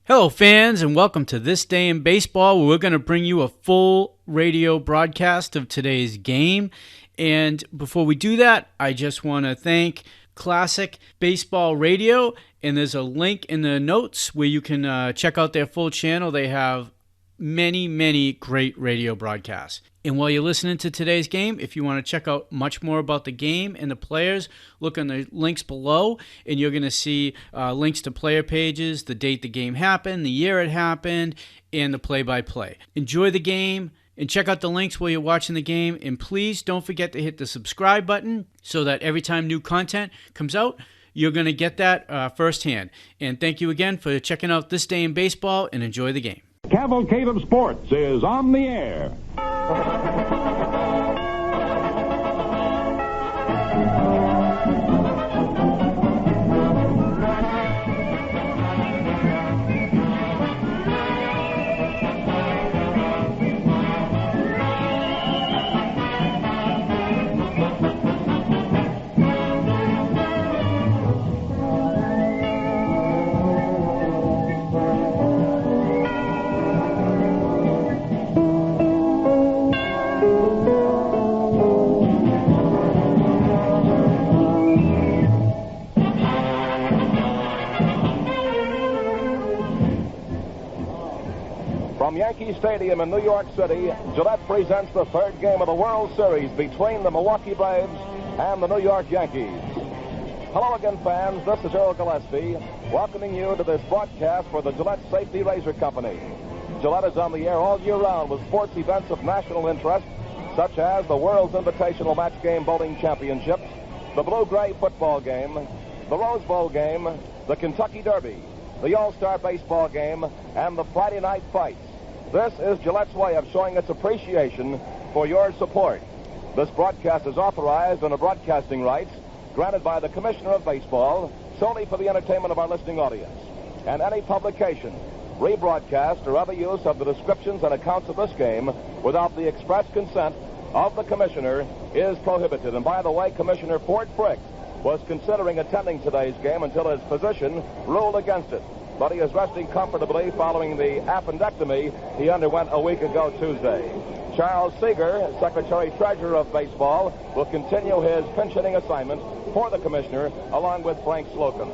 Hello, fans, and welcome to This Day in Baseball, where we're going to bring you a full radio broadcast of today's game. And before we do that, I just want to thank Classic Baseball Radio, and there's a link in the notes where you can check out their full channel. They have many great radio broadcasts. And while you're listening to today's game, if you want to check out much more about the game and the players, look on the links below, and you're going to see links to player pages, the date the game happened, the year it happened, and the play-by-play. Enjoy the game, and check out the links while you're watching the game, and please don't forget to hit the subscribe button so that every time new content comes out, you're going to get that firsthand. And thank you again for checking out This Day in Baseball, and enjoy the game. Cavalcade of Sports is on the air. From Yankee Stadium in New York City, Gillette presents the third game of the World Series between the Milwaukee Braves and the New York Yankees. Hello again, fans. This is Earl Gillespie, welcoming you to this broadcast for the Gillette Safety Razor Company. Gillette is on the air all year round with sports events of national interest, such as the World's Invitational Match Game Bowling Championships, the Blue-Gray Football Game, the Rose Bowl Game, the Kentucky Derby, the All-Star Baseball Game, and the Friday Night Fights. This is Gillette's way of showing its appreciation for your support. This broadcast is authorized under broadcasting rights granted by the Commissioner of Baseball solely for the entertainment of our listening audience. And any publication, rebroadcast, or other use of the descriptions and accounts of this game without the express consent of the Commissioner is prohibited. And by the way, Commissioner Fort Frick was considering attending today's game until his physician ruled against it. But he is resting comfortably following the appendectomy he underwent a week ago Tuesday. Charles Seeger, Secretary-Treasurer of Baseball, will continue his pinch-hitting assignment for the Commissioner along with Frank Slocum.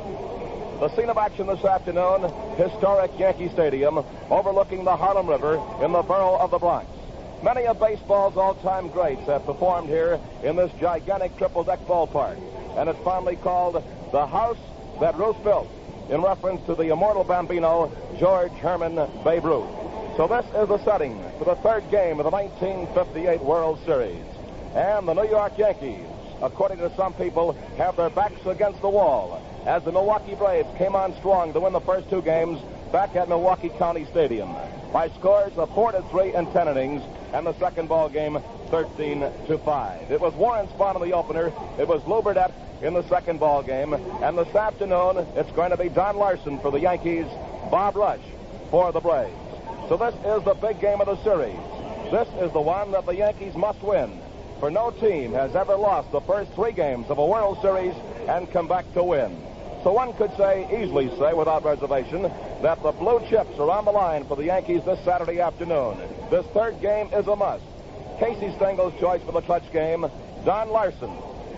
The scene of action this afternoon, historic Yankee Stadium, overlooking the Harlem River in the borough of the Bronx. Many of baseball's all-time greats have performed here in this gigantic triple-deck ballpark, and it's fondly called the house that Ruth built, in reference to the immortal Bambino, George Herman Babe Ruth. So this is the setting for the third game of the 1958 World Series. And the New York Yankees, according to some people, have their backs against the wall as the Milwaukee Braves came on strong to win the first two games back at Milwaukee County Stadium by scores of 4-3 in 10 innings, and the second ball game 13-5. It was Warren Spahn in the opener. It was Lou Burdette in the second ball game. And this afternoon, it's going to be Don Larson for the Yankees, Bob Rush for the Braves. So this is the big game of the series. This is the one that the Yankees must win, for no team has ever lost the first three games of a World Series and come back to win. So one could easily say without reservation, that the blue chips are on the line for the Yankees this Saturday afternoon. This third game is a must. Casey Stengel's choice for the clutch game, Don Larson,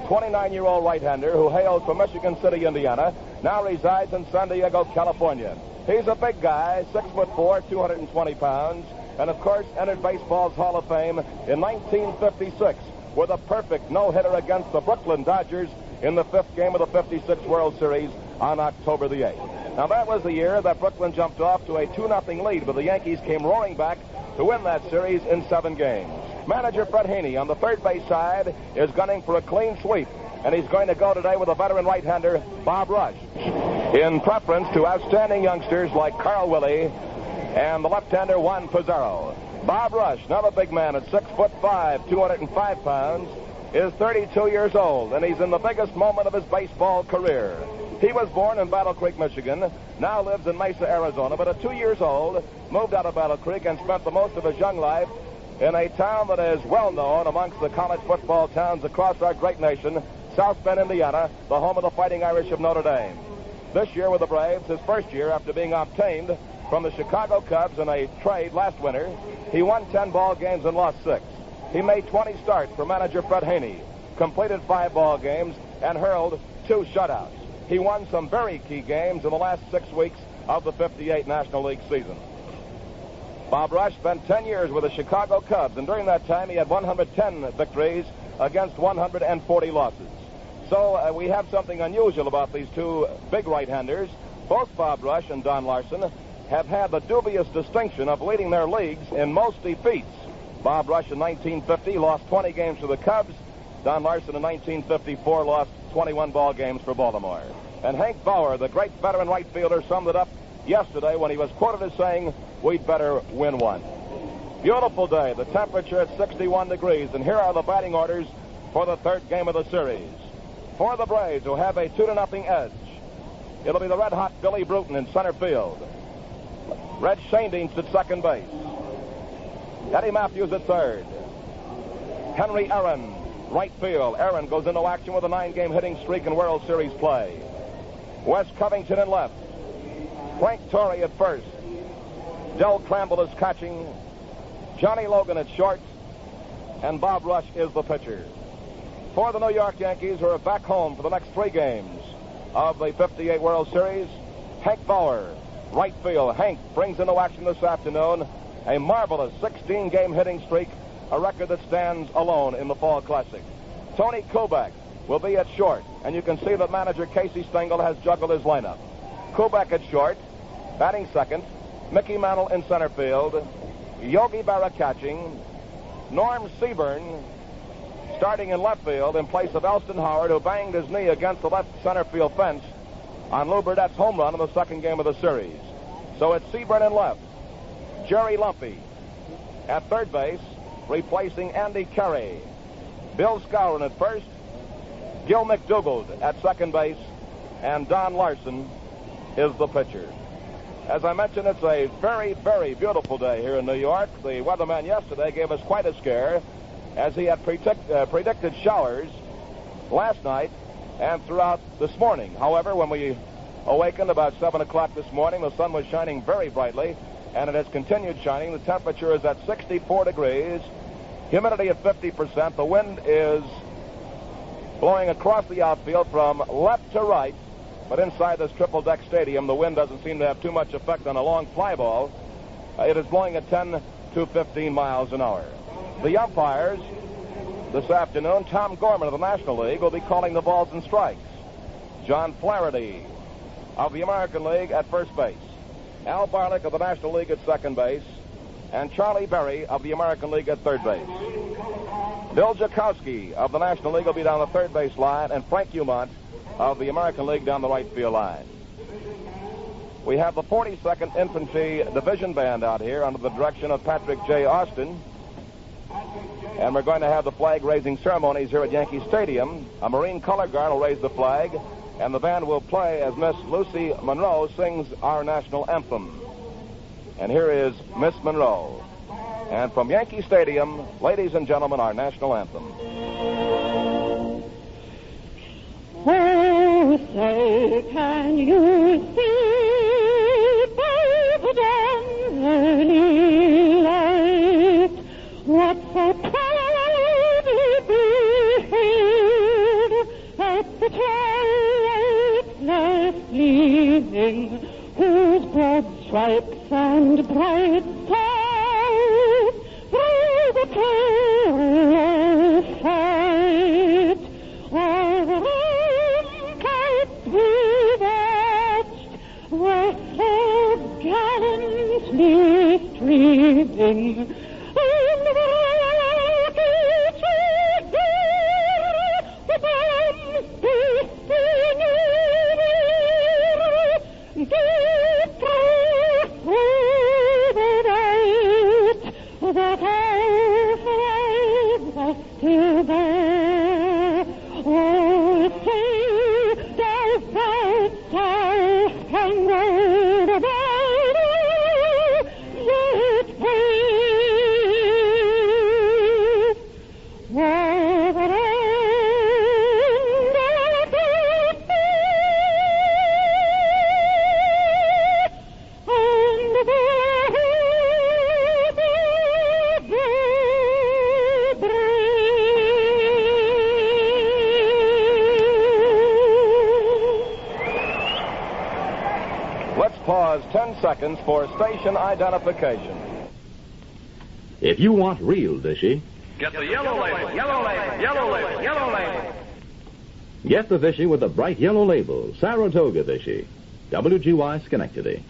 29-year-old right-hander who hails from Michigan City, Indiana, now resides in San Diego, California. He's a big guy, 6'4", 220 pounds, and of course entered baseball's Hall of Fame in 1956 with a perfect no-hitter against the Brooklyn Dodgers in the fifth game of the 56 World Series on October the 8th. Now that was the year that Brooklyn jumped off to a 2-0 lead, but the Yankees came roaring back to win that series in 7 games. Manager Fred Haney on the third base side is gunning for a clean sweep, and he's going to go today with a veteran right-hander, Bob Rush, in preference to outstanding youngsters like Carl Willie and the left-hander Juan Pizarro. Bob Rush, not a big man at 6'5", 205 pounds, is 32 years old, and he's in the biggest moment of his baseball career. He was born in Battle Creek, Michigan, now lives in Mesa, Arizona, but at 2 years old, moved out of Battle Creek and spent the most of his young life in a town that is well known amongst the college football towns across our great nation, South Bend, Indiana, the home of the Fighting Irish of Notre Dame. This year with the Braves, his first year after being obtained from the Chicago Cubs in a trade last winter. He won 10 ball games and lost 6. He made 20 starts for manager Fred Haney, completed 5 ball games, and hurled 2 shutouts. He won some very key games in the last 6 weeks of the 58 National League season. Bob Rush spent 10 years with the Chicago Cubs, and during that time he had 110 victories against 140 losses. So we have something unusual about these two big right-handers. Both Bob Rush and Don Larson have had the dubious distinction of leading their leagues in most defeats. Bob Rush in 1950 lost 20 games to the Cubs. Don Larson in 1954 lost 21 ball games for Baltimore. And Hank Bauer, the great veteran right fielder, summed it up yesterday when he was quoted as saying, "We'd better win one." Beautiful day. The temperature at 61 degrees. And here are the batting orders for the third game of the series. For the Braves, who have a 2-0 edge, it'll be the red-hot Billy Brewton in center field. Red Schoendienst at second base. Eddie Matthews at third. Henry Aaron, right field. Aaron goes into action with a 9-game hitting streak in World Series play. Wes Covington in left. Frank Tory at first. Del Crandall is catching. Johnny Logan at short. And Bob Rush is the pitcher. For the New York Yankees, who are back home for the next 3 games of the 58 World Series, Hank Bauer, right field. Hank brings into action this afternoon a marvelous 16-game hitting streak, a record that stands alone in the Fall Classic. Tony Kubek will be at short, and you can see that manager Casey Stengel has juggled his lineup. Kubek at short, batting second, Mickey Mantle in center field, Yogi Berra catching, Norm Seaburn starting in left field in place of Elston Howard, who banged his knee against the left center field fence on Lou Burdett's home run in the second game of the series. So it's Seaburn in left, Jerry Lumpy at third base, replacing Andy Carey, Bill Skowron at first, Gil McDougald at second base, and Don Larson is the pitcher. As I mentioned, it's a very, very beautiful day here in New York. The weatherman yesterday gave us quite a scare, as he had predicted showers last night and throughout this morning. However, when we awakened about 7 o'clock this morning, the sun was shining very brightly, and it has continued shining. The temperature is at 64 degrees, humidity at 50%. The wind is blowing across the outfield from left to right, but inside this triple-deck stadium, the wind doesn't seem to have too much effect on a long fly ball. It is blowing at 10 to 15 miles an hour. The umpires this afternoon, Tom Gorman of the National League will be calling the balls and strikes. John Flaherty of the American League at first base. Al Barlick of the National League at second base. And Charlie Berry of the American League at third base. Bill Jakowski of the National League will be down the third base line, and Frank Umont of the American League down the right field line. We have the 42nd Infantry Division Band out here under the direction of Patrick J. Austin. And we're going to have the flag-raising ceremonies here at Yankee Stadium. A Marine color guard will raise the flag, and the band will play as Miss Lucy Monroe sings our national anthem. And here is Miss Monroe. And from Yankee Stadium, ladies and gentlemen, our national anthem. Oh, say, can you see by the dawn's early light what so proudly beheld at the twilight's last gleaming, whose broad stripes and bright stars through the perilous fight o'er the ramparts we watched were so gallantly streaming, and the rockets the bombs beating in deep through the night, that our flag was still there. Oh, say, does that star-spangled banner yet wave 10 seconds for station identification. If you want real Vichy, get the yellow label, yellow label, yellow label, yellow label. Get the Vichy with the bright yellow label, Saratoga Vichy. WGY Schenectady.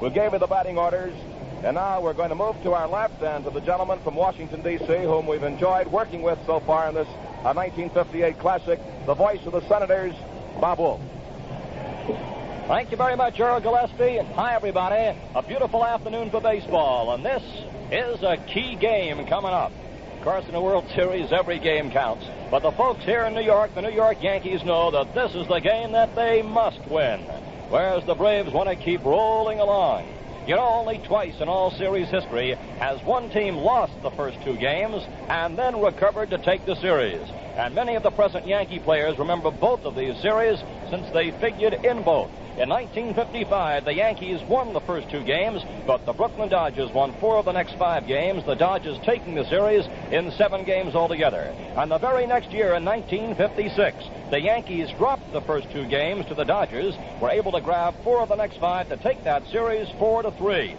We gave you the batting orders, and now we're going to move to our left and to the gentleman from Washington, D.C., whom we've enjoyed working with so far in this 1958 Classic, the voice of the Senators, Bob Wolf. Thank you very much, Earl Gillespie. Hi, everybody. A beautiful afternoon for baseball, and this is a key game coming up. Of course, in the World Series, every game counts. But the folks here in New York, the New York Yankees, know that this is the game that they must win, whereas the Braves want to keep rolling along. You know, only twice in all series history has one team lost the first two games and then recovered to take the series. And many of the present Yankee players remember both of these series since they figured in both. In 1955, the Yankees won the first two games, but the Brooklyn Dodgers won 4 of the next 5 games, the Dodgers taking the series in 7 games altogether. And the very next year, in 1956, the Yankees dropped the first 2 games to the Dodgers, were able to grab 4 of the next 5 to take that series 4-3.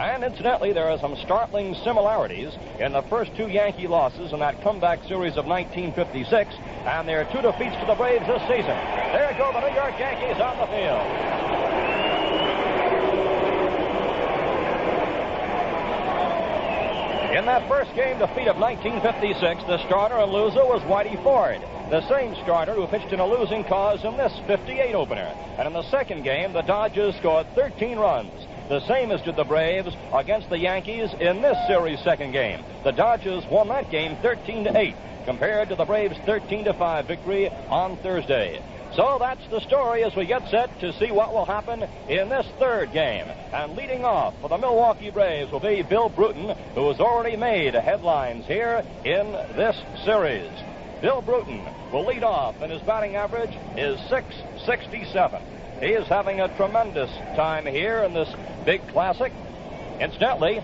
And incidentally, there are some startling similarities in the first 2 Yankee losses in that comeback series of 1956, and there are 2 defeats to the Braves this season. There go the New York Yankees on the field. In that first game defeat of 1956, the starter and loser was Whitey Ford, the same starter who pitched in a losing cause in this 58 opener. And in the second game, the Dodgers scored 13 runs. The same as did the Braves against the Yankees in this series' second game. The Dodgers won that game 13-8, compared to the Braves' 13-5 victory on Thursday. So that's the story as we get set to see what will happen in this third game. And leading off for the Milwaukee Braves will be Bill Brewton, who has already made headlines here in this series. Bill Brewton will lead off, and his batting average is .667. He is having a tremendous time here in this big classic. Incidentally,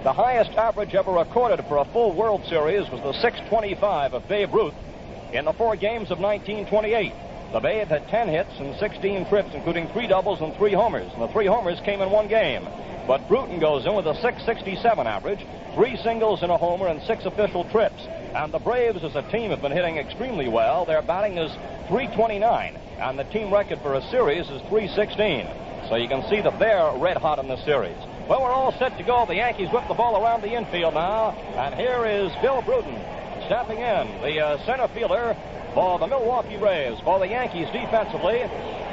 the highest average ever recorded for a full World Series was the .625 of Babe Ruth in the 4 games of 1928. The Babe had 10 hits and 16 trips, including 3 doubles and 3 homers. And the 3 homers came in 1 game. But Brewton goes in with a .667 average, 3 singles and a homer and 6 official trips. And the Braves as a team have been hitting extremely well. Their batting is .329, and the team record for a series is .316. So you can see that they're red hot in this series. Well, we're all set to go. The Yankees whip the ball around the infield now, and here is Bill Brewton stepping in, the center fielder for the Milwaukee Braves. For the Yankees defensively,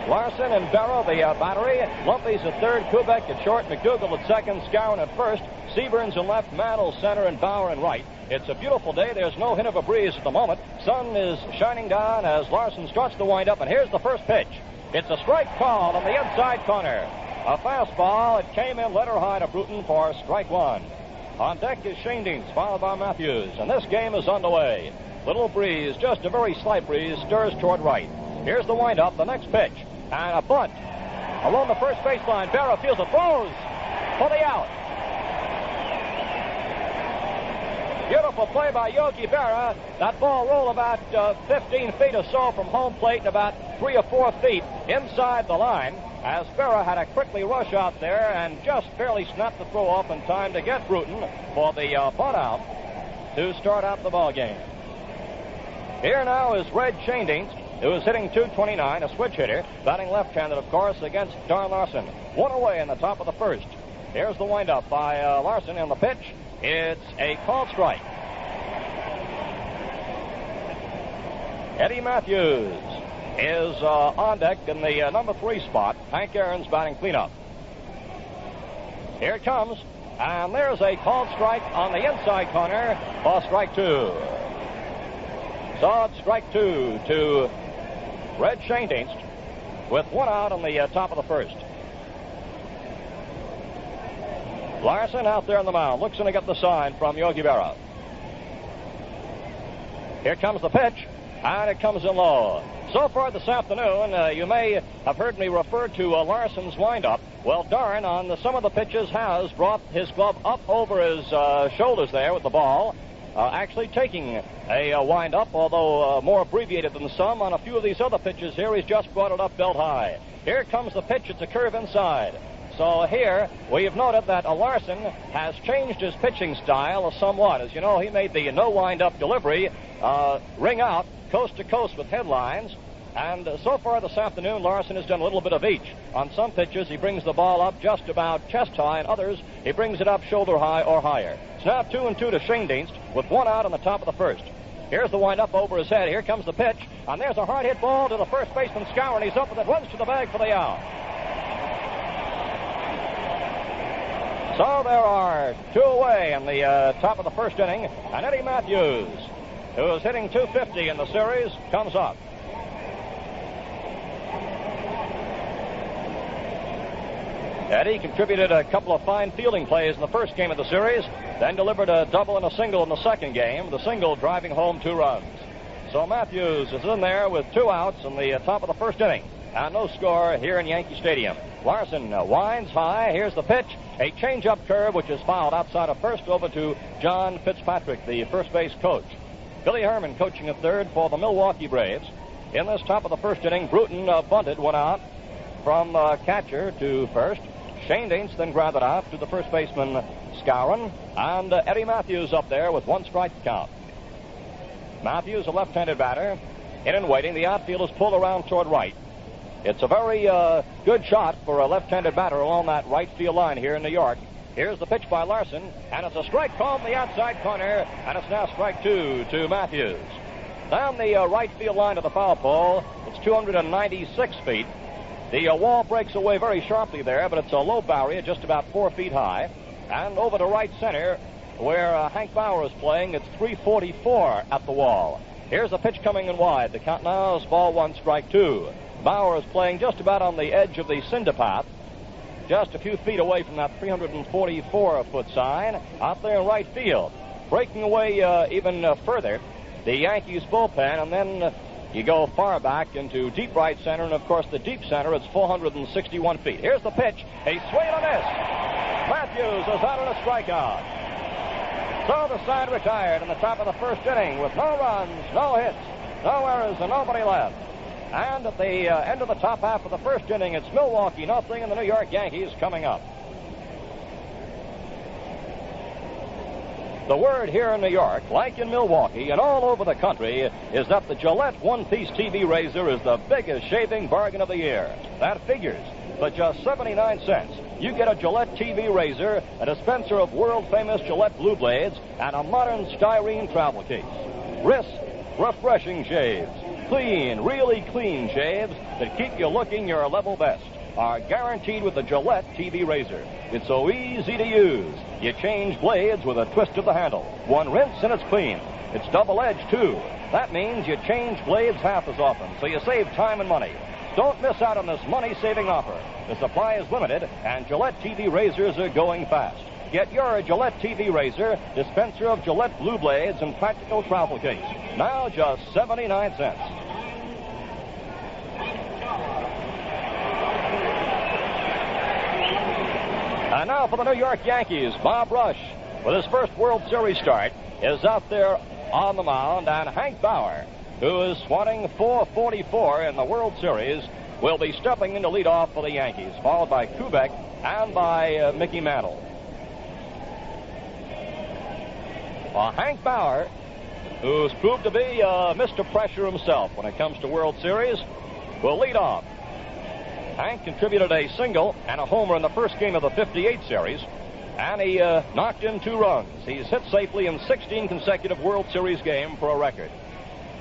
Larsen and Bauer, the battery. Lumpy's at third, Kubek at short, McDougal at second, Skowron at first, Seaburns in left, Mantle center, and Bauer in right. It's a beautiful day. There's no hint of a breeze at the moment. Sun is shining down as Larson starts to wind up, and here's the first pitch. It's a strike call on the inside corner. A fastball. It came in letter high to Brewton for strike 1. On deck is Shane Deans, followed by Matthews, and this game is underway. Little breeze, just a very slight breeze, stirs toward right. Here's the windup, the next pitch, and a bunt. Along the first baseline, Berra fields it, throws for the out. Beautiful play by Yogi Berra. That ball rolled about 15 feet or so from home plate and about 3 or 4 feet inside the line, as Berra had to quickly rush out there and just barely snapped the throw off in time to get Brewton for the bunt out to start out the ball game. Here now is Red Shane Deans, who is hitting .229, a switch hitter, batting left-handed, of course, against Darn Larson. 1 away in the top of the first. Here's the windup by Larson, and the pitch. It's a called strike. Eddie Matthews is on deck in the number 3 spot. Hank Aaron's batting cleanup. Here it comes, and there's a called strike on the inside corner for strike 2. So it's strike 2 to Red Shane Deans with 1 out on the top of the first. Larson out there on the mound, looks in to get the sign from Yogi Berra. Here comes the pitch, and it comes in low. So far this afternoon, you may have heard me refer to Larson's windup. Well, Darn, on some of the pitches, has brought his glove up over his shoulders there with the ball, actually taking a windup, although more abbreviated than some. On a few of these other pitches here, he's just brought it up belt high. Here comes the pitch. It's a curve inside. So here we've noted that Larson has changed his pitching style somewhat. As you know, he made the no wind-up delivery ring out coast to coast with headlines. And so far this afternoon, Larson has done a little bit of each. On some pitches, he brings the ball up just about chest high, and others, he brings it up shoulder high or higher. It's now 2-2 to Schoendienst with one out on the top of the first. Here's the windup over his head. Here comes the pitch, and there's a hard hit ball to the first baseman Scour, and he's up with it, runs to the bag for the out. So there are two away in the top of the first inning, and Eddie Matthews, who is hitting .250 in the series, comes up. Eddie contributed a couple of fine fielding plays in the first game of the series, then delivered a double and a single in the second game, the single driving home 2 runs. So Matthews is in there with 2 outs in the top of the first inning, and no score here in Yankee Stadium. Larson winds high. Here's the pitch, a change-up curve which is fouled outside of first over to John Fitzpatrick, the first base coach. Billy Herman coaching at third for the Milwaukee Braves. In this top of the first inning, Brewton bunted 1 out from catcher to first. Schoendienst then grounded out to the first baseman Skowron, and Eddie Matthews up there with 1 strike to count. Matthews, a left-handed batter, in and waiting. The outfield is pulled around toward right. It's a very good shot for a left-handed batter along that right field line here in New York. Here's the pitch by Larson, and it's a strike called in the outside corner, and it's now strike 2 to Matthews. Down the right field line to the foul pole, it's 296 feet. The wall breaks away very sharply there, but it's a low barrier, just about 4 feet high. And over to right center, where Hank Bauer is playing, it's 344 at the wall. Here's the pitch coming in wide. The count now is ball 1, strike 2. Bauer is playing just about on the edge of the cinder path, just a few feet away from that 344-foot sign, out there in right field. Breaking away even further, the Yankees bullpen, and then you go far back into deep right center, and of course the deep center, it's 461 feet. Here's the pitch, a swing and a miss. Matthews is out on a strikeout. So the side retired in the top of the first inning with no runs, no hits, no errors, and nobody left. And at the end of the top half of the first inning, it's Milwaukee nothing, and the New York Yankees coming up. The word here in New York, like in Milwaukee and all over the country, is that the Gillette one-piece TV razor is the biggest shaving bargain of the year. That figures. For just 79 cents, you get a Gillette TV razor, a dispenser of world-famous Gillette Blue Blades, and a modern styrene travel case. Crisp, refreshing shaves. Clean, really clean shaves that keep you looking your level best are guaranteed with the Gillette TV razor. It's so easy to use. You change blades with a twist of the handle. One rinse and it's clean. It's double-edged, too. That means you change blades half as often, so you save time and money. Don't miss out on this money-saving offer. The supply is limited, and Gillette TV razors are going fast. Get your Gillette TV razor, dispenser of Gillette Blue Blades, and practical travel case. Now just 79 cents. And now for the New York Yankees, Bob Rush, with his first World Series start, is out there on the mound, and Hank Bauer, who is swatting .444 in the World Series, will be stepping in to lead off for the Yankees, followed by Kubek and by Mickey Mantle. Well, Hank Bauer, who's proved to be Mr. Pressure himself when it comes to World Series, will lead off. Hank contributed a single and a homer in the first game of the '58 series, and he knocked in 2 runs. He's hit safely in 16 consecutive World Series games for a record.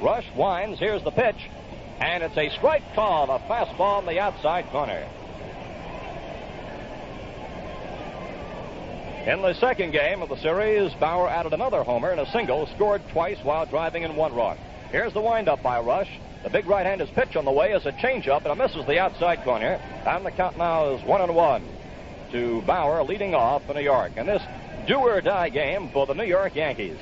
Rush winds. Here's the pitch, and it's a strike call, a fastball in the outside corner. In the second game of the series, Bauer added another homer and a single, scored twice while driving in 1 run. Here's the windup by Rush. The big right-handed pitch on the way is a changeup, and it misses the outside corner. And the count now is 1-1 to Bauer leading off for New York in this do-or-die game for the New York Yankees.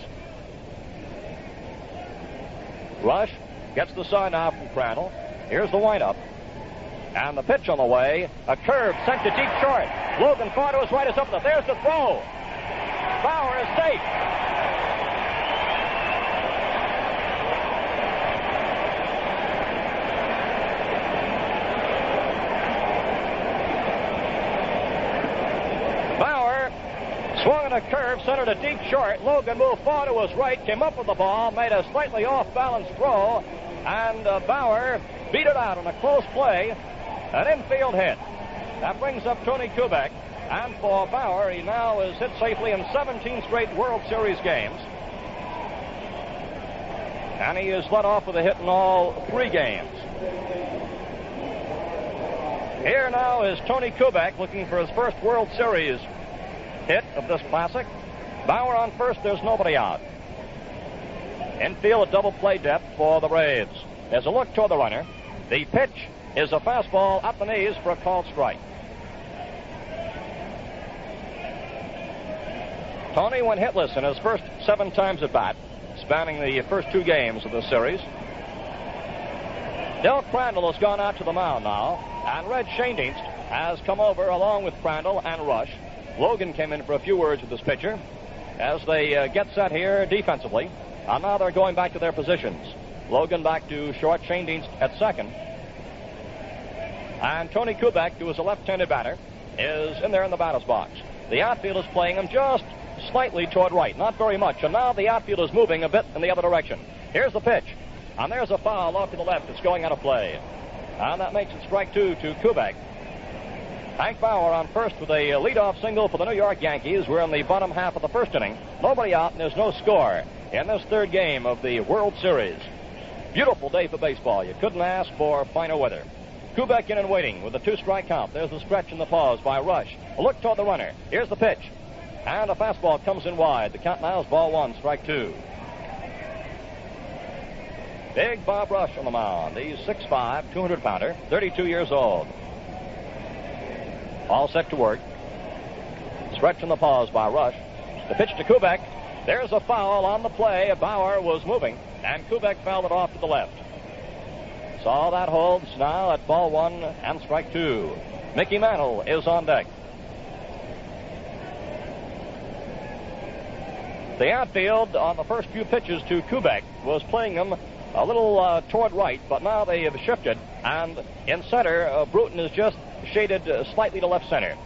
Rush gets the sign now from Crandall. Here's the windup. And the pitch on the way, a curve sent to deep short. Logan far to his right is up there. There's the throw. Bauer is safe. Swung on a curve, centered a deep short. Logan moved far to his right, came up with the ball, made a slightly off-balance throw, and Bauer beat it out on a close play, an infield hit. That brings up Tony Kubek, and for Bauer, he now is hit safely in 17 straight World Series games. And he is led off with a hit in all 3 games. Here now is Tony Kubek looking for his first World Series hit of this classic. Bauer on first, there's nobody out. Infield, a double play depth for the Braves. There's a look toward the runner. The pitch is a fastball at the knees for a called strike. Tony went hitless in his first 7 times at bat, spanning the first 2 games of the series. Del Crandall has gone out to the mound now, and Red Schoendienst has come over along with Crandall and Rush. Logan came in for a few words with this pitcher as they get set here defensively. And now they're going back to their positions. Logan back to short, Schoendienst at second. And Tony Kubek, who is a left-handed batter, is in there in the batter's box. The outfield is playing him just slightly toward right, not very much. And now the outfield is moving a bit in the other direction. Here's the pitch. And there's a foul off to the left. It's going out of play. And that makes it strike 2 to Kubek. Hank Bauer on first with a leadoff single for the New York Yankees. We're in the bottom half of the first inning. Nobody out, and there's no score in this 3rd game of the World Series. Beautiful day for baseball. You couldn't ask for finer weather. Kubek in and waiting with a 2-strike count. There's the stretch and the pause by Rush. A look toward the runner. Here's the pitch. And a fastball comes in wide. The count now is ball 1, strike 2. Big Bob Rush on the mound. He's 6'5", 200-pounder, 32 years old. All set to work. Stretch and the pause by Rush. The pitch to Kubek. There's a foul on the play. Bauer was moving, and Kubek fouled it off to the left. So that holds now at ball 1 and strike 2. Mickey Mantle is on deck. The outfield on the first few pitches to Kubek was playing him a little toward right, but now they have shifted, and in center, Brewton is just shaded slightly to left center.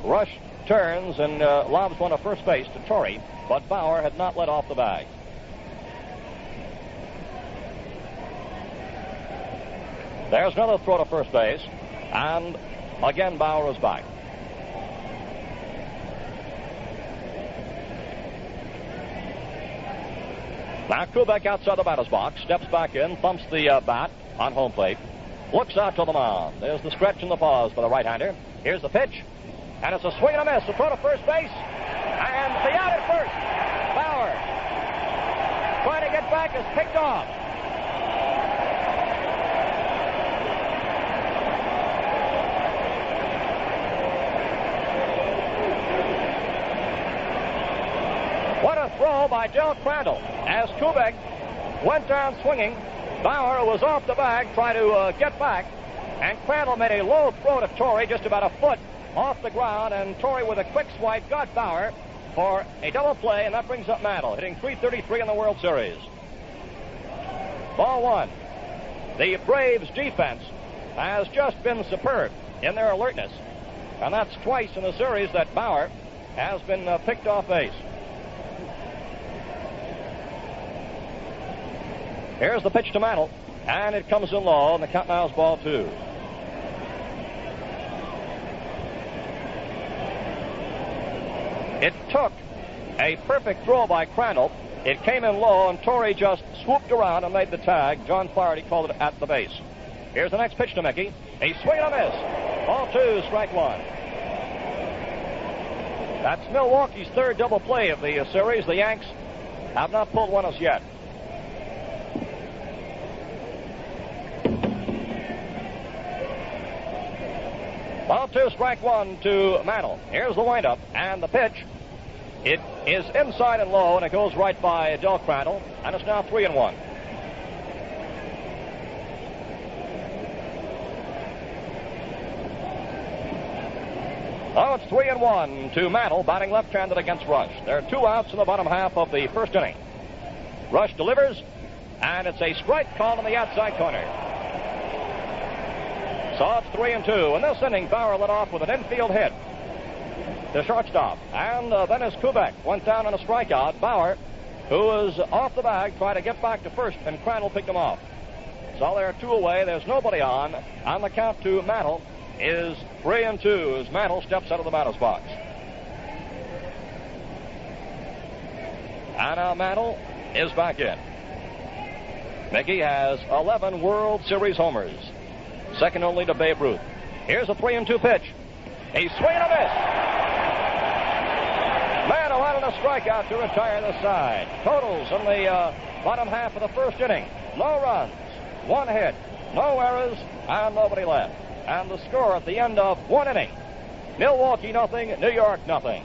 Rush turns and lobs one to first base to Torrey, but Bauer had not let off the bag. There's another throw to first base, and again Bauer is back. Now Kubek outside the batter's box, steps back in, thumps the bat on home plate, looks out to the mound. There's the stretch and the pause for the right-hander. Here's the pitch, and it's a swing and a miss. A throw to first base, and the out at first. Bauer trying to get back is picked off. What a throw by Del Crandall. As Kubek went down swinging, Bauer was off the bag, trying to get back, and Crandall made a low throw to Torrey, just about a foot off the ground, and Torrey with a quick swipe got Bauer for a double play, and that brings up Mantle, hitting .333 in the World Series. Ball 1. The Braves defense has just been superb in their alertness, and that's twice in the series that Bauer has been picked off base. Here's the pitch to Mantle, and it comes in low, and the count now is ball 2. It took a perfect throw by Crandall. It came in low, and Torrey just swooped around and made the tag. John Flaherty called it at the base. Here's the next pitch to Mickey. A swing and a miss. Ball 2, strike 1. That's Milwaukee's 3rd double play of the series. The Yanks have not pulled one as yet. Ball 2, strike 1 to Mantle. Here's the windup and the pitch. It is inside and low, and it goes right by Del Crandall, and it's now 3-1. Oh, it's 3-1 to Mantle, batting left-handed against Rush. There are 2 outs in the bottom half of the first inning. Rush delivers, and it's a strike called in the outside corner. So it's 3-2. In this inning, Bauer led off with an infield hit. to shortstop. And then as Kubek went down on a strikeout, Bauer, who was off the bag, tried to get back to first, and Crandall picked him off. So there are 2 away. There's nobody on. On the count to Mantle is 3-2 as Mantle steps out of the batter's box. And now Mantle is back in. Mickey has 11 World Series homers, second only to Babe Ruth. Here's a 3-2 pitch. He's swinging a miss. Mantle out on a strikeout to retire the side. Totals in the bottom half of the first inning. No runs, 1 hit, no errors, and nobody left. And the score at the end of 1 inning. Milwaukee nothing, New York nothing.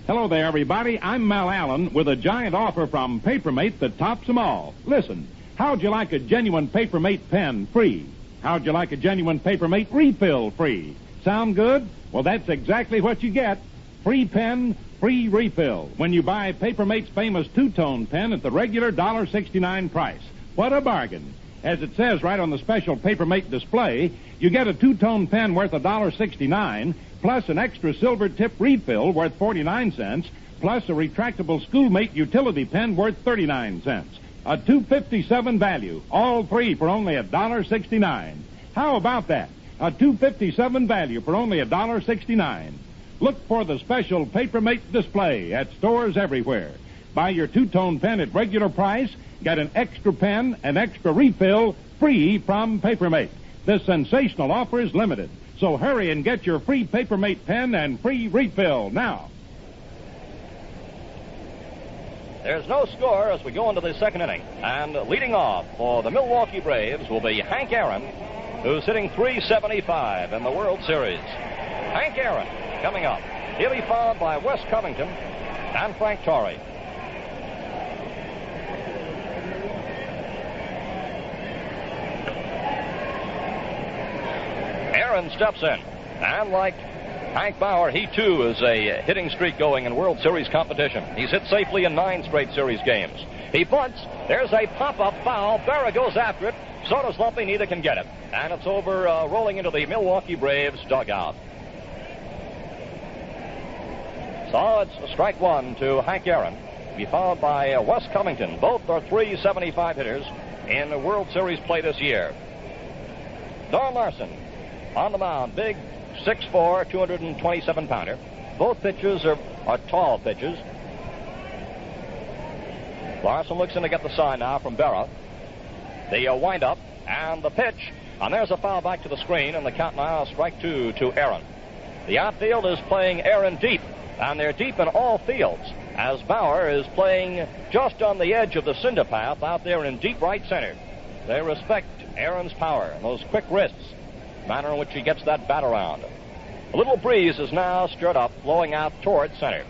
Hello there, everybody. I'm Mel Allen with a giant offer from Papermate that tops them all. Listen, how'd you like a genuine Papermate pen free? How'd you like a genuine Papermate refill free? Sound good? Well, that's exactly what you get. Free pen, free refill when you buy Papermate's famous two-tone pen at the regular $1.69 price. What a bargain. As it says right on the special Papermate display, you get a two-tone pen worth $1.69, plus an extra silver tip refill worth 49 cents, plus a retractable Schoolmate utility pen worth 39 cents. A $2.57 value, all 3 for only $1.69. How about that? A $2.57 value for only $1.69. Look for the special Papermate display at stores everywhere. Buy your two-tone pen at regular price, get an extra pen, an extra refill, free from Papermate. This sensational offer is limited, so hurry and get your free Papermate pen and free refill now. There's no score as we go into the second inning. And leading off for the Milwaukee Braves will be Hank Aaron, who's hitting .375 in the World Series. Hank Aaron coming up. He'll be followed by Wes Covington and Frank Tory. Aaron steps in, and like Hank Bauer, he too is a hitting streak going in World Series competition. He's hit safely in 9 straight series games. He bunts. There's a pop-up foul. Berra goes after it. So does Lumpy. Neither can get it. And it's over, rolling into the Milwaukee Braves dugout. So it's strike 1 to Hank Aaron. Be followed by Wes Covington. Both are .375 hitters in the World Series play this year. Don Larson on the mound. Big 6'4", 227-pounder. Both pitches are tall pitches. Larson looks in to get the sign now from Berra. The wind-up and the pitch. And there's a foul back to the screen, and the count now strike 2 to Aaron. The outfield is playing Aaron deep, and they're deep in all fields, as Bauer is playing just on the edge of the cinder path out there in deep right center. They respect Aaron's power and those quick wrists, the manner in which he gets that bat around. A little breeze is now stirred up, blowing out towards center.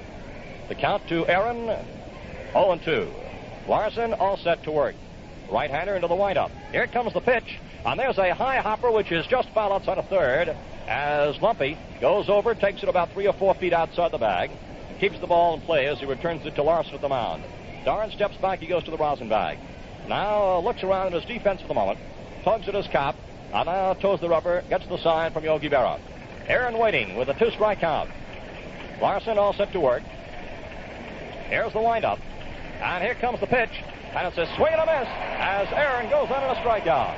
The count to Aaron, 0-2. Larson all set to work. Right-hander into the windup. Here comes the pitch, and there's a high hopper which is just foul outside of third as Lumpy goes over, takes it about 3 or 4 feet outside the bag, keeps the ball in play as he returns it to Larson at the mound. Duren steps back, he goes to the rosin bag. Now looks around at his defense for the moment, tugs at his cap, and now toes the rubber, gets the sign from Yogi Berra. Aaron waiting with a 2-strike count. Larson all set to work. Here's the windup, and here comes the pitch, and it's a swing and a miss as Aaron goes on a strikeout.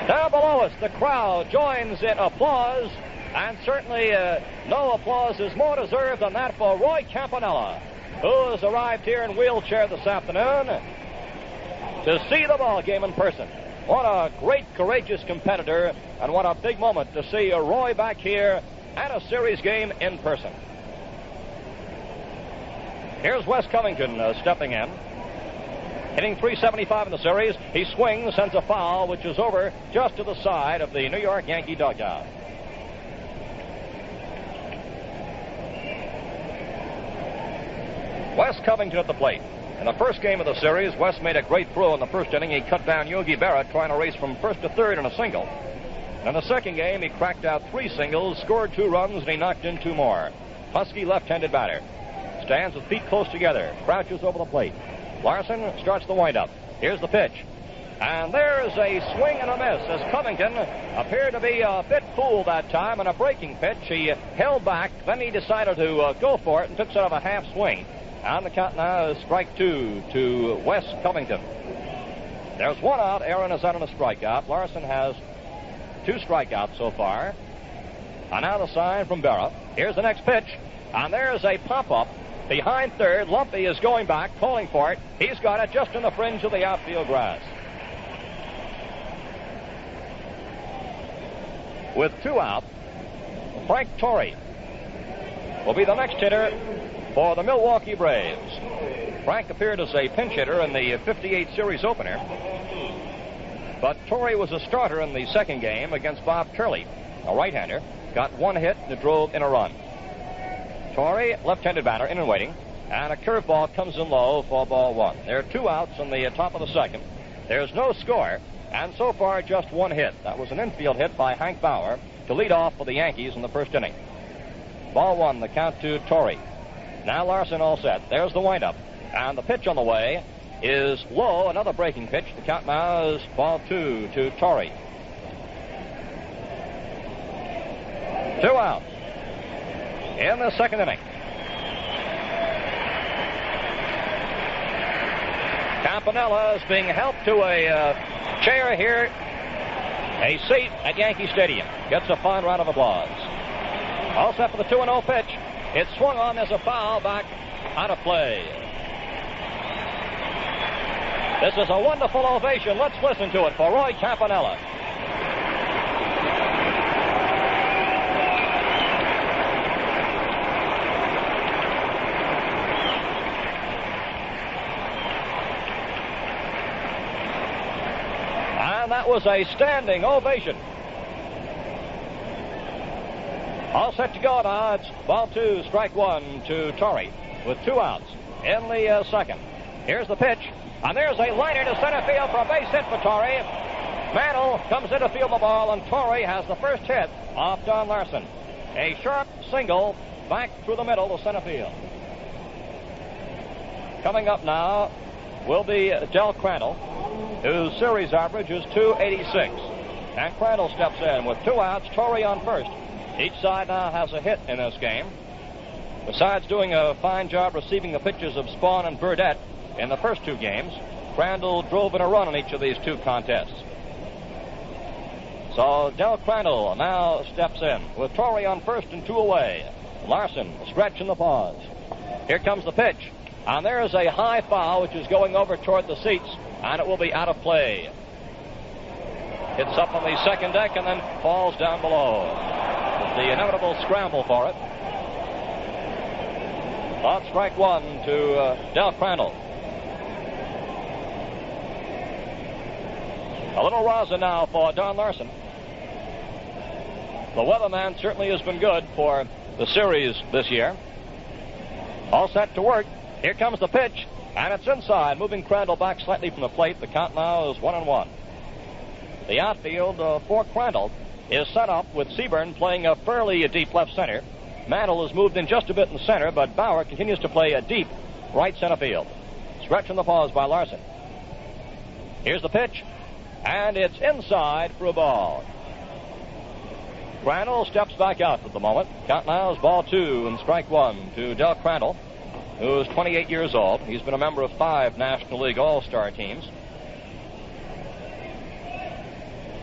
Down below us, the crowd joins in applause, and certainly no applause is more deserved than that for Roy Campanella, who has arrived here in wheelchair this afternoon to see the ball game in person. What a great, courageous competitor, and what a big moment to see Roy back here at a series game in person. Here's Wes Covington stepping in. Hitting .375 in the series. He swings, sends a foul, which is over just to the side of the New York Yankee dugout. Wes Covington at the plate. In the first game of the series, Wes made a great throw in the first inning. He cut down Yogi Berra trying to race from first to third in a single. In the second game, he cracked out 3 singles, scored 2 runs, and he knocked in 2 more. Husky left-handed batter. Stands with feet close together, crouches over the plate. Larson starts the windup. Here's the pitch. And there's a swing and a miss as Covington appeared to be a bit cool that time on a breaking pitch. He held back, then he decided to go for it and took sort of a half swing. And the count now is strike 2 to Wes Covington. There's one out. Aaron is out on a strikeout. Larson has 2 strikeouts so far. And now the sign from Bauer. Here's the next pitch. And there's a pop-up behind third. Lumpy is going back, calling for it. He's got it just in the fringe of the outfield grass. With 2 out, Frank Tory will be the next hitter for the Milwaukee Braves. Frank appeared as a pinch hitter in the 58 series opener, but Tory was a starter in the second game against Bob Curley, a right-hander. Got 1 hit and drove in a run. Tory, left-handed batter, in and waiting, and a curveball comes in low for ball 1. There are 2 outs in the top of the second. There's no score. And so far, just 1 hit. That was an infield hit by Hank Bauer to lead off for the Yankees in the first inning. Ball 1, the count to Tory. Now Larson all set. There's the windup. And the pitch on the way is low, another breaking pitch. The count now is ball 2 to Tory. 2 outs in the second inning. Campanella is being helped to a chair here, a seat at Yankee Stadium. Gets a fine round of applause. All set for the 2-0 pitch. It's swung on. There's a foul back out of play. This is a wonderful ovation. Let's listen to it for Roy Campanella. That was a standing ovation. All set to go now. It's ball 2, strike 1 to Torrey with 2 outs in the second. Here's the pitch, and there's a liner to center field for a base hit for Torrey. Mantle comes in to field the ball, and Torrey has the first hit off Don Larson. A sharp single back through the middle to center field. Coming up now will be Del Crandall, whose series average is .286. And Crandall steps in with 2 outs, Torrey on first. Each side now has a hit in this game. Besides doing a fine job receiving the pitches of Spawn and Burdette in the first 2 games, Crandall drove in a run in each of these 2 contests. So Del Crandall now steps in with Torrey on first and 2 away. Larson, stretch in the pause. Here comes the pitch. And there's a high foul which is going over toward the seats, and it will be out of play. Hits up on the second deck and then falls down below. It's the inevitable scramble for it. On strike 1 to Del Crandall. A little rosin now for Don Larson. The weatherman certainly has been good for the series this year. All set to work. Here comes the pitch, and it's inside, moving Crandall back slightly from the plate. The count now is 1-1. The outfield for Crandall is set up with Seaburn playing a fairly deep left center. Mantle has moved in just a bit in the center, but Bauer continues to play a deep right center field. Stretch in the pause by Larson. Here's the pitch, and it's inside for a ball. Crandall steps back out at the moment. Count now is ball 2 and strike 1 to Del Crandall, who's 28 years old. He's been a member of 5 National League All-Star teams.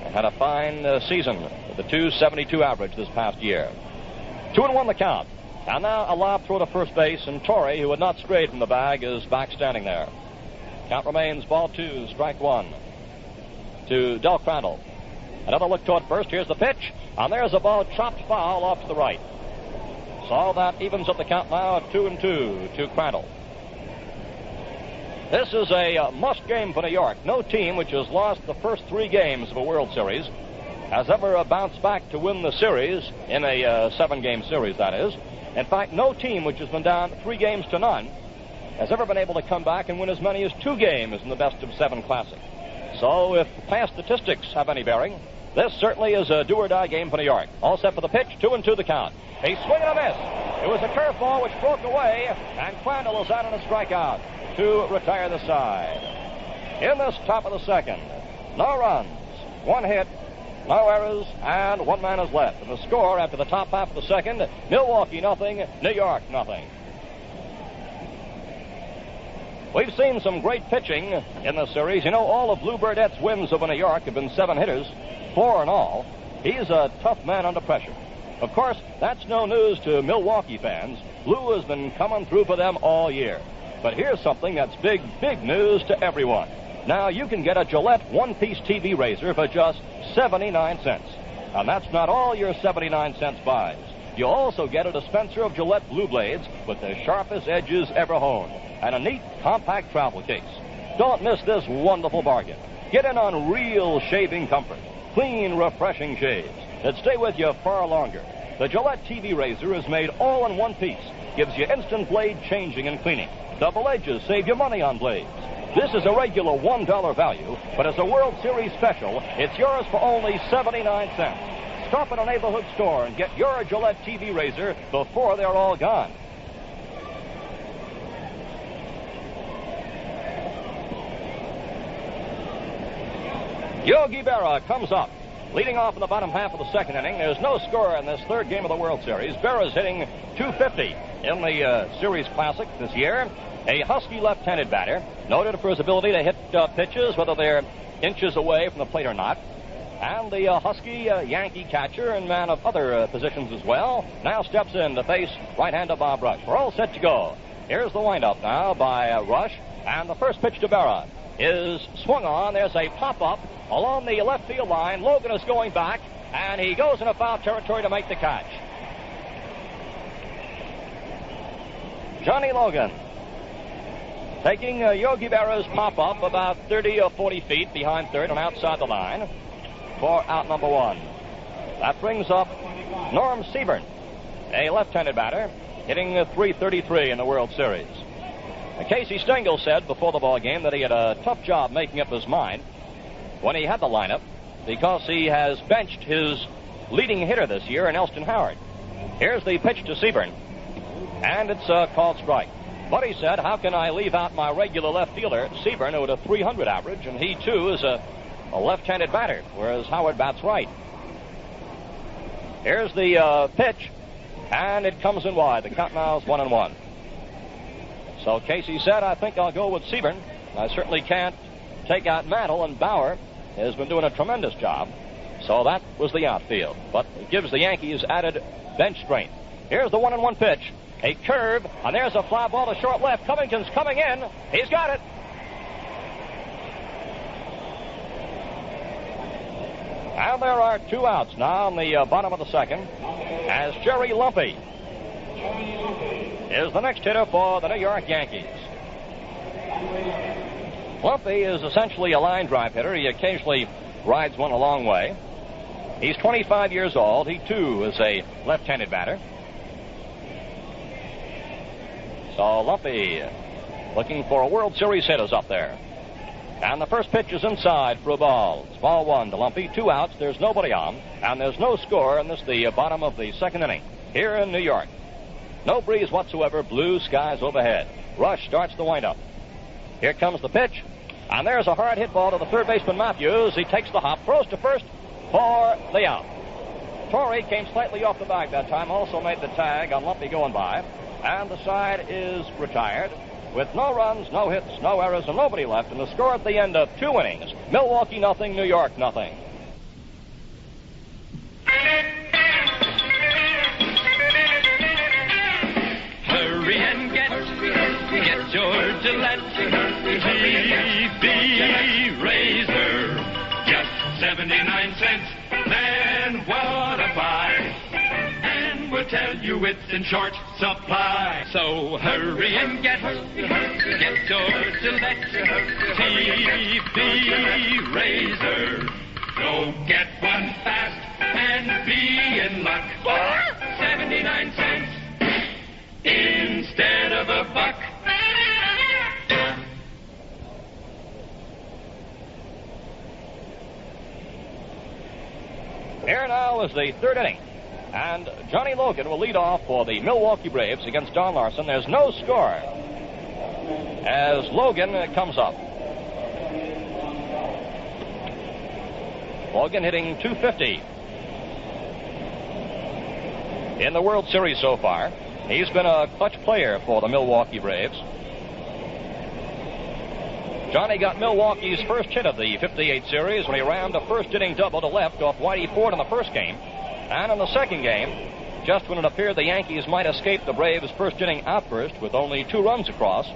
And had a fine season with a .272 average this past year. 2-1 the count. And now a lob throw to first base, and Tory, who had not strayed from the bag, is back standing there. Count remains ball 2, strike 1 to Del Crandall. Another look toward first. Here's the pitch, and there's a ball chopped foul off to the right. So that evens up the count now at 2-2 to Crandall. This is a must game for New York. No team which has lost the first 3 games of a World Series has ever bounced back to win the series in a 7-game series, that is. In fact, no team which has been down 3-0 has ever been able to come back and win as many as 2 games in the best-of-7 Classic. So if past statistics have any bearing, this certainly is a do-or-die game for New York. All set for the pitch, 2-2 the count. A swing and a miss. It was a curveball which broke away, and Crandall is out on a strikeout to retire the side. In this top of the second, no runs, 1 hit, no errors, and 1 man is left. And the score after the top half of the second, Milwaukee nothing, New York nothing. We've seen some great pitching in the series. You know, all of Lou Burdett's wins over New York have been 7 hitters, 4 in all. He's a tough man under pressure. Of course, that's no news to Milwaukee fans. Lou has been coming through for them all year. But here's something that's big, big news to everyone. Now, you can get a Gillette one-piece TV razor for just 79 cents. And that's not all your 79 cents buys. You'll also get a dispenser of Gillette Blue Blades with the sharpest edges ever honed, and a neat, compact travel case. Don't miss this wonderful bargain. Get in on real shaving comfort, clean, refreshing shaves that stay with you far longer. The Gillette TV razor is made all in one piece, gives you instant blade changing and cleaning. Double edges save you money on blades. This is a regular $1 value, but as a World Series special, it's yours for only 79 cents. Stop at a neighborhood store and get your Gillette TV razor before they're all gone. Yogi Berra comes up. Leading off in the bottom half of the second inning, there's no score in this third game of the World Series. Berra's hitting .250 in the Series Classic this year. A Husky left-handed batter, noted for his ability to hit pitches, whether they're inches away from the plate or not. And the Husky Yankee catcher and man of other positions as well now steps in to face right-hander Bob Rush. We're all set to go. Here's the windup now by Rush, and the first pitch to Berra is swung on. There's a pop-up along the left field line. Logan is going back, and he goes into foul territory to make the catch. Johnny Logan taking Yogi Berra's pop-up about 30 or 40 feet behind third and outside the line for out number 1. That brings up Norm Seaburn, a left-handed batter, hitting .333 in the World Series. Casey Stengel said before the ball game that he had a tough job making up his mind when he had the lineup because he has benched his leading hitter this year in Elston Howard. Here's the pitch to Seaburn, and it's called strike. But he said, how can I leave out my regular left fielder, Seaburn, who had a .300 average, and he, too, is a left-handed batter, whereas Howard bats right. Here's the pitch, and it comes in wide. The count now is 1-1. So Casey said, I think I'll go with Seaburn. I certainly can't take out Mantle, and Bauer has been doing a tremendous job. So that was the outfield. But it gives the Yankees added bench strength. Here's the 1-1 pitch. A curve, and there's a fly ball to short left. Covington's coming in. He's got it. And there are 2 outs now in the bottom of the second, as Jerry Lumpy is the next hitter for the New York Yankees. Lumpy is essentially a line drive hitter. He occasionally rides one a long way. He's 25 years old. He, too, is a left-handed batter. So Lumpy looking for a World Series hitters up there. And the first pitch is inside for a ball. It's ball 1 to Lumpy. 2 outs. There's nobody on. And there's no score in this, the bottom of the second inning here in New York. No breeze whatsoever. Blue skies overhead. Rush starts the windup. Here comes the pitch. And there's a hard hit ball to the third baseman Matthews. He takes the hop. Throws to first for the out. Tory came slightly off the bag that time. Also made the tag on Lumpy going by. And the side is retired with no runs, no hits, no errors, and nobody left. And the score at the end of 2 innings, Milwaukee nothing, New York nothing. Hurry and get your Gillette TV razor. Just 79 cents, then what a buy. We'll tell you it's in short supply. So hurry and get your Gillette TV razor. Go get one fast and be in luck. 79 cents instead of a buck. Here now is the third inning. And Johnny Logan will lead off for the Milwaukee Braves against Don Larson. There's no score as Logan comes up. Logan hitting .250. In the World Series so far, he's been a clutch player for the Milwaukee Braves. Johnny got Milwaukee's first hit of the 58 series when he rammed a first-inning double to left off Whitey Ford in the first game. And in the second game, just when it appeared the Yankees might escape the Braves' first-inning outburst with only 2 runs across,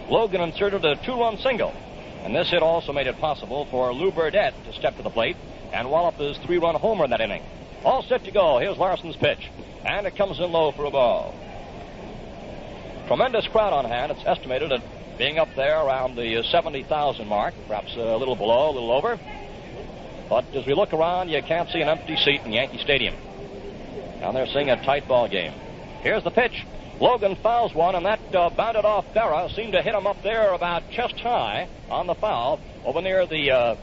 Logan inserted a 2-run single. And this hit also made it possible for Lou Burdett to step to the plate and wallop his 3-run homer in that inning. All set to go. Here's Larson's pitch. And it comes in low for a ball. Tremendous crowd on hand. It's estimated at being up there around the 70,000 mark, perhaps a little below, a little over. But as we look around, you can't see an empty seat in Yankee Stadium. And they're seeing a tight ball game. Here's the pitch. Logan fouls one, and that bounded off Berra. Seemed to hit him up there about chest high on the foul, over near the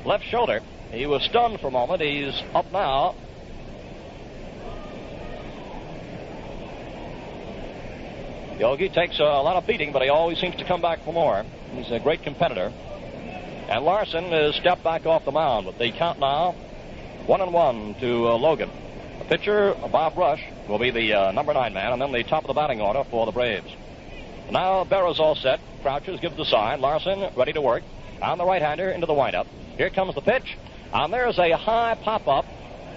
left shoulder. He was stunned for a moment. He's up now. Yogi takes a lot of beating, but he always seems to come back for more. He's a great competitor. And Larson is stepped back off the mound with the count now 1-1 to Logan. The pitcher, Bob Rush, will be the number 9 man, and then the top of the batting order for the Braves. Now Berra's all set. Crouches, gives the sign. Larson ready to work. On the right-hander into the windup. Here comes the pitch. And there's a high pop-up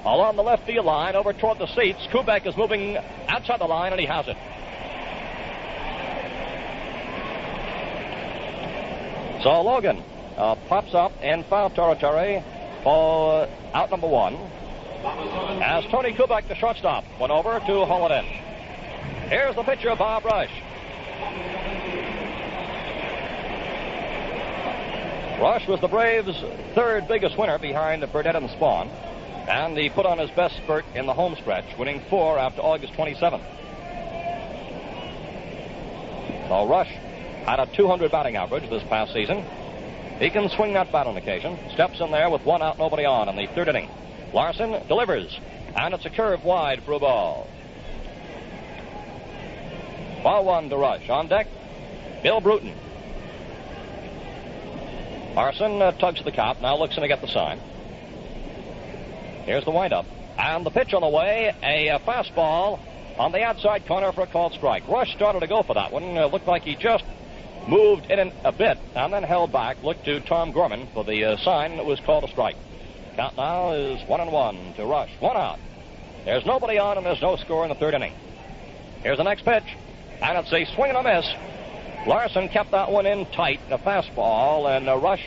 along the left field line over toward the seats. Kubek is moving outside the line, and he has it. So Logan pops up in foul territory for out number 1. As Tony Kubek, the shortstop, went over to haul it in. Here's the pitcher, Bob Rush. Rush was the Braves' third biggest winner behind Burdett and Spawn, and he put on his best spurt in the home stretch, winning 4 after August 27th. So Rush had a 200 batting average this past season. He can swing that bat on occasion. Steps in there with 1 out, nobody on in the third inning. Larson delivers, and it's a curve wide for a ball. Ball 1 to Rush. On deck, Bill Brewton. Larson tugs the cop, now looks in to get the sign. Here's the windup. And the pitch on the way, a fastball on the outside corner for a called strike. Rush started to go for that one. Looked like he just moved in a bit and then held back. Looked to Tom Gorman for the sign that was called a strike. Count now is 1-1 to Rush. 1 out. There's nobody on and there's no score in the third inning. Here's the next pitch. And it's a swing and a miss. Larson kept that one in tight, a fastball, and Rush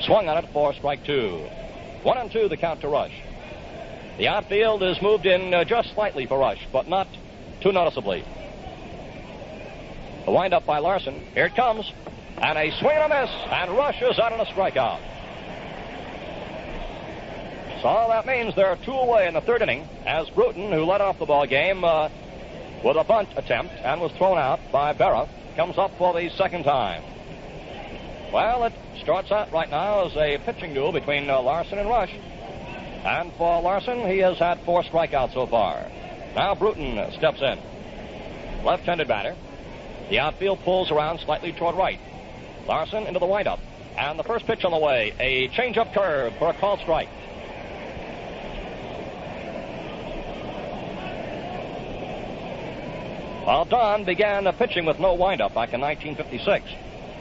swung on it for strike 2. 1-2 the count to Rush. The outfield is moved in just slightly for Rush, but not too noticeably. The windup by Larson. Here it comes. And a swing and a miss, and Rush is out on a strikeout. So that means there are 2 away in the third inning, as Brewton, who led off the ball game with a bunt attempt and was thrown out by Berra, comes up for the second time. Well, it starts out right now as a pitching duel between Larson and Rush. And for Larson, he has had 4 strikeouts so far. Now Brewton steps in. Left-handed batter. The outfield pulls around slightly toward right. Larson into the windup. And the first pitch on the way, a change-up curve for a called strike. Well, Don began pitching with no windup back in 1956.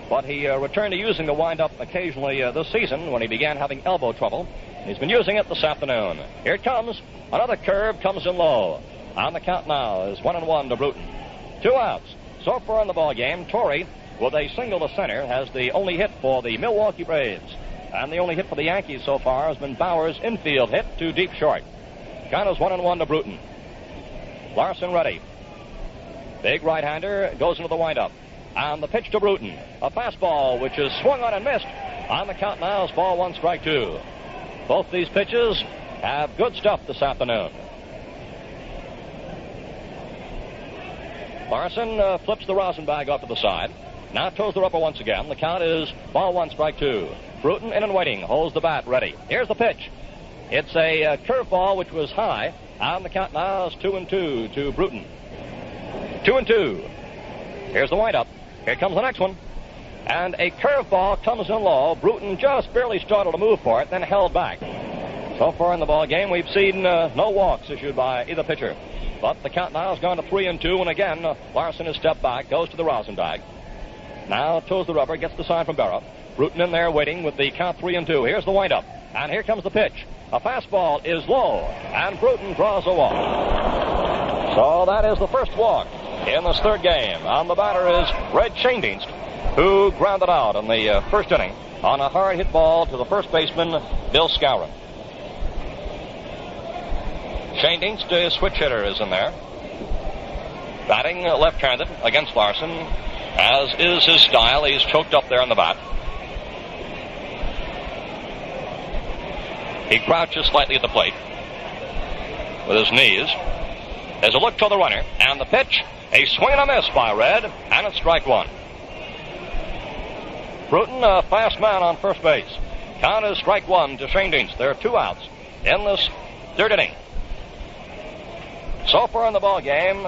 But he returned to using the windup occasionally this season when he began having elbow trouble. He's been using it this afternoon. Here it comes. Another curve comes in low. On the count now is 1-1 to Brewton. 2 outs. So far in the ball game, Tory, with a single to center, has the only hit for the Milwaukee Braves. And the only hit for the Yankees so far has been Bauer's infield hit to deep short. Count is 1-1 to Brewton. Larson ready. Big right-hander goes into the windup. And the pitch to Brewton. A fastball which is swung on and missed. On the count now is ball 1, strike 2. Both these pitches have good stuff this afternoon. Larson flips the rosin bag off to the side. Now toes the rubber once again. The count is ball 1, strike 2. Brewton in and waiting. Holds the bat ready. Here's the pitch. It's a curveball which was high. On the count now is 2-2 to Brewton. 2-2. Here's the windup. Here comes the next one. And a curveball comes in low. Brewton just barely started to move for it, then held back. So far in the ball game, we've seen no walks issued by either pitcher. But the count now has gone to 3-2, and again, Larson has stepped back, goes to the rosin bag. Now toes the rubber, gets the sign from Bauer. Brewton in there waiting with the count 3-2. Here's the windup, and here comes the pitch. A fastball is low, and Brewton draws a walk. So that is the first walk in this third game. And the batter is Red Schoendienst, who grounded out in the first inning on a hard hit ball to the first baseman, Bill Skowron. Schoendienst, switch hitter, is in there. Batting left-handed against Larson, as is his style. He's choked up there on the bat. He crouches slightly at the plate with his knees. There's a look to the runner, and the pitch, a swing and a miss by Red, and it's strike one. Brewton, a fast man on first base. Count is strike one to Schoendienst. There are 2 outs in this third inning. So far in the ball game,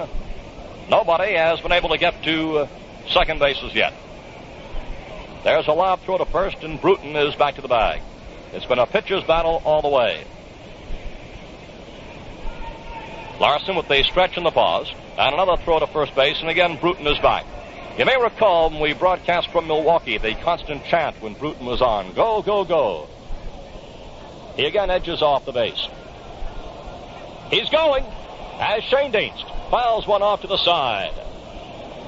nobody has been able to get to second base as yet. There's a lob throw to first, and Brewton is back to the bag. It's been a pitcher's battle all the way. Larson with the stretch and the pause, and another throw to first base, and again Brewton is back. You may recall when we broadcast from Milwaukee the constant chant when Brewton was on, "Go, go, go." He again edges off the base. He's going as Schoendienst fouls one off to the side.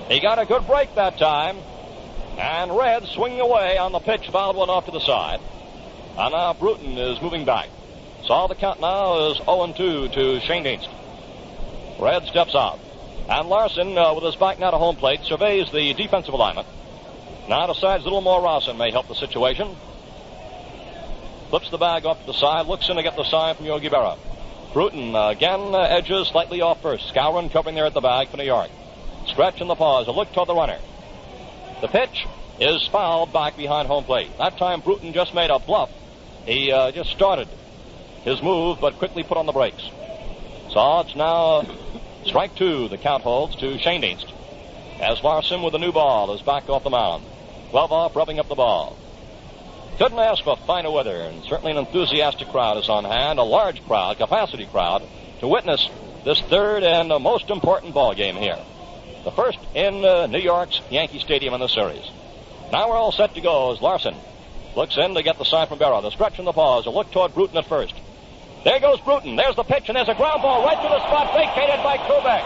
He got a good break that time, and Red, swinging away on the pitch, fouled one off to the side. And now Brewton is moving back. So the count now is 0-2 to Schoendienst. Red steps out. And Larson, with his back now to home plate, surveys the defensive alignment. Now decides a little more Larson may help the situation. Flips the bag off to the side, looks in to get the sign from Yogi Berra. Brewton again edges slightly off first. Skowron covering there at the bag for New York. Stretch in the pause, a look toward the runner. The pitch is fouled back behind home plate. That time Brewton just made a bluff. He just started his move, but quickly put on the brakes. So it's now strike 2, the count holds to Schoendienst, as Larson with a new ball is back off the mound. 12 off, rubbing up the ball. Couldn't ask for finer weather, and certainly an enthusiastic crowd is on hand, a large crowd, capacity crowd, to witness this third and most important ball game here. The first in New York's Yankee Stadium in the series. Now we're all set to go as Larson looks in to get the sign from Bauer. The stretch in the pause, a look toward Brewton at first. There goes Brewton. There's the pitch, and there's a ground ball right to the spot, vacated by Kubek.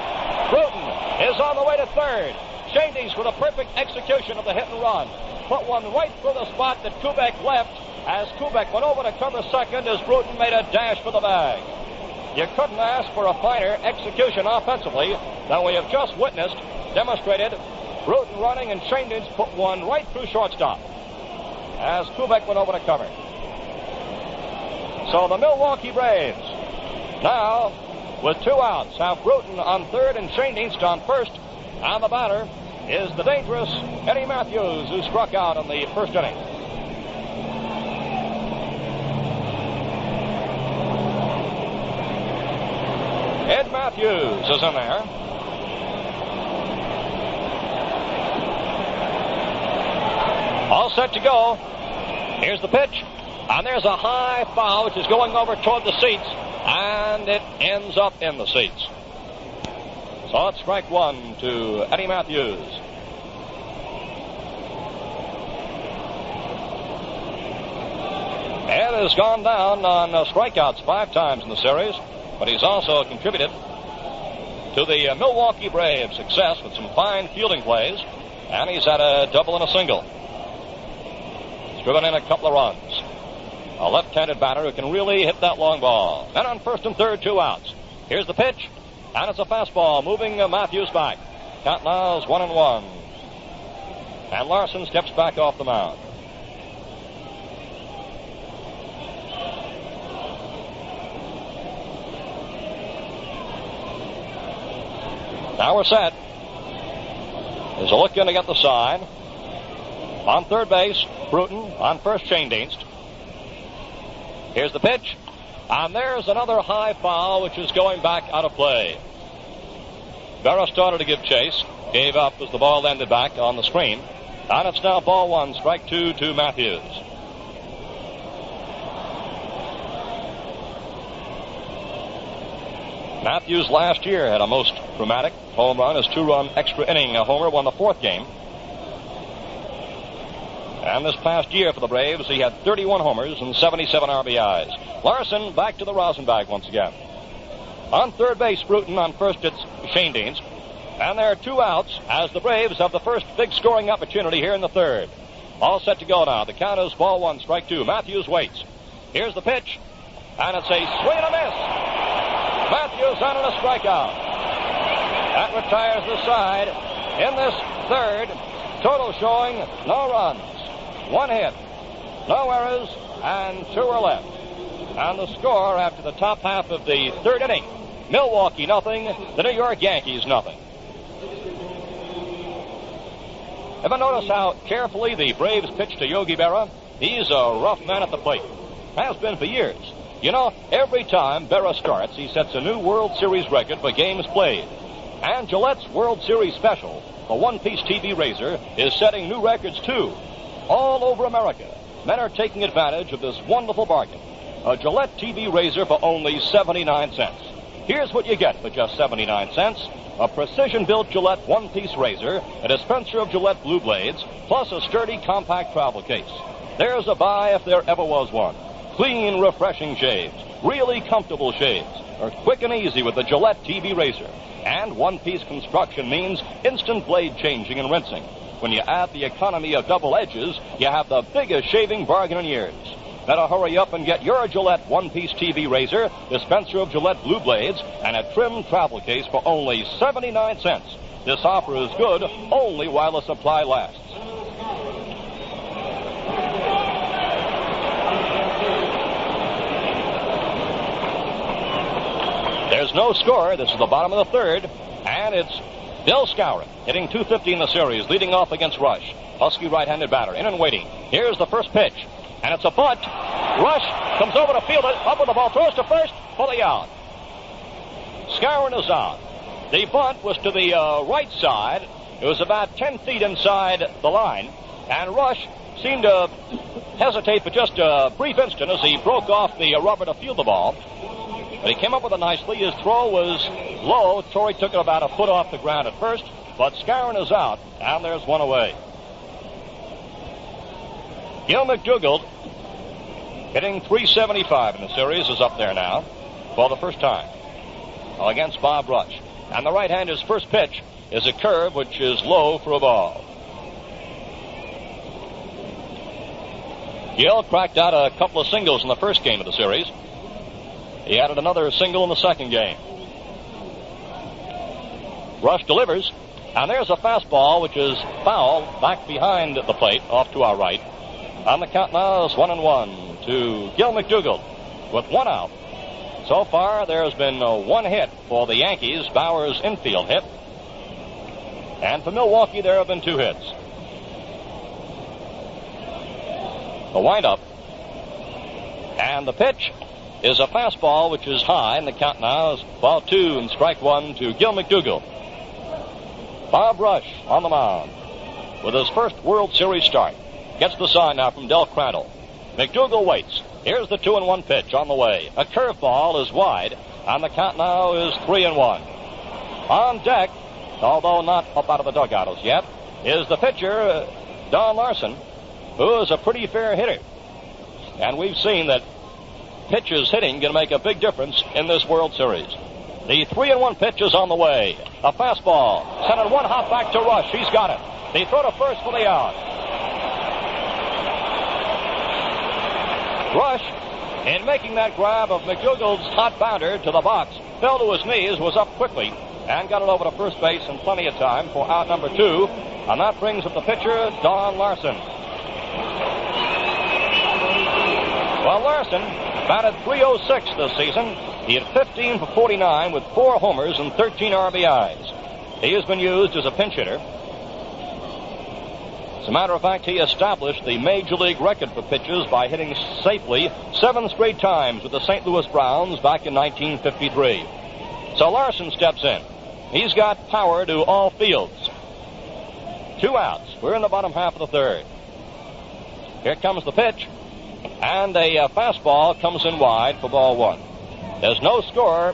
Brewton is on the way to third. Schoendienst with a perfect execution of the hit and run. Put one right through the spot that Kubek left. As Kubek went over to cover second, as Brewton made a dash for the bag. You couldn't ask for a finer execution offensively than we have just witnessed, demonstrated. Brewton running, and Schoendienst put one right through shortstop as Kubek went over to cover. So the Milwaukee Braves now, with 2 outs, have Brewton on third and Schoendienst on first. And the batter is the dangerous Eddie Matthews, who struck out in the first inning. Ed Matthews is in there. All set to go. Here's the pitch. And there's a high foul which is going over toward the seats. And it ends up in the seats. So it's strike 1 to Eddie Matthews. Ed has gone down on strikeouts 5 times in the series, but he's also contributed to the Milwaukee Braves' success with some fine fielding plays, and he's had a double and a single. He's driven in a couple of runs. A left-handed batter who can really hit that long ball. Then on first and third, 2 outs. Here's the pitch, and it's a fastball moving Matthews back. Count now is 1-1. And Larson steps back off the mound. Now we're set. There's a look in to get the sign. On third base, Brewton. On first, Schoendienst. Here's the pitch. And there's another high foul, which is going back out of play. Berra started to give chase. Gave up as the ball landed back on the screen. And it's now ball 1, strike 2 to Matthews. Matthews last year had a most dramatic home run. His 2-run extra inning homer won the 4th game. And this past year for the Braves, he had 31 homers and 77 RBIs. Larson back to the rosin bag once again. On third base, Brewton. On first, it's Shane Deans. And there are 2 outs as the Braves have the first big scoring opportunity here in the 3rd. All set to go now. The count is ball 1, strike 2. Matthews waits. Here's the pitch. And it's a swing and a miss. Matthews on and a strikeout. That retires the side in this 3rd. Total showing no runs, 1 hit, no errors, and 2 are left. And the score after the top half of the 3rd inning, Milwaukee nothing, the New York Yankees nothing. Ever notice how carefully the Braves pitch to Yogi Berra? He's a rough man at the plate. Has been for years. You know, every time Berra starts, he sets a new World Series record for games played. And Gillette's World Series special, the one-piece TV razor, is setting new records too. All over America, men are taking advantage of this wonderful bargain. A Gillette TV razor for only 79 cents. Here's what you get for just 79 cents. A precision-built Gillette one-piece razor, a dispenser of Gillette Blue Blades, plus a sturdy compact travel case. There's a buy if there ever was one. Clean, refreshing shaves. Really comfortable shaves. Are quick and easy with the Gillette TV razor. And one-piece construction means instant blade changing and rinsing. When you add the economy of double edges, you have the biggest shaving bargain in years. Better hurry up and get your Gillette one-piece TV razor, dispenser of Gillette Blue Blades, and a trimmed travel case for only 79 cents. This offer is good only while the supply lasts. There's no score. This is the bottom of the 3rd, and it's Del Skowron hitting .250 in the series, leading off against Rush. Husky right-handed batter, in and waiting. Here's the first pitch, and it's a bunt. Rush comes over to field it, up with the ball, throws to first, fully out. Skowron is out. The bunt was to the right side. It was about 10 feet inside the line, and Rush seemed to hesitate for just a brief instant as he broke off the rubber to field the ball. But he came up with it nicely. His throw was low. Tory took it about a foot off the ground at first, but Skowron is out, and there's one away. Gil McDougald, hitting .375 in the series, is up there now for the first time against Bob Rush. And the right-hander's first pitch is a curve, which is low for a ball. Gil cracked out a couple of singles in the first game of the series. He added another single in the second game. Rush delivers, and there's a fastball which is foul back behind the plate off to our right. On the count now is 1-1 to Gil McDougald with 1 out. So far there's been 1 hit for the Yankees, Bauer's infield hit. And for Milwaukee there have been 2 hits. The windup and the pitch is a fastball which is high, and the count now is ball 2 and strike 1 to Gil McDougald. Bob Rush on the mound with his first World Series start. Gets the sign now from Del Crandall. McDougald waits. Here's the 2-1 pitch on the way. A curveball is wide, and the count now is 3-1. On deck, although not up out of the dugout as yet, is the pitcher, Don Larson, who is a pretty fair hitter. And we've seen that pitches hitting going to make a big difference in this World Series. The 3-1 pitch is on the way. A fastball. Sent it 1 hop back to Rush. He's got it. They throw to first for the out. Rush, in making that grab of McDougald's hot bounder to the box, fell to his knees, was up quickly, and got it over to first base in plenty of time for out number 2. And that brings up the pitcher, Don Larson. Well, Larson batted .306 this season. He had 15 for 49 with 4 homers and 13 RBIs. He has been used as a pinch hitter. As a matter of fact, he established the Major League record for pitches by hitting safely 7 straight times with the St. Louis Browns back in 1953. So Larson steps in. He's got power to all fields. 2 outs. We're in the bottom half of the 3rd. Here comes the pitch. And a fastball comes in wide for ball 1. There's no score.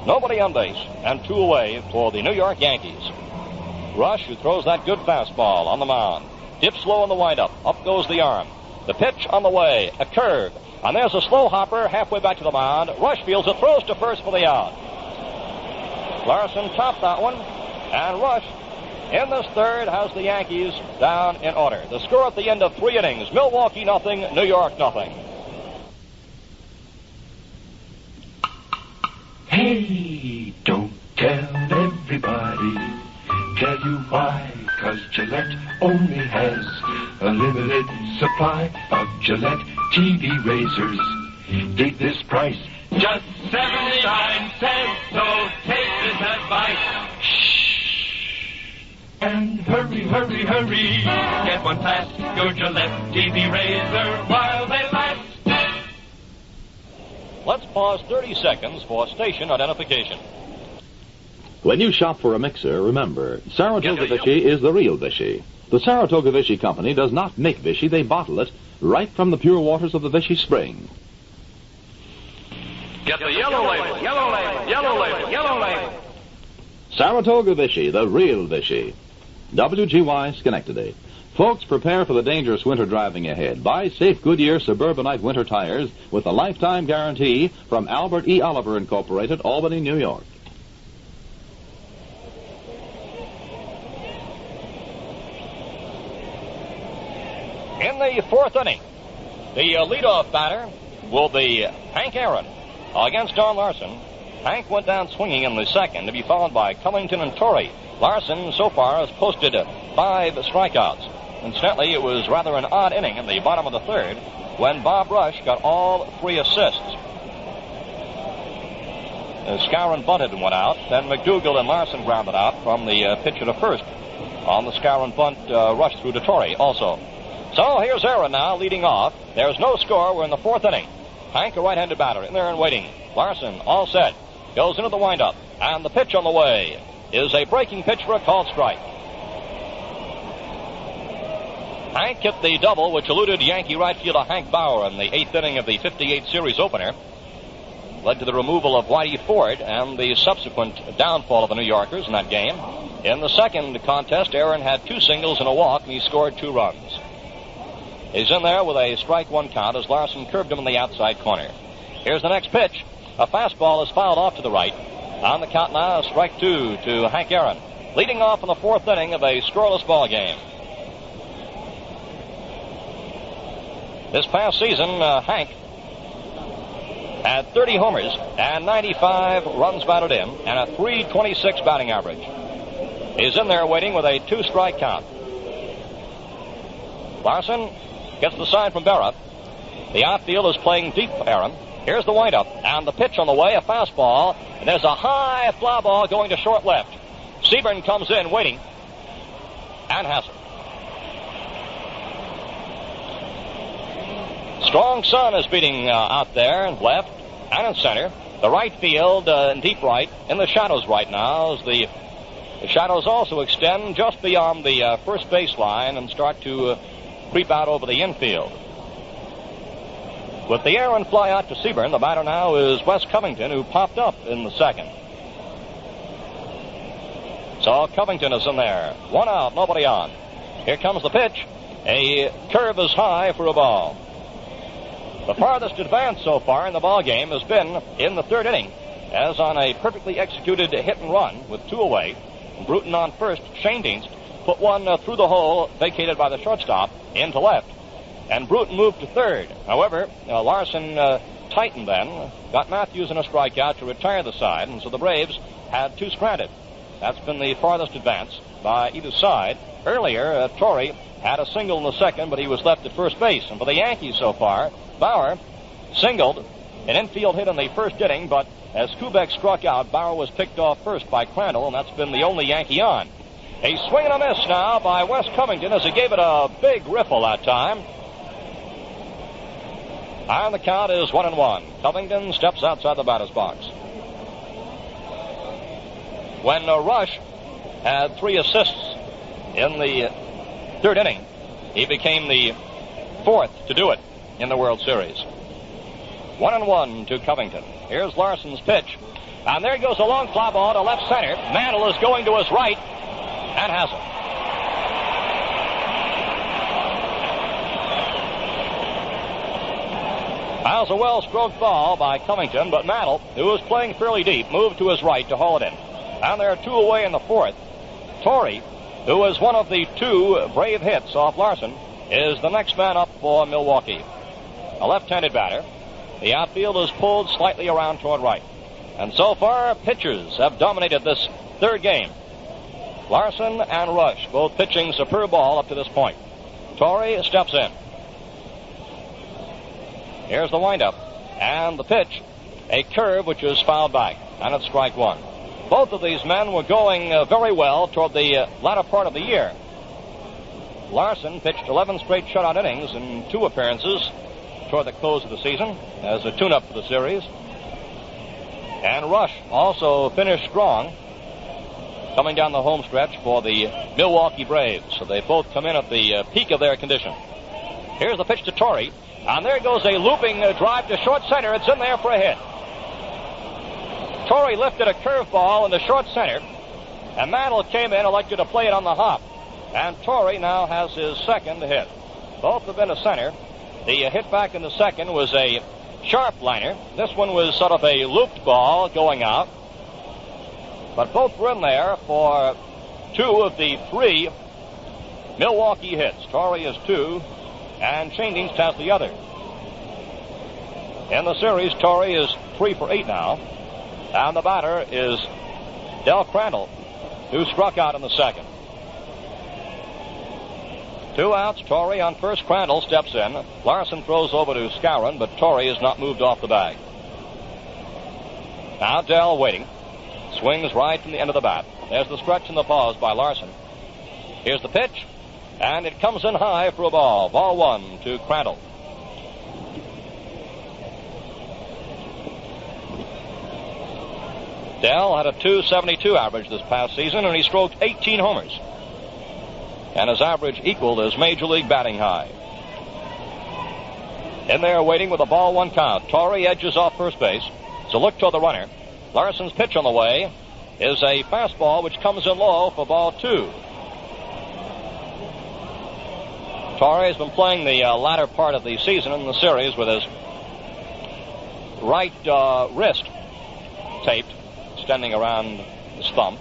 nobody on base, and 2 away for the New York Yankees. Rush, who throws that good fastball on the mound, dips low in the windup. Up goes the arm. The pitch on the way, a curve. And there's a slow hopper halfway back to the mound. Rush fields it, throws to first for the out. Larson topped that one, and Rush in this third has the Yankees down in order. The score at the end of 3 innings, Milwaukee nothing, New York nothing. Hey, don't tell everybody. Tell you why, 'cause Gillette only has a limited supply of Gillette TV razors. Dig this price, just 79 cents, so take this advice. Shh. And hurry, hurry, hurry, get one fast, your Gillette TV razor while they last. Let's pause 30 seconds for station identification. When you shop for a mixer, remember, Saratoga Vichy is the real Vichy. The Saratoga Vichy Company does not make Vichy, they bottle it right from the pure waters of the Vichy spring. Get the yellow label, yellow label, yellow label, yellow label. Saratoga Vichy, the real Vichy. WGY Schenectady. Folks, prepare for the dangerous winter driving ahead. Buy safe Goodyear Suburbanite winter tires with a lifetime guarantee from Albert E. Oliver Incorporated, Albany, New York. In the 4th inning, the leadoff batter will be Hank Aaron against Don Larson. Hank went down swinging in the second to be followed by Covington and Tory. Larson so far has posted 5 strikeouts. Incidentally, it was rather an odd inning in the bottom of the third when Bob Rush got all 3 assists. Skowron bunted and went out. Then McDougal and Larson grounded out from the pitcher to first. On the Skowron bunt, Rush threw to Torrey also. So here's Aaron now leading off. There's no score. We're in the 4th inning. Hank, a right-handed batter, in there and waiting. Larson, all set. Goes into the windup. And the pitch on the way is a breaking pitch for a called strike. Hank hit the double, which eluded Yankee right fielder Hank Bauer in the 8th inning of the 58 series opener. Led to the removal of Whitey Ford and the subsequent downfall of the New Yorkers in that game. In the second contest, Aaron had 2 singles and a walk, and he scored 2 runs. He's in there with a strike 1 count as Larson curved him in the outside corner. Here's the next pitch. A fastball is fouled off to the right. On the count now, strike 2 to Hank Aaron, leading off in the 4th inning of a scoreless ball game. This past season, Hank had 30 homers and 95 runs batted in and a .326 batting average. He's in there waiting with a 2-strike count. Larson gets the sign from Barra. The outfield is playing deep for Aaron. Here's the windup, and the pitch on the way, a fastball, and there's a high fly ball going to short left. Seaburn comes in waiting, and has it. Strong sun is beating out there, left and in center. The right field and deep right, in the shadows right now, as the shadows also extend just beyond the first baseline and start to creep out over the infield. With the Aaron fly out to Seaburn, the batter now is Wes Covington, who popped up in the second. So Covington is in there. 1 out, nobody on. Here comes the pitch. A curve is high for a ball. The farthest advance so far in the ball game has been in the 3rd inning, as on a perfectly executed hit and run with 2 away. Brewton on first. Shane Dienst put one through the hole vacated by the shortstop into left. And Brewton moved to 3rd. However, Larson tightened then, got Matthews in a strikeout to retire the side, and so the Braves had 2 stranded. That's been the farthest advance by either side. Earlier, Tory had a single in the second, but he was left at first base. And for the Yankees so far, Bauer singled, an infield hit in the 1st inning, but as Kubek struck out, Bauer was picked off first by Crandall, and that's been the only Yankee on. A swing and a miss now by Wes Covington as he gave it a big riffle that time. And the count is 1-1. Covington steps outside the batter's box. When Rush had 3 assists in the 3rd inning, he became the 4th to do it in the World Series. 1-1 to Covington. Here's Larson's pitch. And there goes a long fly ball to left center. Mantle is going to his right and has it. That was a well-stroked ball by Covington, but Mantle, who was playing fairly deep, moved to his right to haul it in. And there are two away in the fourth. Torrey, who was one of the two brave hits off Larson, is the next man up for Milwaukee. A left-handed batter. The outfield is pulled slightly around toward right. And so far, pitchers have dominated this third game. Larson and Rush both pitching superb ball up to this point. Tory steps in. Here's the windup. And the pitch, a curve which is fouled back. And it's strike one. Both of these men were going very well toward the latter part of the year. Larson pitched 11 straight shutout innings in 2 appearances toward the close of the season as a tune-up for the series. And Rush also finished strong coming down the home stretch for the Milwaukee Braves. So they both come in at the peak of their condition. Here's the pitch to Tory. And there goes a looping drive to short center. It's in there for a hit. Tory lifted a curveball into short center. And Mantle came in, elected to play it on the hop. And Tory now has his second hit. Both have been to center. The hit back in the second was a sharp liner. This one was sort of a looped ball going out. But both were in there for 2 of the 3 Milwaukee hits. Tory has 2, and Changings has the other. In the series, Tory is 3 for 8 now. And the batter is Del Crandall, who struck out in the second. 2 outs, Tory on first. Crandall steps in. Larson throws over to Skowron, but Tory is not moved off the bag. Now Dell waiting. Swings right from the end of the bat. There's the stretch and the pause by Larson. Here's the pitch, and it comes in high for a ball. Ball 1 to Crandall. Dell had a .272 average this past season, and he stroked 18 homers. And his average equaled his major league batting high. In there waiting with a ball 1 count. Tory edges off first base. So look toward the runner. Larson's pitch on the way is a fastball which comes in low for ball 2. Tory has been playing the latter part of the season in the series with his right wrist taped, extending around his thumb.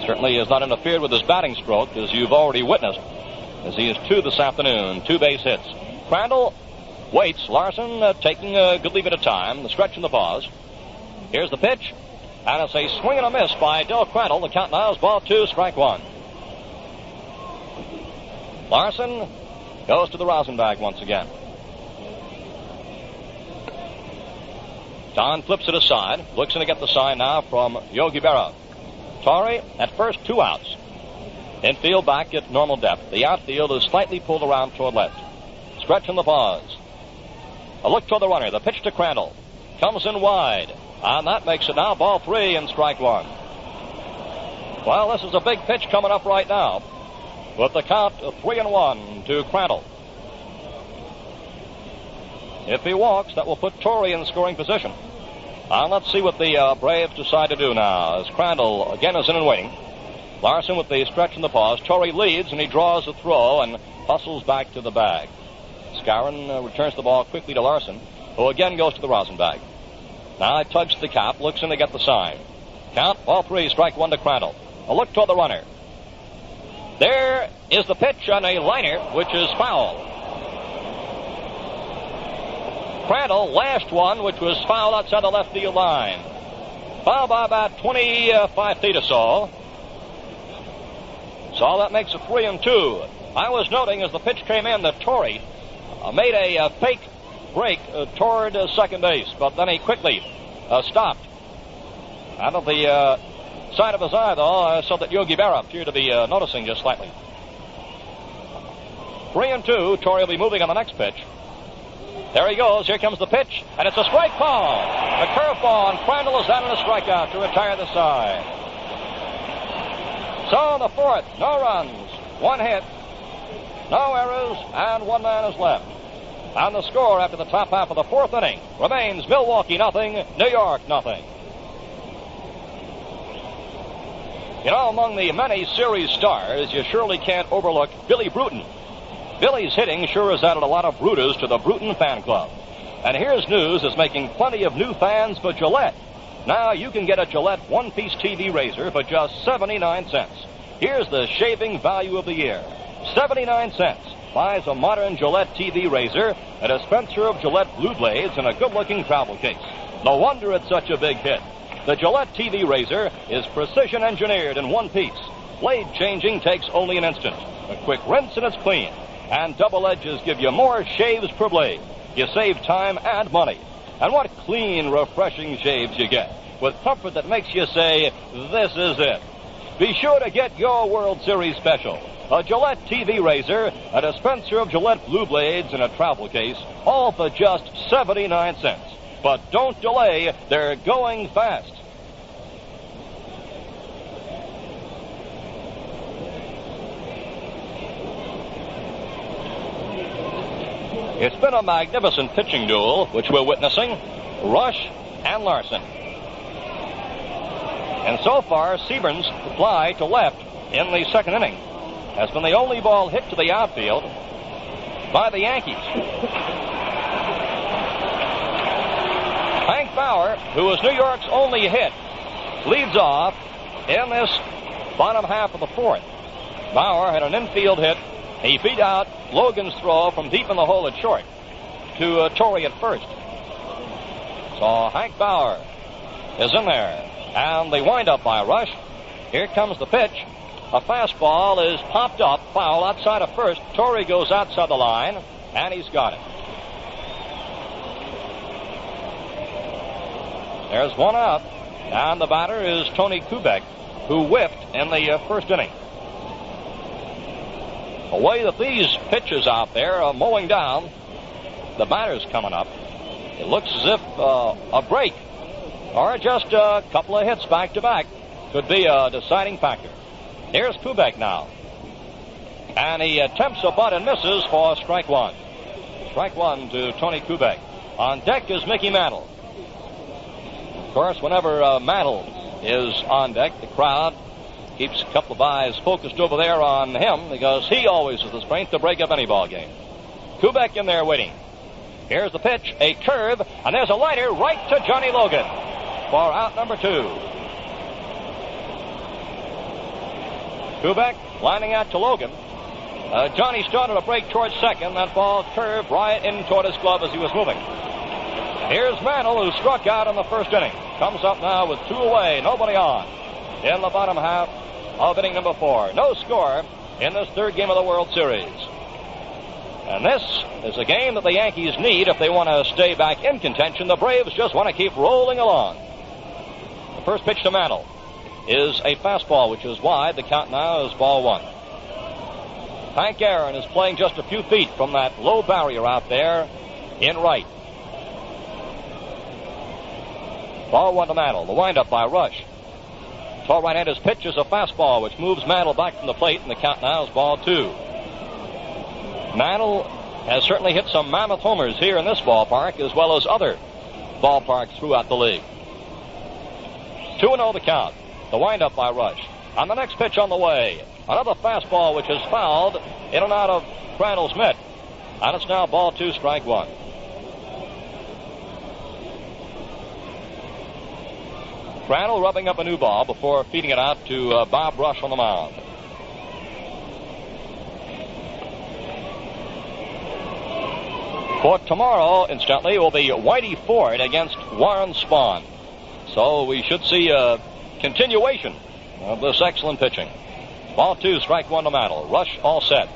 Certainly has not interfered with his batting stroke, as you've already witnessed, as he is 2 this afternoon, 2 base hits. Crandall waits. Larson taking a good leave at a time. The stretch and the pause. Here's the pitch, and it's a swing and a miss by Del Crandall. The count now is ball 2, strike 1. Larson goes to the rosin bag once again. Don flips it aside, looks in to get the sign now from Yogi Berra. Torrey at first, 2 outs. Infield back at normal depth. The outfield is slightly pulled around toward left. Stretch in the pause. A look toward the runner. The pitch to Crandall. Comes in wide. And that makes it now ball 3 and strike 1. Well, this is a big pitch coming up right now. With the count of 3-1 to Crandall. If he walks, that will put Tory in scoring position. And let's see what the Braves decide to do now, as Crandall again is in and waiting. Larson with the stretch in the pause. Tory leads, and he draws a throw and hustles back to the bag. Skowron returns the ball quickly to Larson, who again goes to the rosin bag. Now he tugs the cap, looks in to get the sign. Count, ball 3, strike 1 to Crandall. A look toward the runner. There is the pitch on a liner, which is foul. Crandall lashed one, which was fouled outside the left field line. Foul by about 25 feet or so. So that makes it 3-2. I was noting as the pitch came in that Tory made a fake break toward second base, but then he quickly stopped. Out of the side of his eye, though, so that Yogi Berra appeared to be noticing just slightly. 3-2. Tory will be moving on the next pitch. There he goes. Here comes the pitch, and it's a strike ball. A curveball, and Crandall is out on a strikeout to retire the side. So in the fourth, no runs, 1 hit, no errors, and 1 man is left. And the score after the top half of the fourth inning remains Milwaukee nothing, New York nothing. You know, among the many series stars, you surely can't overlook Billy Brewton. Billy's hitting sure has added a lot of Bruters to the Brewton fan club. And here's news that's making plenty of new fans for Gillette. Now you can get a Gillette one-piece TV razor for just 79 cents. Here's the shaving value of the year. 79 cents buys a modern Gillette TV razor, a dispenser of Gillette Blue Blades, and a good-looking travel case. No wonder it's such a big hit. The Gillette TV razor is precision engineered in one piece. Blade changing takes only an instant. A quick rinse and it's clean. And double edges give you more shaves per blade. You save time and money. And what clean, refreshing shaves you get, with comfort that makes you say, this is it. Be sure to get your World Series special. A Gillette TV razor, a dispenser of Gillette Blue Blades, and a travel case, all for just 79 cents. But don't delay, they're going fast. It's been a magnificent pitching duel, which we're witnessing, Rush and Larson. And so far, Seaburn's fly to left in the second inning has been the only ball hit to the outfield by the Yankees. Hank Bauer, who is New York's only hit, leads off in this bottom half of the fourth. Bauer had an infield hit. He beat out Logan's throw from deep in the hole at short to Tory at first. So Hank Bauer is in there. And the windup by Rush. Here comes the pitch. A fastball is popped up, foul outside of first. Tory goes outside the line, and he's got it. There's one out, and the batter is Tony Kubek, who whiffed in the first inning. The way that these pitches out there are mowing down, the batter's coming up. It looks as if a break or just a couple of hits back-to-back could be a deciding factor. Here's Kubek now. And he attempts a butt and misses for strike one. Strike one to Tony Kubek. On deck is Mickey Mantle. Of course, whenever Mantle is on deck, the crowd keeps a couple of eyes focused over there on him because he always has the strength to break up any ball game. Kubek in there waiting. Here's the pitch, a curve, and there's a liner right to Johnny Logan for out number two. Kubek lining out to Logan. Johnny started a break towards second. That ball curved right in toward his glove as he was moving. Here's Mantle, who struck out in the first inning. Comes up now with two away, nobody on. In the bottom half of inning number 4. No score in this third game of the World Series. And this is a game that the Yankees need if they want to stay back in contention. The Braves just want to keep rolling along. The first pitch to Mantle is a fastball, which is wide. The count now is ball one. Hank Aaron is playing just a few feet from that low barrier out there in right. Ball one to Mantle. The windup by Rush. Tall right-hander's pitch is a fastball, which moves Mantle back from the plate, and the count now is ball two. Mantle has certainly hit some mammoth homers here in this ballpark, as well as other ballparks throughout the league. 2-0 the count. The windup by Rush. On the next pitch on the way, another fastball which is fouled in and out of Crandall's mitt. And it's now ball two, strike one. Crandall rubbing up a new ball before feeding it out to Bob Rush on the mound. For tomorrow, incidentally, will be Whitey Ford against Warren Spahn. So we should see a continuation of this excellent pitching. Ball two, strike one to Mantle. Rush all set.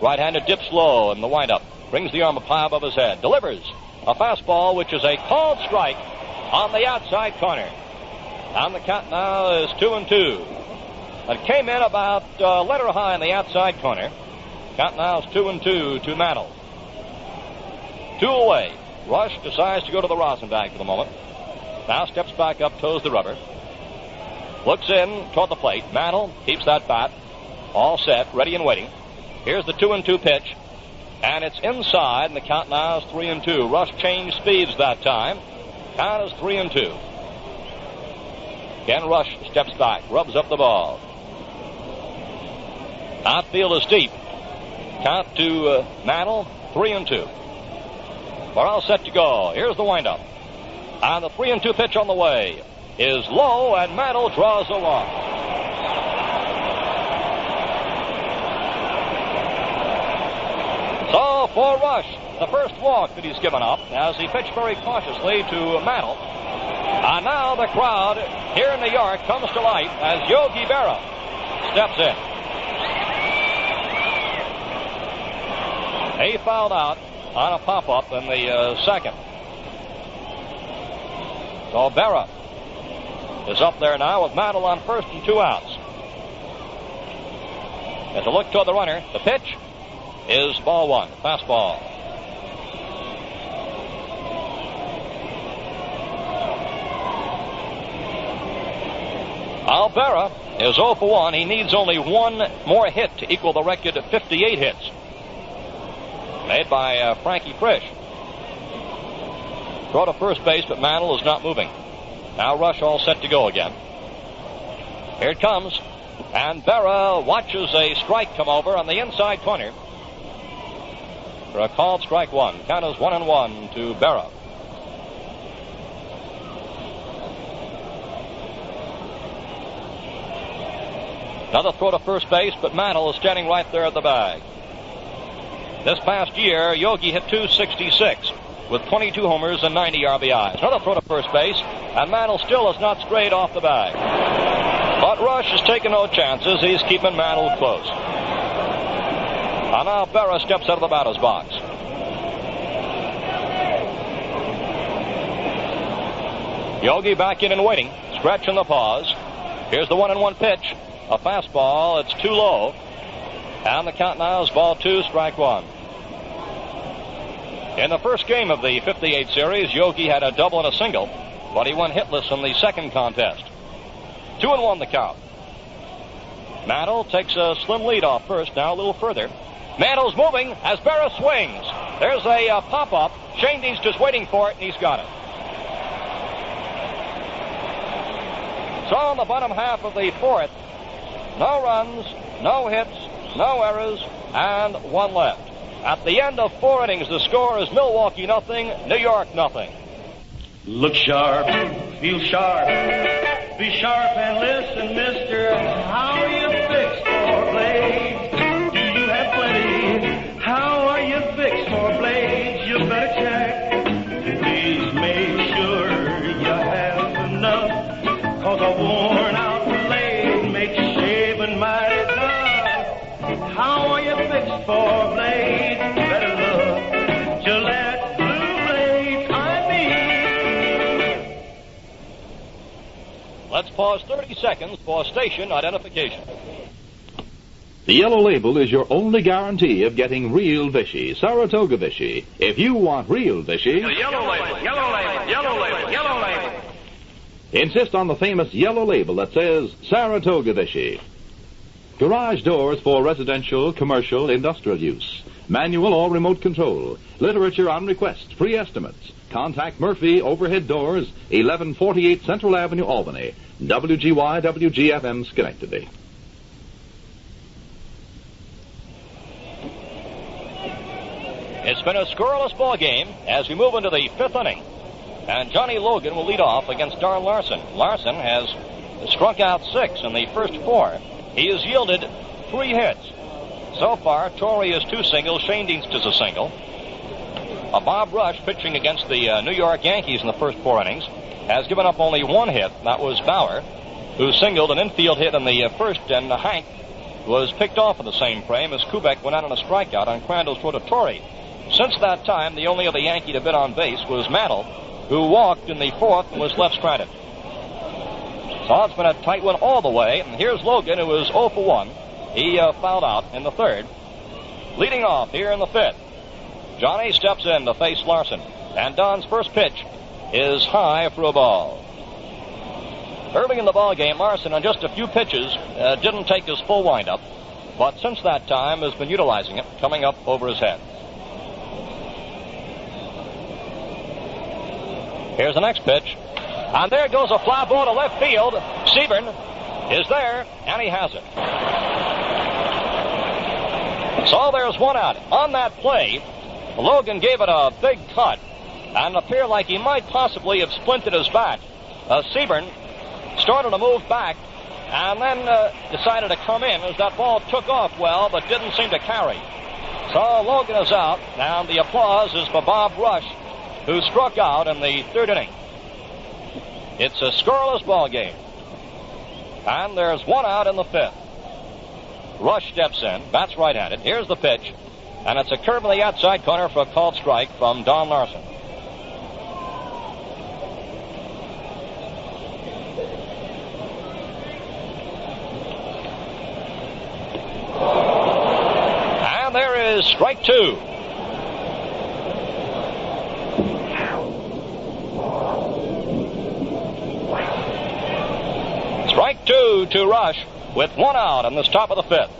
Right-handed dips low in the windup. Brings the arm up high above his head. Delivers a fastball, which is a called strike on the outside corner. And the count now is 2-2. It came in about letter high in the outside corner. Count now is 2-2 to Mantle. Two away. Rush decides to go to the rosin bag for the moment. Now steps back up, toes the rubber. Looks in toward the plate. Mantle keeps that bat all set, ready and waiting. Here's the 2-2 pitch. And it's inside, and the count now is 3-2. Rush changed speeds that time. Count is 3-2. Ken Rush steps back, rubs up the ball. Outfield is deep. Count to Mantle, 3-2. We're all set to go. Here's the windup. And the 3-2 pitch on the way is low, and Mantle draws a walk. So for Rush, the first walk that he's given up as he pitched very cautiously to Mantle. And now the crowd here in New York comes to life as Yogi Berra steps in. He fouled out on a pop-up in the second. So Berra is up there now with Mantle on first and 2 outs. As a look toward the runner, the pitch is ball one, fastball. Berra is 0 for 1. He needs only one more hit to equal the record of 58 hits made by Frankie Frisch. Throw to first base, but Mantle is not moving. Now Rush all set to go again. Here it comes, and Berra watches a strike come over on the inside corner for a called strike one. Count is 1-1 to Berra. Another throw to first base, but Mantle is standing right there at the bag. This past year, Yogi hit .266 with 22 homers and 90 RBIs. Another throw to first base, and Mantle still has not strayed off the bag. But Rush has taken no chances. He's keeping Mantle close. And now Berra steps out of the batter's box. Yogi back in and waiting. Stretch in the pause. Here's the 1-1 pitch. A fastball. It's too low. And the count now is ball 2, strike 1. In the first game of the 58 series, Yogi had a double and a single, but he went hitless in the second contest. 2-1 the count. Mantle takes a slim lead off first, now a little further. Mantle's moving as Berra swings. There's a pop-up. Shanedean's just waiting for it, and he's got it. So in the bottom half of the fourth, no runs, no hits, no errors, and one left. At the end of 4 innings, the score is Milwaukee 0, New York 0. Look sharp, feel sharp, be sharp and listen, mister. How are you fixed for blades? Do you have plenty? How are you fixed for blades? You better check. Please make sure you have enough, 'cause a worn out blade makes shaving mighty tough. How are you fixed for blades? Better look. Gillette Blue Blades, I mean. Let's pause 30 seconds for station identification. The yellow label is your only guarantee of getting real Vichy, Saratoga Vichy. If you want real Vichy, The yellow label, yellow label, yellow label, yellow label. insist on the famous yellow label that says Saratoga Vichy. Garage doors for residential, commercial, industrial use. Manual or remote control. Literature on request. Free estimates. Contact Murphy Overhead Doors, 1148 Central Avenue, Albany. WGY WGFM Schenectady. It's been a scoreless ball game as we move into the 5th inning. And Johnny Logan will lead off against Darren Larson. Larson has struck out 6 in the first 4. He has yielded 3 hits. So far, Tory is 2 singles, Shanedean's just a single. Bob Rush, pitching against the New York Yankees in the first 4 innings, has given up only 1 hit. That was Bauer, who singled an infield hit in the first, and Hank was picked off in the same frame as Kubek went out on a strikeout on Crandall's throw to Tory. Since that time, the only other Yankee to have been on base was Mantle, who walked in the 4th and was left stranded. So it's been a tight one all the way. And here's Logan, who is 0 for 1. He fouled out in the 3rd. Leading off here in the 5th, Johnny steps in to face Larson. And Don's first pitch is high for a ball. Early in the ball game, Larson on just a few pitches didn't take his full windup, but since that time has been utilizing it, coming up over his head. Here's the next pitch. And there goes a fly ball to left field. Sebern is there, and he has it. So there's one out. On that play, Logan gave it a big cut and appeared like he might possibly have splinted his back. Sebern started to move back and then decided to come in as that ball took off well but didn't seem to carry. So Logan is out, and the applause is for Bob Rush, who struck out in the third inning. It's a scoreless ball game. And there's one out in the fifth. Rush steps in, bats right-handed. Here's the pitch, and it's a curve in the outside corner for a called strike from Don Larson. And there is strike two. Strike two to Rush with one out in the top of the fifth.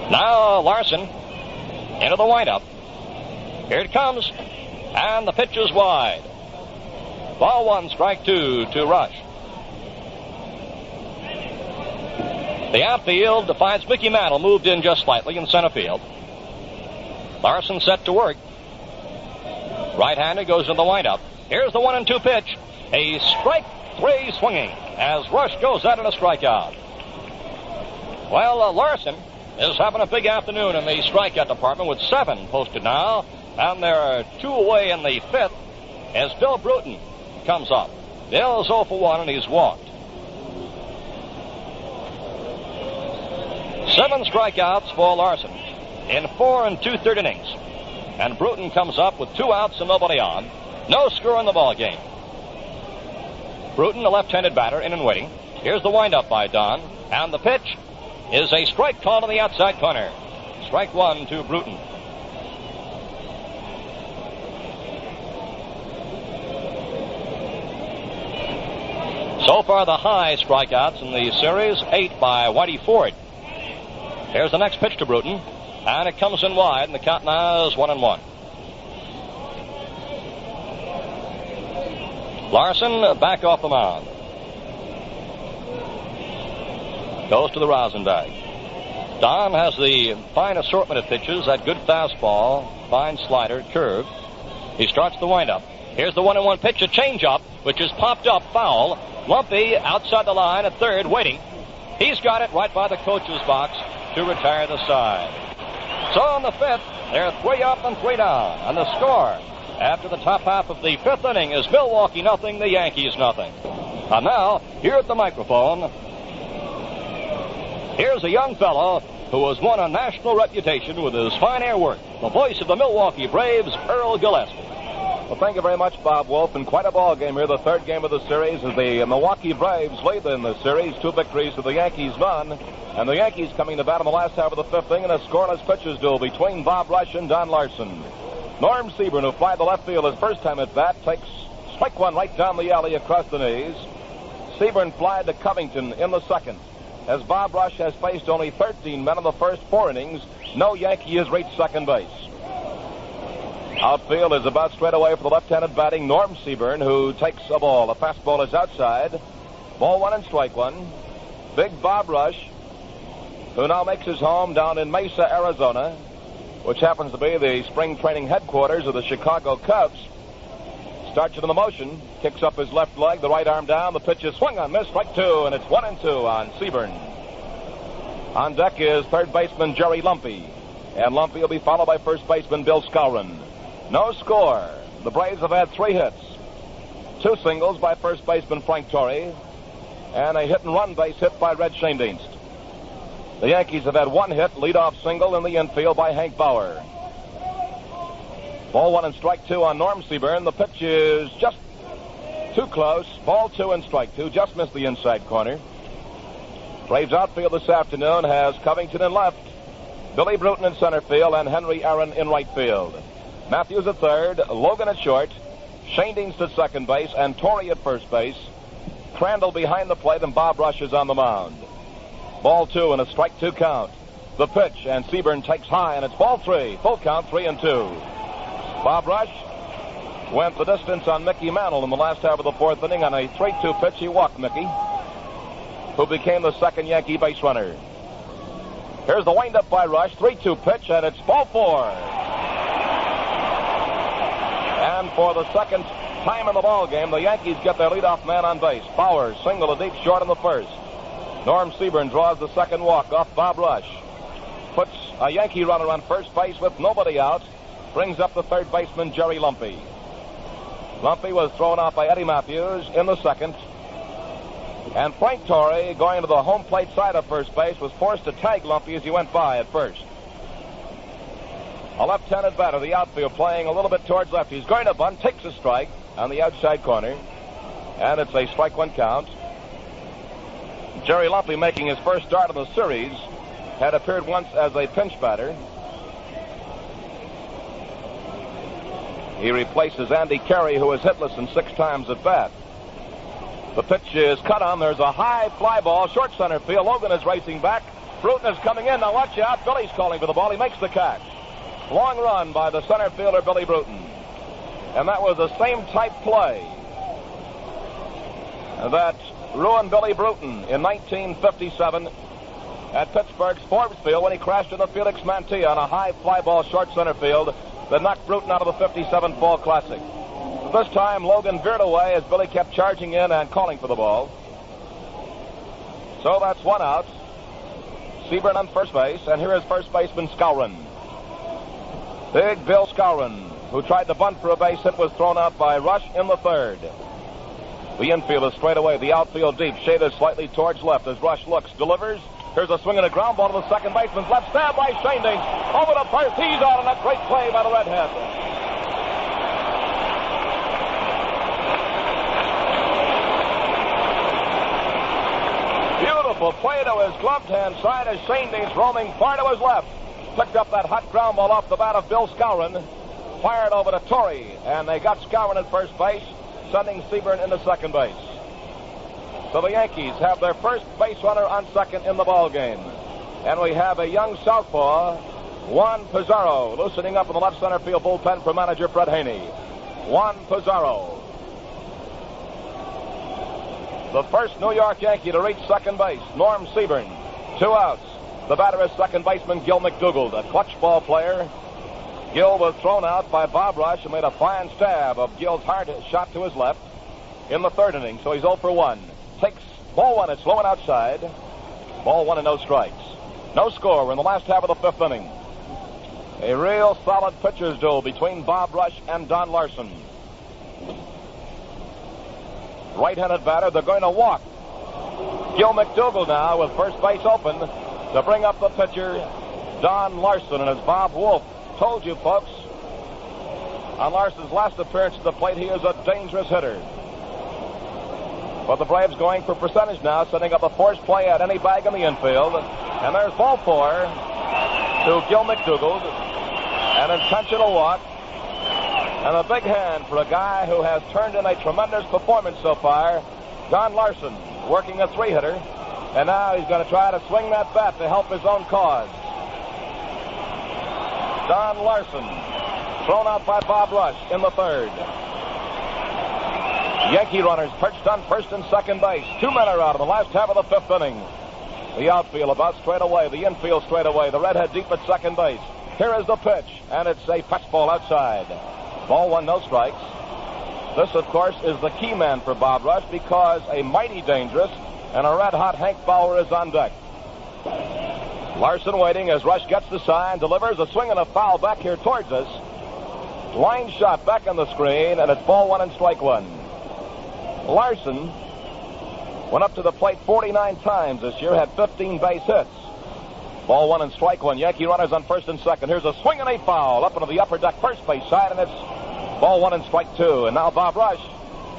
Now Larson into the windup. Here it comes, and the pitch is wide. Ball one, strike two to Rush. The outfield finds Mickey Mantle moved in just slightly in center field. Larson set to work. Right-handed goes to the windup. Here's the 1-2 pitch. A strike three swinging as Rush goes out in a strikeout. Well, Larson is having a big afternoon in the strikeout department with 7 posted now. And there are 2 away in the fifth as Bill Brewton comes up. Bill is 0 for 1 and he's walked. 7 strikeouts for Larson in 4 2/3 innings. And Brewton comes up with 2 outs and nobody on. No score in the ball game. Brewton, a left-handed batter, in and waiting. Here's the windup by Don. And the pitch is a strike call to the outside corner. Strike one to Brewton. So far, the high strikeouts in the series, 8 by Whitey Ford. Here's the next pitch to Brewton, and it comes in wide, and the count now is 1-1. Larson back off the mound. Goes to the rosin bag. Don has the fine assortment of pitches, that good fastball, fine slider, curve. He starts the windup. Here's the 1-1 pitch, a changeup, which is popped up foul. Lumpy outside the line at third, waiting. He's got it right by the coach's box to retire the side. So in the fifth, they're 3 up and 3 down. And the score after the top half of the fifth inning is Milwaukee nothing, the Yankees nothing. And now, here at the microphone, here's a young fellow who has won a national reputation with his fine air work. The voice of the Milwaukee Braves, Earl Gillespie. Well, thank you very much, Bob Wolf. And quite a ball game here, the third game of the series, as the Milwaukee Braves lead in the series. 2 victories to the Yankees, none. And the Yankees coming to bat in the last half of the fifth inning in a scoreless pitcher's duel between Bob Rush and Don Larson. Norm Sebern, who flied the left field his first time at bat, takes strike one right down the alley across the knees. Sebern flied to Covington in the second. As Bob Rush has faced only 13 men in the first 4 innings, no Yankee has reached second base. Outfield is about straight away for the left-handed batting Norm Sebern, who takes a ball. The fastball is outside. Ball 1 and strike 1. Big Bob Rush, who now makes his home down in Mesa, Arizona, which happens to be the spring training headquarters of the Chicago Cubs. Starts it in the motion, kicks up his left leg, the right arm down. The pitch is swung on, miss, strike 2, and it's 1-2 on Sebern. On deck is third baseman Jerry Lumpy, and Lumpy will be followed by first baseman Bill Skowron. No score. The Braves have had 3 hits. 2 singles by first baseman Frank Tory, and a hit-and-run base hit by Red Schoendienst. The Yankees have had 1 hit, leadoff single in the infield by Hank Bauer. Ball 1 and strike 2 on Norm Sebern. The pitch is just too close. Ball 2 and strike 2. Just missed the inside corner. Braves outfield this afternoon has Covington in left, Billy Brewton in center field, and Henry Aaron in right field. Matthews at third, Logan at short, Schoendienst at second base, and Torrey at first base. Crandall behind the plate, and Bob Rush is on the mound. Ball 2 and a strike 2 count. The pitch, and Sebern takes high, and it's ball 3. Full count, 3-2. Bob Rush went the distance on Mickey Mantle in the last half of the fourth inning. On a 3-2 pitch, he walked Mickey, who became the second Yankee base runner. Here's the windup by Rush. 3-2 pitch, and it's ball 4. And for the second time in the ball game, the Yankees get their leadoff man on base. Bauer single to deep short in the first. Norm Seaborn draws the second walk off Bob Rush. Puts a Yankee runner on first base with nobody out. Brings up the third baseman, Jerry Lumpy. Lumpy was thrown out by Eddie Matthews in the second. And Frank Tory, going to the home plate side of first base, was forced to tag Lumpy as he went by at first. A left-handed batter, the outfield, playing a little bit towards left. He's going to bunt, takes a strike on the outside corner. And it's a strike one count. Jerry Lumpy, making his first start in the series, had appeared once as a pinch batter. He replaces Andy Carey, who was hitless in 6 times at bat. The pitch is cut on. There's a high fly ball, short center field. Logan is racing back. Brewton is coming in. Now watch out. Billy's calling for the ball. He makes the catch. Long run by the center fielder, Billy Brewton. And that was the same type play that ruined Billy Brewton in 1957 at Pittsburgh's Forbes Field when he crashed into Felix Mantilla on a high fly ball, short center field that knocked Brewton out of the 57 Fall Classic. This time, Logan veered away as Billy kept charging in and calling for the ball. So that's one out. Seaborn on first base, and here is first baseman Skowron. Big Bill Skowron, who tried to bunt for a base hit, was thrown out by Rush in the third. The infield is straight away. The outfield deep, shaded slightly towards left as Rush looks, delivers. Here's a swing and a ground ball to the second baseman's left. Stab by Shane Dinks. Over to first. He's out on a great play by the redhead. Beautiful play to his gloved hand side as Shane Dinks, roaming far to his left, picked up that hot ground ball off the bat of Bill Skowron, fired over to Tory, and they got Skowron at first base, sending Seaborn into second base. So the Yankees have their first base runner on second in the ball game. And we have a young southpaw, Juan Pizarro, loosening up in the left center field bullpen for manager Fred Haney. Juan Pizarro, the first New York Yankee to reach second base. Norm Seaborn, 2 outs. The batter is second baseman Gil McDougald, a clutch ball player. Gil was thrown out by Bob Rush and made a fine stab of Gil's hard shot to his left in the third inning, so he's 0 for 1. Takes ball 1, it's low and outside. Ball 1 and no strikes. No score in the last half of the 5th inning. A real solid pitcher's duel between Bob Rush and Don Larson. Right-handed batter, they're going to walk. Gil McDougald now with first base open to bring up the pitcher, Don Larson. And as Bob Wolf told you folks, on Larson's last appearance at the plate, he is a dangerous hitter. But the Braves going for percentage now, setting up a forced play at any bag in the infield. And there's ball 4 to Gil McDougald. An intentional walk. And a big hand for a guy who has turned in a tremendous performance so far, Don Larson, working a 3-hitter. And now he's going to try to swing that bat to help his own cause. Don Larson, thrown out by Bob Rush in the third. Yankee runners perched on first and second base. 2 men are out in the last half of the 5th inning. The outfield about straight away. The infield straight away. The redhead deep at second base. Here is the pitch, and it's a fastball outside. Ball 1, no strikes. This, of course, is the key man for Bob Rush because a mighty dangerous and a red-hot Hank Bauer is on deck. Larson waiting as Rush gets the sign, delivers a swing and a foul back here towards us. Line shot back on the screen, and it's ball 1 and strike 1. Larson went up to the plate 49 times this year, had 15 base hits. Ball 1 and strike 1. Yankee runners on first and second. Here's a swing and a foul up into the upper deck first base side, and it's ball 1 and strike 2. And now Bob Rush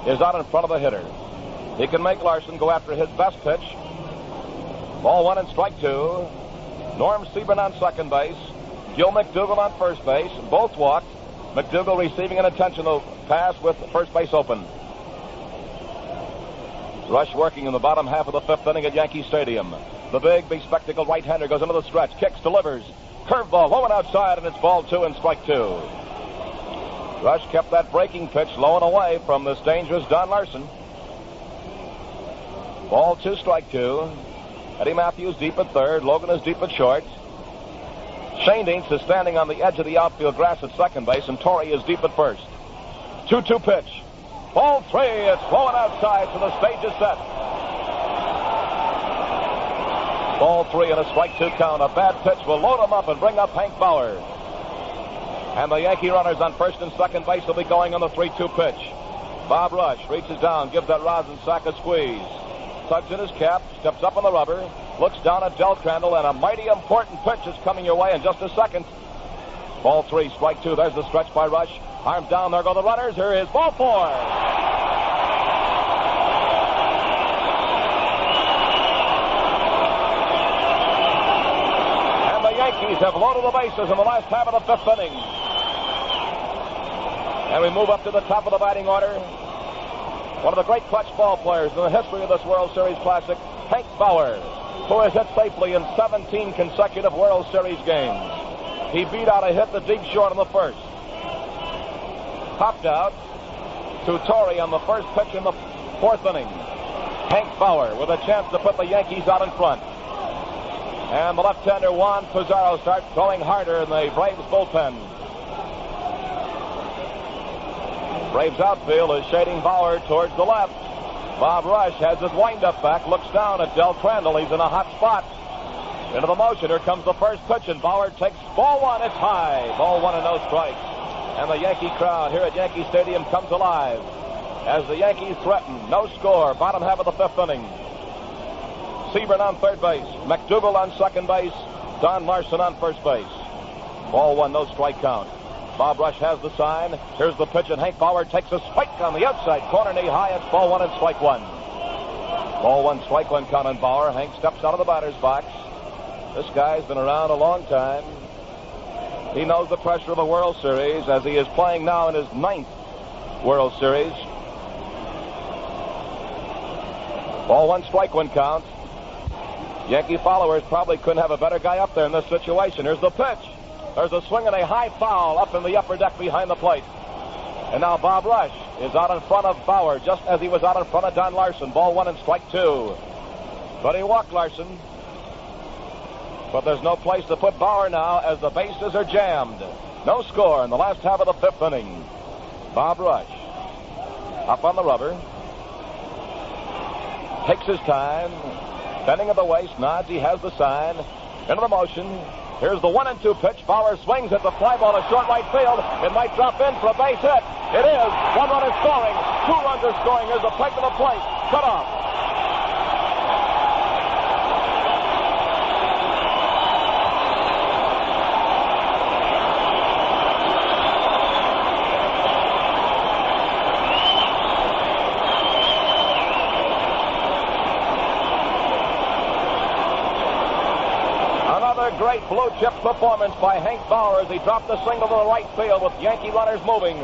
is out in front of the hitter. He can make Larson go after his best pitch. Ball 1 and strike 2. Norm Seaborn on second base. Gil McDougald on first base. Both walked. McDougald receiving an intentional pass with first base open. Rush working in the bottom half of the 5th inning at Yankee Stadium. The big, bespectacled right-hander goes into the stretch, kicks, delivers. Curveball low and outside, and it's ball 2 and strike 2. Rush kept that breaking pitch low and away from this dangerous Don Larson. Ball 2, strike 2. Eddie Matthews deep at third. Logan is deep at short. Shane Dietz is standing on the edge of the outfield grass at second base, and Tory is deep at first. 2-2 pitch. Ball 3. It's flowing outside, so the stage is set. Ball 3 and a strike 2 count. A bad pitch will load him up and bring up Hank Bauer. And the Yankee runners on first and second base will be going on the 3-2 pitch. Bob Rush reaches down, gives that rosin sack a squeeze. Tugs in his cap, steps up on the rubber, looks down at Del Crandall, and a mighty important pitch is coming your way in just a second. Ball 3, strike 2. There's the stretch by Rush. Arms down, there go the runners. Here is ball 4. And the Yankees have loaded the bases in the last half of the 5th inning. And we move up to the top of the batting order. One of the great clutch ball players in the history of this World Series Classic, Hank Bauer, who has hit safely in 17 consecutive World Series games. He beat out a hit to deep short in the first. Popped out to Tory on the first pitch in the 4th inning. Hank Bauer with a chance to put the Yankees out in front. And the left-hander Juan Pizarro starts throwing harder in the Braves bullpen. Braves outfield is shading Bauer towards the left. Bob Rush has his windup back, looks down at Del Crandall. He's in a hot spot. Into the motion. Here comes the first pitch, and Bauer takes ball 1. It's high. Ball 1 and no strikes. And the Yankee crowd here at Yankee Stadium comes alive as the Yankees threaten. No score. Bottom half of the 5th inning. Seaborn on third base. McDougal on second base. Don Larson on first base. Ball 1, no strike count. Bob Rush has the sign. Here's the pitch, and Hank Bauer takes a spike on the outside corner, knee high. It's ball 1 and strike 1. Ball 1, strike 1 count on Bauer. Hank steps out of the batter's box. This guy's been around a long time. He knows the pressure of a World Series as he is playing now in his 9th World Series. Ball 1, strike 1 count. Yankee followers probably couldn't have a better guy up there in this situation. Here's the pitch. There's a swing and a high foul up in the upper deck behind the plate. And now Bob Rush is out in front of Bauer just as he was out in front of Don Larson. Ball 1 and strike 2. But he walked Larson. But there's no place to put Bauer now as the bases are jammed. No score in the last half of the 5th inning. Bob Rush up on the rubber. Takes his time. Bending at the waist, nods. He has the sign. Into the motion. Here's the 1 and 2 pitch. Bauer swings at the fly ball to short right field. It might drop in for a base hit. It is. 1 run is scoring. 2 runs are scoring. Here's a plate to the plate. Cut off. Great blue chip performance by Hank Bauer as he dropped the single to the right field with Yankee runners moving.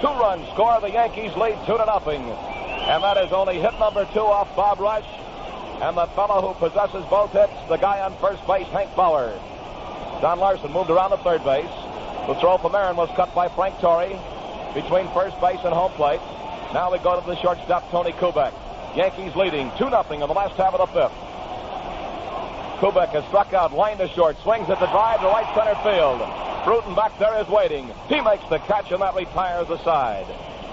2 runs score. The Yankees lead 2-0. And that is only hit number 2 off Bob Rush. And the fellow who possesses both hits, the guy on first base, Hank Bauer. Don Larson moved around the third base. The throw from Aaron was cut by Frank Tory between first base and home plate. Now we go to the shortstop, Tony Kubek. Yankees leading 2-0 in the last half of the 5th. Kubek has struck out, line to short, swings at the drive to right center field. Brewton back there is waiting. He makes the catch, and that retires the side.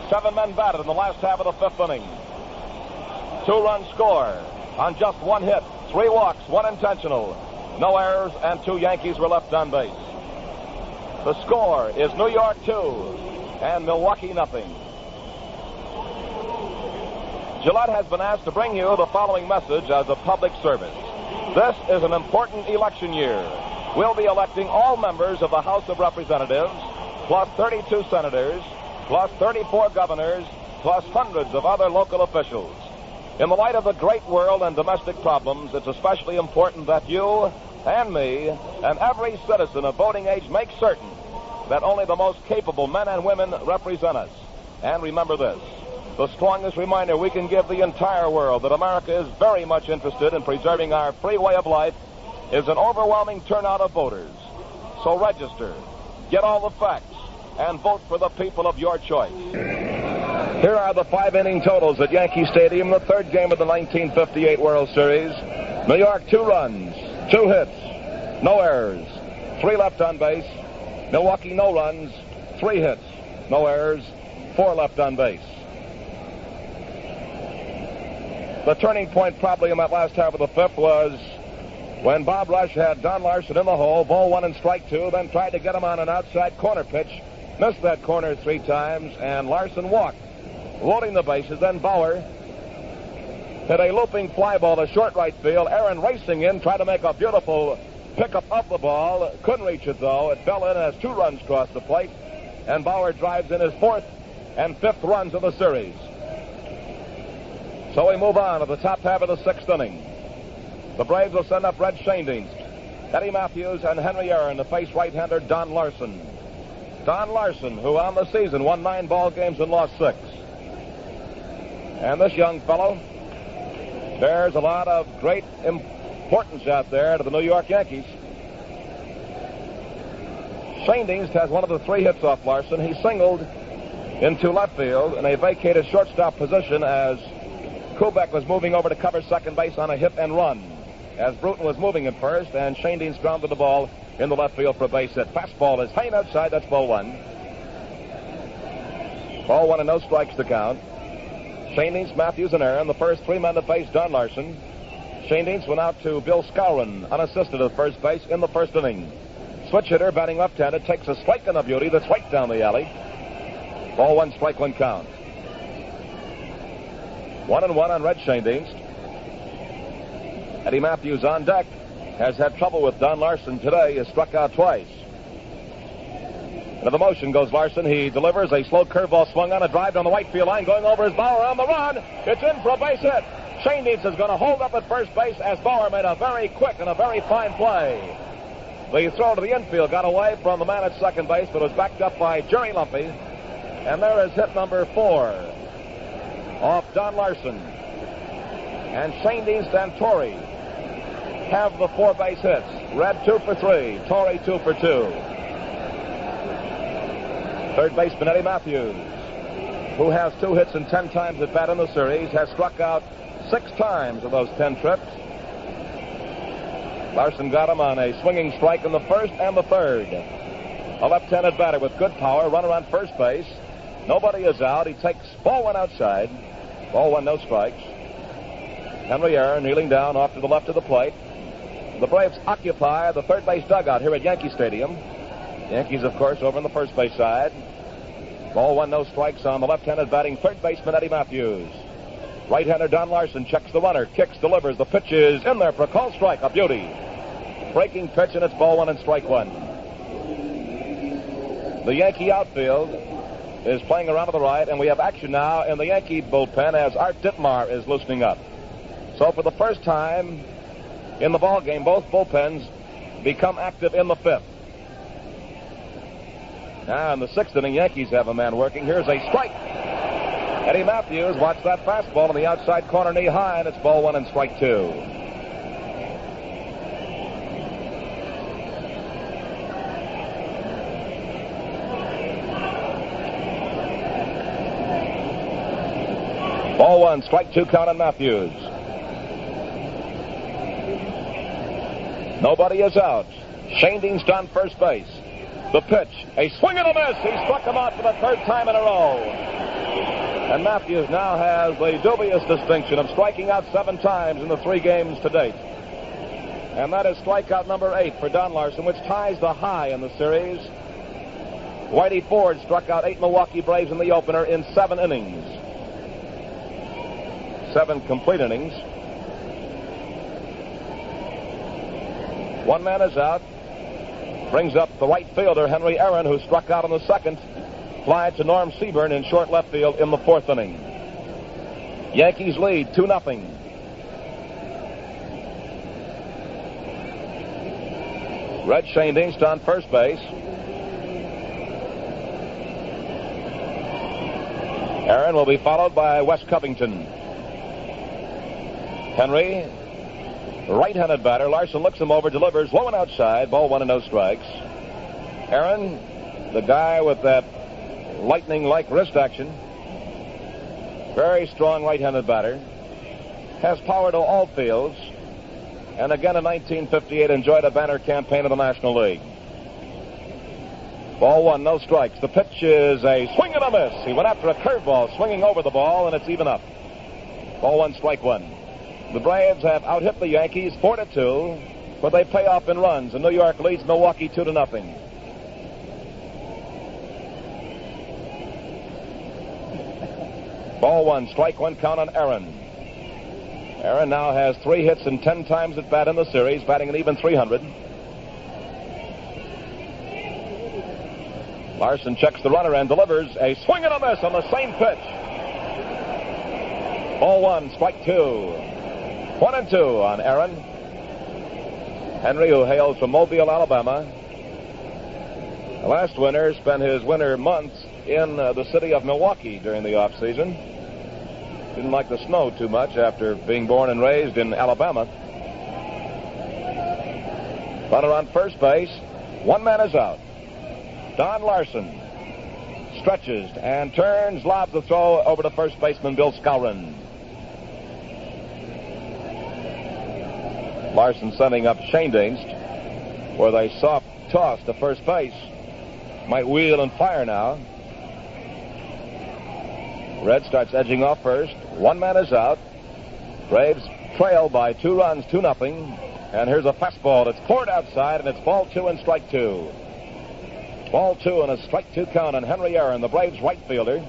7 men batted in the last half of the 5th inning. 2-run score on just 1 hit, 3 walks, 1 intentional. No errors, and 2 Yankees were left on base. The score is New York 2 and Milwaukee 0. Gillette has been asked to bring you the following message as a public service. This is an important election year. We'll be electing all members of the House of Representatives, plus 32 senators, plus 34 governors, plus hundreds of other local officials. In the light of the great world and domestic problems, it's especially important that you and me and every citizen of voting age make certain that only the most capable men and women represent us. And remember this. The strongest reminder we can give the entire world that America is very much interested in preserving our free way of life is an overwhelming turnout of voters. So register, get all the facts, and vote for the people of your choice. Here are the 5-inning totals at Yankee Stadium, the third game of the 1958 World Series. New York, 2 runs, 2 hits, no errors, 3 left on base. Milwaukee, no runs, 3 hits, no errors, 4 left on base. The turning point probably in that last half of the fifth was when Bob Rush had Don Larson in the hole, ball 1 and strike 2, then tried to get him on an outside corner pitch, missed that corner 3 times, and Larson walked, loading the bases. Then Bauer hit a looping fly ball to short right field. Aaron racing in, tried to make a beautiful pickup of the ball, couldn't reach it though. It fell in as 2 runs crossed the plate, and Bauer drives in his 4th and 5th runs of the series. So we move on to the top half of the 6th inning. The Braves will send up Red Schoendienst, Eddie Matthews, and Henry Aaron to face right-hander Don Larson. Don Larson, who on the season won 9 ball games and lost 6. And this young fellow bears a lot of great importance out there to the New York Yankees. Schoendienst has one of the 3 hits off Larson. He singled into left field in a vacated shortstop position as Kubek was moving over to cover second base on a hit and run, as Brewton was moving at first, and Schoendienst grounded the ball in the left field for a base hit. Fastball is hanging outside. That's ball 1. Ball 1 and no strikes to count. Schoendienst, Matthews, and Aaron, the first 3 men to face Don Larson. Schoendienst went out to Bill Skowron, unassisted at first base in the first inning. Switch hitter, batting left-handed, takes a strike and a beauty that's right down the alley. Ball 1, strike 1 count. 1-1 on Red Schoendienst. Eddie Matthews on deck has had trouble with Don Larson today. He has struck out twice. Into the motion goes Larson. He delivers a slow curveball swung on, a drive down the right field line, going over his Bauer on the run. It's in for a base hit. Schoendienst is going to hold up at first base as Bauer made a very quick and a very fine play. The throw to the infield got away from the man at second base, but was backed up by Jerry Lumpy. And there is hit number 4 off Don Larson. And Schoendienst and Tory have the 4 base hits. Red 2 for 3. Torrey 2 for 2. Third baseman Eddie Matthews, who has 2 hits and 10 times at bat in the series, has struck out 6 times of those 10 trips. Larson got him on a swinging strike in the first and the third. A left-handed batter with good power, runner on first base. Nobody is out. He takes ball 1 outside. Ball 1, no strikes. Henry Aaron kneeling down off to the left of the plate. The Braves occupy the third base dugout here at Yankee Stadium. Yankees, of course, over on the first base side. Ball 1, no strikes on the left-handed batting third baseman Eddie Matthews. Right-hander Don Larson checks the runner, kicks, delivers. The pitch is in there for a called strike, a beauty. Breaking pitch, and it's ball 1 and strike 1. The Yankee outfield is playing around to the right, and we have action now in the Yankee bullpen as Art Ditmar is loosening up. So for the first time in the ball game, both bullpens become active in the 5th. Now in the 6th inning, Yankees have a man working. Here's a strike. Eddie Matthews, watch that fastball in the outside corner, knee high, and it's ball 1 and strike 2. Ball 1, strike 2 count on Matthews. Nobody is out. Schoendienst on first base. The pitch, a swing and a miss. He struck him out for the 3rd time in a row. And Matthews now has the dubious distinction of striking out 7 times in the 3 games to date. And that is strikeout number 8 for Don Larson, which ties the high in the series. Whitey Ford struck out 8 Milwaukee Braves in the opener in 7 innings. 7 complete innings. 1 man is out. Brings up the right fielder, Henry Aaron, who struck out in the 2nd. Fly to Norm Seaburn in short left field in the 4th inning. Yankees lead 2-0. Red Schoendienst on first base. Aaron will be followed by Wes Covington. Henry, right-handed batter. Larson looks him over, delivers low and outside. Ball 1 and no strikes. Aaron the guy with that lightning-like wrist action. Very strong right-handed batter. Has power to all fields. And again in 1958 enjoyed a banner campaign in the National League. Ball one, no strikes. The pitch is a swing and a miss. He went after a curveball, swinging over the ball, and it's even up. Ball one, strike one. The Braves have out-hit the Yankees 4-2, but they pay off in runs, and New York leads Milwaukee 2-0. Ball one, strike one, count on Aaron. Aaron now has 3 hits and 10 times at bat in the series, batting an even .300. Larson checks the runner and delivers a swing and a miss on the same pitch. Ball one, strike two. 1-2 on Aaron. Henry, who hails from Mobile, Alabama. Last winter spent his winter months in the city of Milwaukee during the offseason. Didn't like the snow too much after being born and raised in Alabama. Runner on first base. One man is out. Don Larson stretches and turns, lobs the throw over to first baseman Bill Skowron. Larson sending up Shane Dienst with a soft toss to first base. Might wheel and fire now. Red starts edging off first. One man is out. Braves trail by 2 runs, 2-0. And here's a fastball that's poured outside, and it's ball 2 and strike 2. Ball 2 and a strike 2 count on Henry Aaron, the Braves right fielder.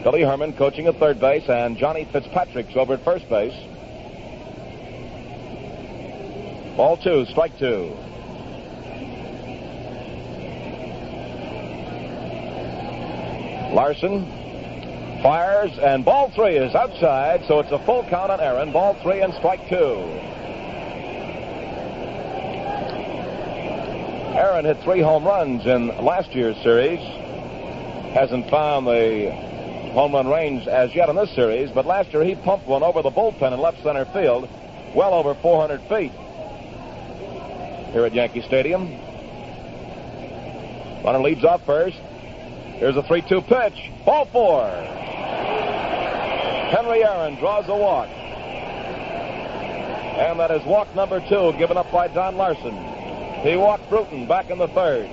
Billy Herman coaching at third base, and Johnny Fitzpatrick's over at first base. Ball 2, strike 2. Larson fires, and ball 3 is outside, so it's a full count on Aaron. Ball 3 and strike 2. Aaron hit 3 home runs in last year's series. Hasn't found the home run range as yet in this series, but last year he pumped one over the bullpen in left center field, well over 400 feet. Here at Yankee Stadium. Runner leads off first. Here's a 3-2 pitch. Ball 4. Henry Aaron draws a walk. And that is walk number 2 given up by Don Larson. He walked Brewton back in the third.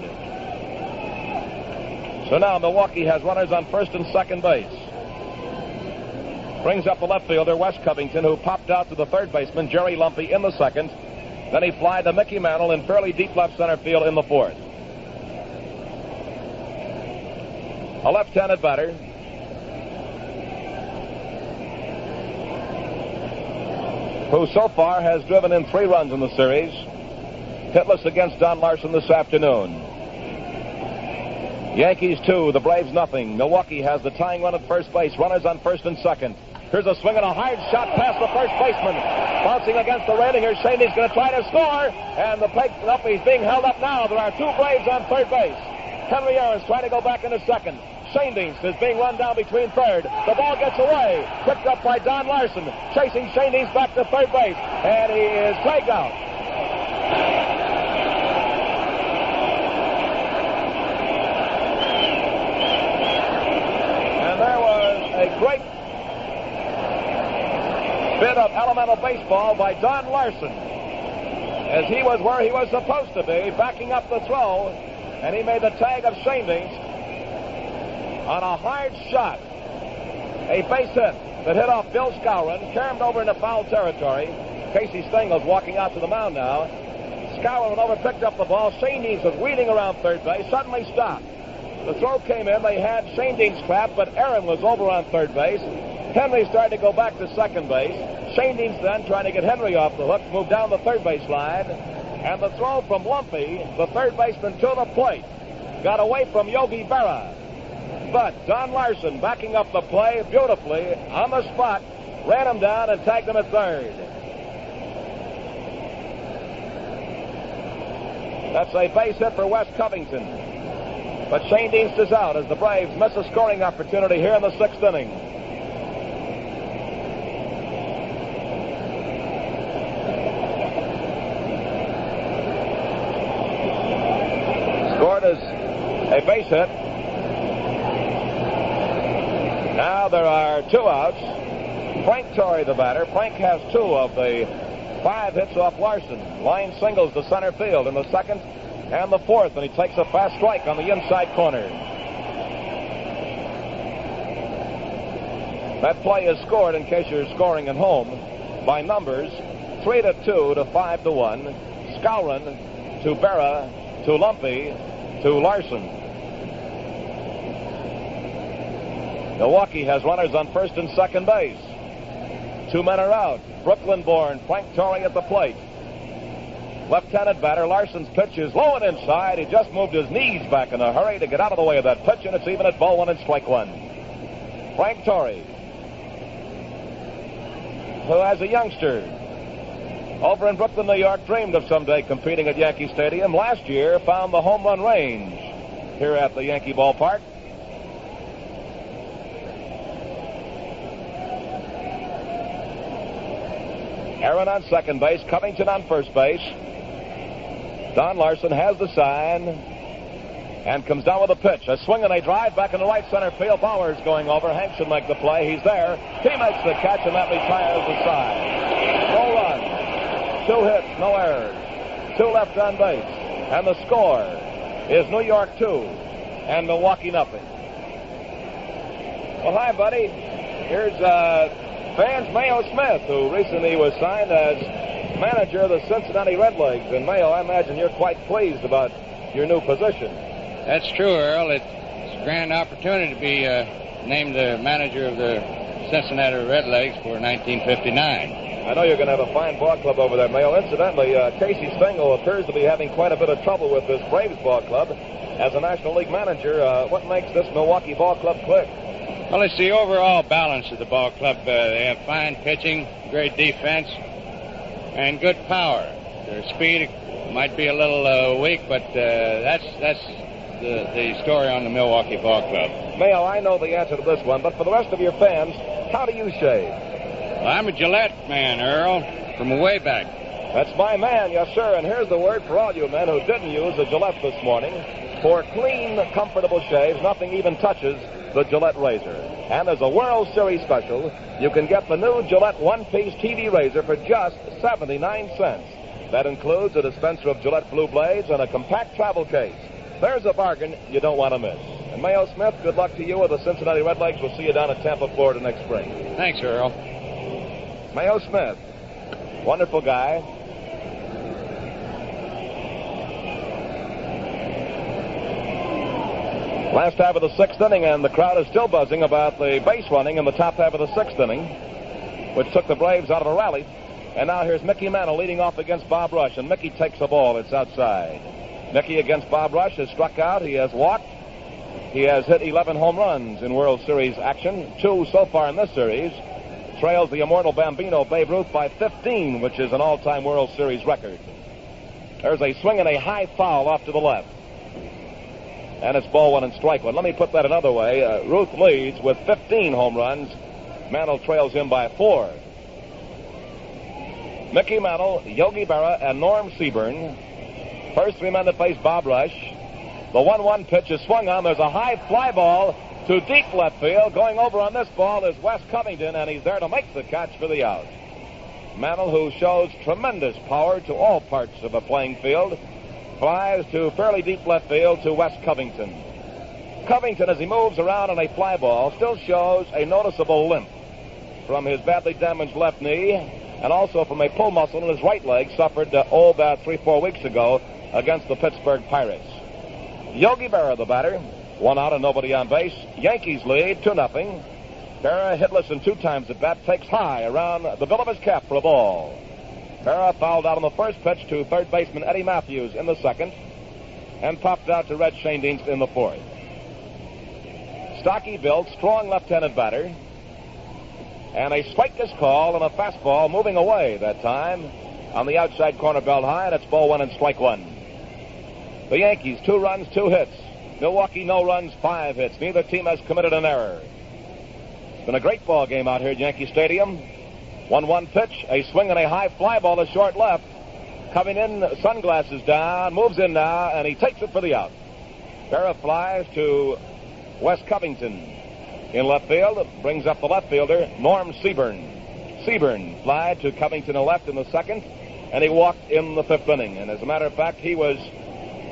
So now Milwaukee has runners on first and second base. Brings up the left fielder, Wes Covington, who popped out to the third baseman, Jerry Lumpy, in the second. Then he flied to Mickey Mantle in fairly deep left center field in the fourth. A left-handed batter. Who so far has driven in 3 runs in the series. Hitless against Don Larson this afternoon. Yankees 2, the Braves nothing. Milwaukee has the tying run at first base. Runners on first and second. Here's a swing and a hard shot past the first baseman. Bouncing against the railing. Here's Shaney's going to try to score. And the plate is being held up now. There are 2 Braves on third base. Henry Aaron's trying to go back into second. Shane Dienst is being run down between third. The ball gets away. Picked up by Don Larson. Chasing Shane Dienst back to third base. And he is tagged out. And there was a great bit of elemental baseball by Don Larson, as he was where he was supposed to be, backing up the throw, and he made the tag of Shane Dienst on a hard shot. A base hit that hit off Bill Skowron, caromed over into foul territory. Casey Stengel's walking out to the mound now. Skowron went over, picked up the ball. Shane Dienst was wheeling around third base, suddenly stopped. The throw came in. They had Shane Dienst trapped, but Aaron was over on third base. Henry started to go back to second base. Shane Dienst then, trying to get Henry off the hook, moved down the third base line. And the throw from Lumpy, the third baseman, to the plate, got away from Yogi Berra. But Don Larson, backing up the play beautifully on the spot, ran him down and tagged him at third. That's a base hit for Wes Covington. But Shane Dienst is out as the Braves miss a scoring opportunity here in the 6th inning. scored as a base hit. Now there are 2 outs. Frank Tory, the batter. Frank has 2 of the 5 hits off Larson. Line singles to center field in the 2nd and the 4th, and he takes a fast strike on the inside corner. That play is scored, in case you're scoring at home, by numbers 3-2 to 5-1. Skowron to Berra to Lumpy to Larson. Milwaukee has runners on first and second base. 2 men are out. Brooklyn-born Frank Tory at the plate. Left-handed batter Larson's pitch is low and inside. He just moved his knees back in a hurry to get out of the way of that pitch, and it's even at ball 1 and strike 1. Frank Tory, who as a youngster over in Brooklyn, New York, dreamed of someday competing at Yankee Stadium. Last year found the home run range here at the Yankee ballpark. Aaron on second base, Covington on first base. Don Larson has the sign and comes down with a pitch. A swing and a drive back in the right center field. Bauer's going over. Hank should make the play. He's there. He makes the catch, and that retires the side. No runs, 2 hits, no errors, 2 left on base. And the score is New York 2 and Milwaukee nothing. Well, hi, buddy. Here's fans Mayo Smith, who recently was signed as manager of the Cincinnati Redlegs. And Mayo, I imagine you're quite pleased about your new position. That's true, Earl. It's a grand opportunity to be named the manager of the Cincinnati Redlegs for 1959. I know you're going to have a fine ball club over there, Mayo. Incidentally, Casey Stengel appears to be having quite a bit of trouble with this Braves ball club. As a National League manager, what makes this Milwaukee ball club click? Well, it's the overall balance of the ball club. They have fine pitching, great defense, and good power. Their speed might be a little weak, but that's the story on the Milwaukee ball club. Mayo, I know the answer to this one, but for the rest of your fans, how do you shave? Well, I'm a Gillette man, Earl, from way back. That's my man, yes, sir. And here's the word for all you men who didn't use a Gillette this morning. For clean, comfortable shaves, nothing even touches the Gillette razor. And as a World Series special, you can get the new Gillette one-piece TV razor for just 79 cents. That includes a dispenser of Gillette Blue Blades and a compact travel case. There's a bargain you don't want to miss. And Mayo Smith, good luck to you with the Cincinnati Redlegs. We'll see you down at Tampa, Florida next spring. Thanks, Earl. Mayo Smith, wonderful guy. Last half of the 6th inning, and the crowd is still buzzing about the base running in the top half of the 6th inning, which took the Braves out of a rally. And now here's Mickey Mantle leading off against Bob Rush, and Mickey takes the ball. It's outside. Mickey against Bob Rush has struck out. He has walked. He has hit 11 home runs in World Series action, 2 so far in this series. Trails the immortal Bambino Babe Ruth by 15, which is an all-time World Series record. There's a swing and a high foul off to the left. And it's ball 1 and strike 1. Let me put that another way. Ruth leads with 15 home runs. Mantle trails him by 4. Mickey Mantle, Yogi Berra, and Norm Seaburn. First 3 men to face Bob Rush. The 1-1 pitch is swung on. There's a high fly ball to deep left field. Going over on this ball is Wes Covington, and he's there to make the catch for the out. Mantle, who shows tremendous power to all parts of a playing field, flies to fairly deep left field to Wes Covington. Covington, as he moves around on a fly ball, still shows a noticeable limp from his badly damaged left knee and also from a pull muscle in his right leg suffered about 3-4 weeks ago against the Pittsburgh Pirates. Yogi Berra, the batter, 1 out and nobody on base. Yankees lead 2-0. Berra, hitless and 2 times at bat, takes high around the bill of his cap for a ball. Berra fouled out on the first pitch to third baseman Eddie Matthews in the 2nd and popped out to Red Schoendienst in the 4th. Stocky built, strong left-handed batter. And a strike is called and a fastball moving away that time on the outside corner belt high, and it's ball 1 and strike 1. The Yankees, 2 runs, 2 hits. Milwaukee, no runs, 5 hits. Neither team has committed an error. It's been a great ball game out here at Yankee Stadium. 1-1 pitch, a swing and a high fly ball to short left. Coming in, sunglasses down, moves in now, and he takes it for the out. Pair of flies to Wes Covington. In left field, brings up the left fielder, Norm Seaburn. Seaburn fly to Covington in left in the second, and he walked in the fifth inning. And as a matter of fact, he was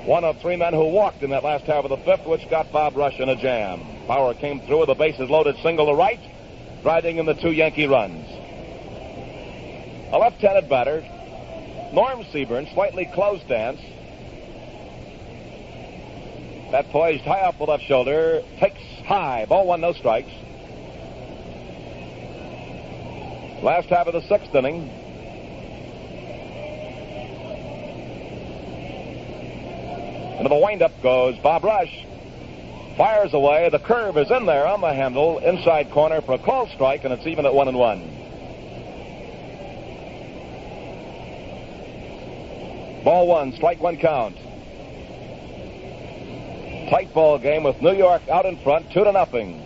one of three men who walked in that last half of the fifth, which got Bob Rush in a jam. Bauer came through with a bases loaded single to right, driving in the 2 Yankee runs. A left-handed batter, Norm Seaburn, slightly closed stance. That poised high off the left shoulder, takes high, ball 1, no strikes. Last half of the sixth inning. Into the windup goes Bob Rush. Fires away. The curve is in there on the handle. Inside corner for a called strike, and it's even at 1-1. Ball 1, strike 1 count. Tight ball game with New York out in front, 2-0.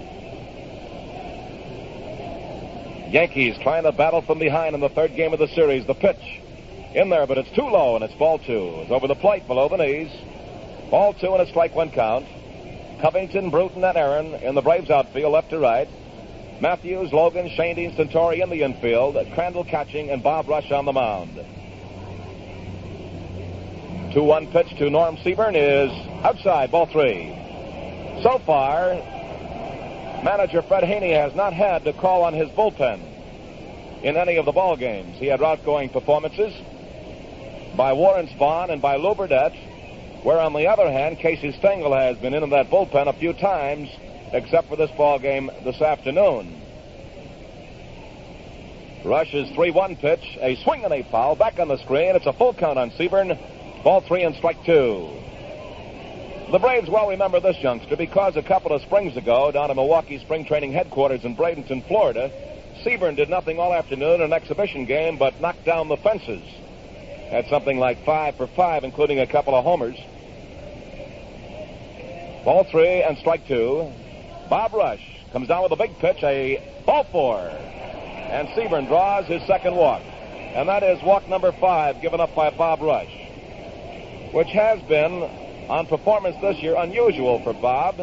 Yankees trying to battle from behind in the third game of the series. The pitch in there, but it's too low, and it's ball 2. It's over the plate below the knees. Ball 2 and a strike 1 count. Covington, Brewton, and Aaron in the Braves outfield, left to right. Matthews, Logan, Shane, Tory in the infield. Crandall catching, and Bob Rush on the mound. 2-1 pitch to Norm Seaburn is outside, ball 3. So far, manager Fred Haney has not had to call on his bullpen in any of the ball games. He had outgoing performances by Warren Spahn and by Lou Burdette, where on the other hand, Casey Stengel has been in that bullpen a few times, except for this ball game this afternoon. Rush's 3-1 pitch, a swing and a foul, back on the screen. It's a full count on Seaburn. Ball 3 and strike 2. The Braves well remember this youngster because a couple of springs ago, down at Milwaukee spring training headquarters in Bradenton, Florida, Seaburn did nothing all afternoon in an exhibition game but knocked down the fences. Had something like 5 for 5, including a couple of homers. Ball 3 and strike 2. Bob Rush comes down with a big pitch, a ball 4. And Seaburn draws his second walk. And that is walk number 5 given up by Bob Rush, which has been, on performance this year, unusual for Bob.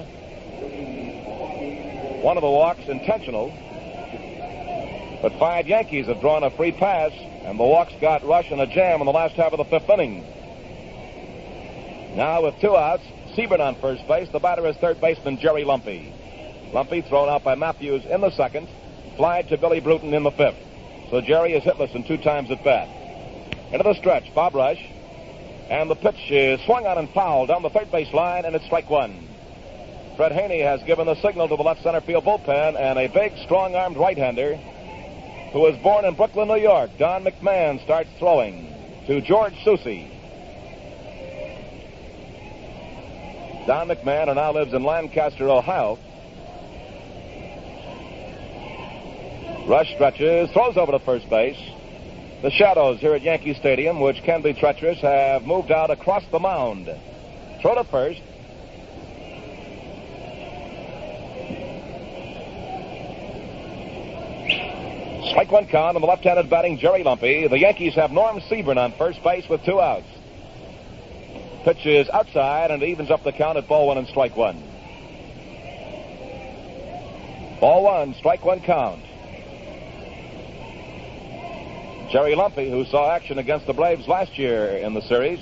One of the walks intentional. But 5 Yankees have drawn a free pass, and the walks got Rush in a jam in the last half of the fifth inning. Now with 2 outs, Seaburn on first base. The batter is third baseman Jerry Lumpy. Lumpy thrown out by Matthews in the second, flied to Billy Brewton in the fifth. So Jerry is hitless in 2 times at bat. Into the stretch, Bob Rush. And the pitch is swung on and fouled down the third base line, and it's strike 1. Fred Haney has given the signal to the left center field bullpen, and a big, strong-armed right-hander who was born in Brooklyn, New York, Don McMahon, starts throwing to George Soucy. Don McMahon, who now lives in Lancaster, Ohio. Rush stretches, throws over to first base. The shadows here at Yankee Stadium, which can be treacherous, have moved out across the mound. Throw to first. Strike 1 count on the left-handed batting Jerry Lumpy. The Yankees have Norm Seaburn on first base with 2 outs. Pitch is outside, and it evens up the count at ball 1 and strike 1. Ball 1, strike 1 count. Jerry Lumpy, who saw action against the Braves last year in the series,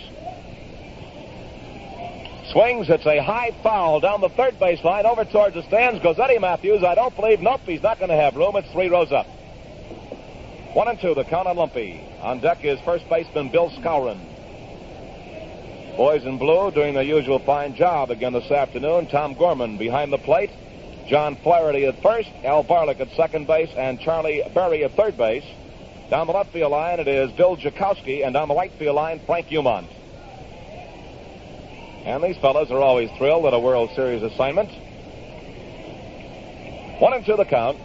swings. It's a high foul down the third base line over towards the stands. Goes Eddie Matthews. I don't believe. Nope, he's not going to have room. It's 3 rows up. 1 and 2, the count on Lumpy. On deck is first baseman Bill Skowron. Boys in blue doing their usual fine job again this afternoon. Tom Gorman behind the plate. John Flaherty at first. Al Barlick at second base. And Charlie Berry at third base. Down the left field line, it is Bill Jakowski, and down the right field line, Frank Umont. And these fellas are always thrilled at a World Series assignment. 1 and 2 the count.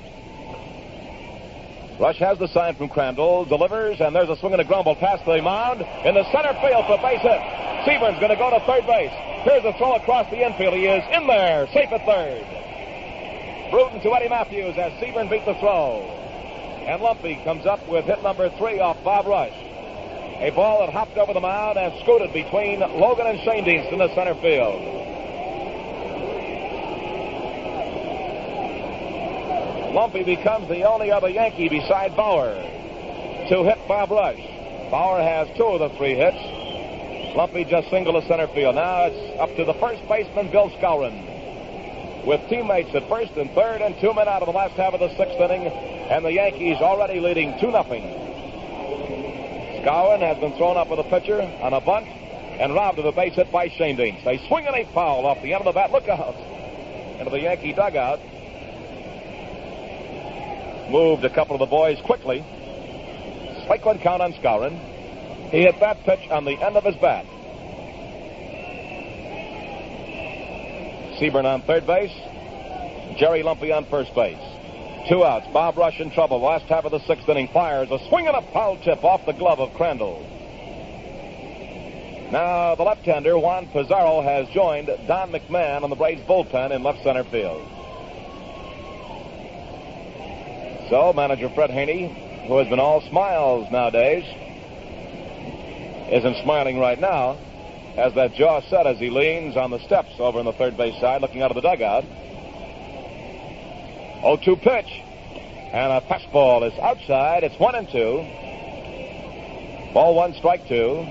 Rush has the sign from Crandall, delivers, and there's a swing and a grumble past the mound in the center field for a base hit. Seaburn's going to go to third base. Here's a throw across the infield. He is in there, safe at third. Brewton to Eddie Matthews as Seaburn beat the throw. And Lumpy comes up with hit number 3 off Bob Rush. A ball that hopped over the mound and scooted between Logan and Shane Deans in the center field. Lumpy becomes the only other Yankee beside Bauer to hit Bob Rush. Bauer has 2 of the 3 hits. Lumpy just singled to center field. Now it's up to the first baseman, Bill Skowron, with teammates at first and third and 2 men out of the last half of the 6th inning, and the Yankees already leading 2-0. Skowron has been thrown up with a pitcher on a bunt and robbed of a base hit by Schoendienst. They swing and a foul off the end of the bat. Look out into the Yankee dugout. Moved a couple of the boys quickly. Strike 1 count on Skowron. He hit that pitch on the end of his bat. Seaburn on third base. Jerry Lumpy on first base. 2 outs. Bob Rush in trouble. Last half of the 6th inning. Fires a swing and a foul tip off the glove of Crandall. Now the left-hander, Juan Pizarro, has joined Don McMahon on the Braves bullpen in left center field. So manager Fred Haney, who has been all smiles nowadays, isn't smiling right now, has that jaw set as he leans on the steps over on the third base side, looking out of the dugout. 0-2 pitch, and a fastball is outside. It's 1-2. Ball 1, strike 2.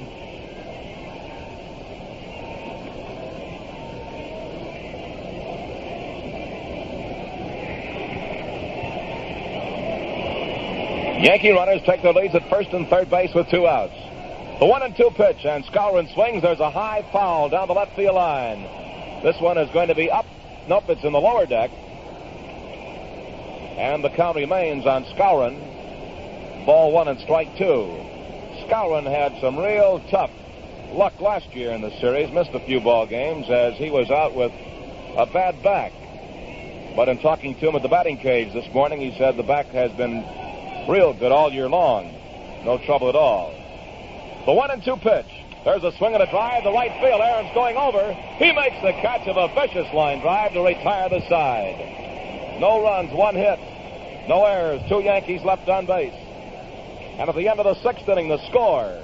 Yankee runners take their leads at first and third base with 2 outs. The 1-2 pitch, and Skowron swings. There's a high foul down the left field line. This one is going to be up. Nope, it's in the lower deck. And the count remains on Skowron. Ball 1 and strike 2. Skowron had some real tough luck last year in the series. Missed a few ball games as he was out with a bad back. But in talking to him at the batting cage this morning, he said the back has been real good all year long. No trouble at all. The 1-2 pitch. There's a swing and a drive to right field. Aaron's going over. He makes the catch of a vicious line drive to retire the side. No runs, 1 hit. No errors. 2 Yankees left on base. And at the end of the 6th inning, the score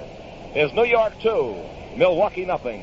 is New York 2, Milwaukee nothing.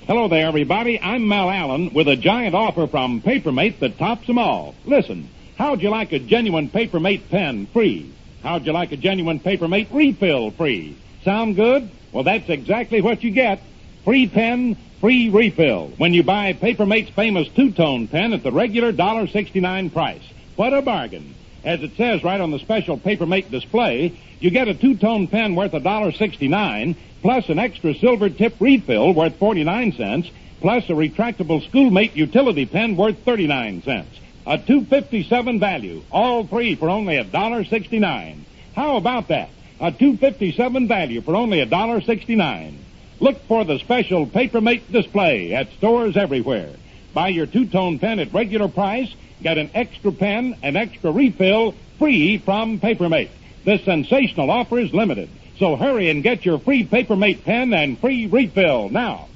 Hello there, everybody. I'm Mal Allen with a giant offer from Papermate that tops them all. Listen, how'd you like a genuine Papermate pen free? How'd you like a genuine Papermate refill free? Sound good? Well, that's exactly what you get. Free pen, free refill when you buy Papermate's famous two-tone pen at the regular $1.69 price. What a bargain. As it says right on the special Papermate display, you get a two-tone pen worth $1.69, plus an extra silver tip refill worth 49 cents, plus a retractable Schoolmate utility pen worth 39 cents. A $2.57 value, all three for only $1.69. How about that? A $2.57 value for only $1.69. Look for the special Papermate display at stores everywhere. Buy your two-tone pen at regular price, get an extra pen, an extra refill, free from Papermate. This sensational offer is limited, so hurry and get your free Papermate pen and free refill now.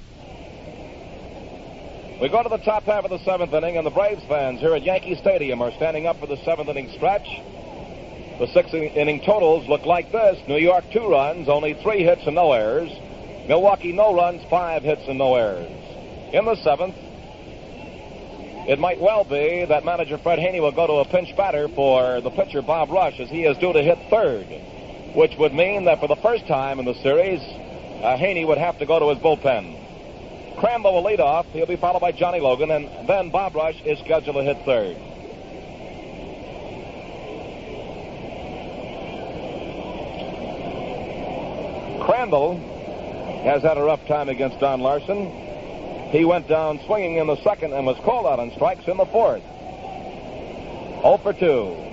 We go to the top half of the 7th inning, and the Braves fans here at Yankee Stadium are standing up for the 7th inning stretch. The 6th inning totals look like this. New York 2 runs, only 3 hits and no errors. Milwaukee no runs, 5 hits and no errors. In the 7th, it might well be that manager Fred Haney will go to a pinch batter for the pitcher Bob Rush, as he is due to hit third, which would mean that for the first time in the series, Haney would have to go to his bullpen. Crandall will lead off. He'll be followed by Johnny Logan, and then Bob Rush is scheduled to hit third. Crandall has had a rough time against Don Larson. He went down swinging in the 2nd and was called out on strikes in the 4th. 0 for 2.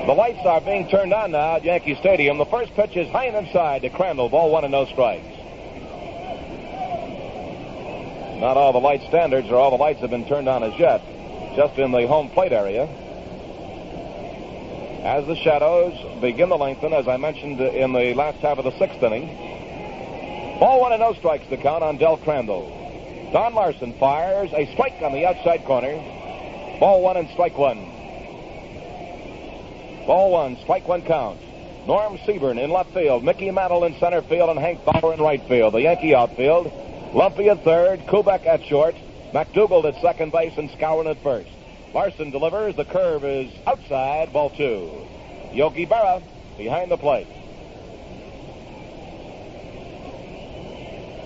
The lights are being turned on now at Yankee Stadium. The first pitch is high and inside to Crandall. Ball 1 and no strikes. Not all the light standards or all the lights have been turned on as yet. Just in the home plate area. As the shadows begin to lengthen, as I mentioned in the last half of the 6th inning. Ball 1 and no strikes to count on Del Crandall. Don Larson fires a strike on the outside corner. Ball 1 and strike 1. Ball 1, strike 1 count. Norm Seaburn in left field, Mickey Mantle in center field, and Hank Bauer in right field. The Yankee outfield Lumpy at third, Kubek at short, McDougald at second base, and Skowron at first. Larson delivers. The curve is outside, ball 2. Yogi Berra behind the plate.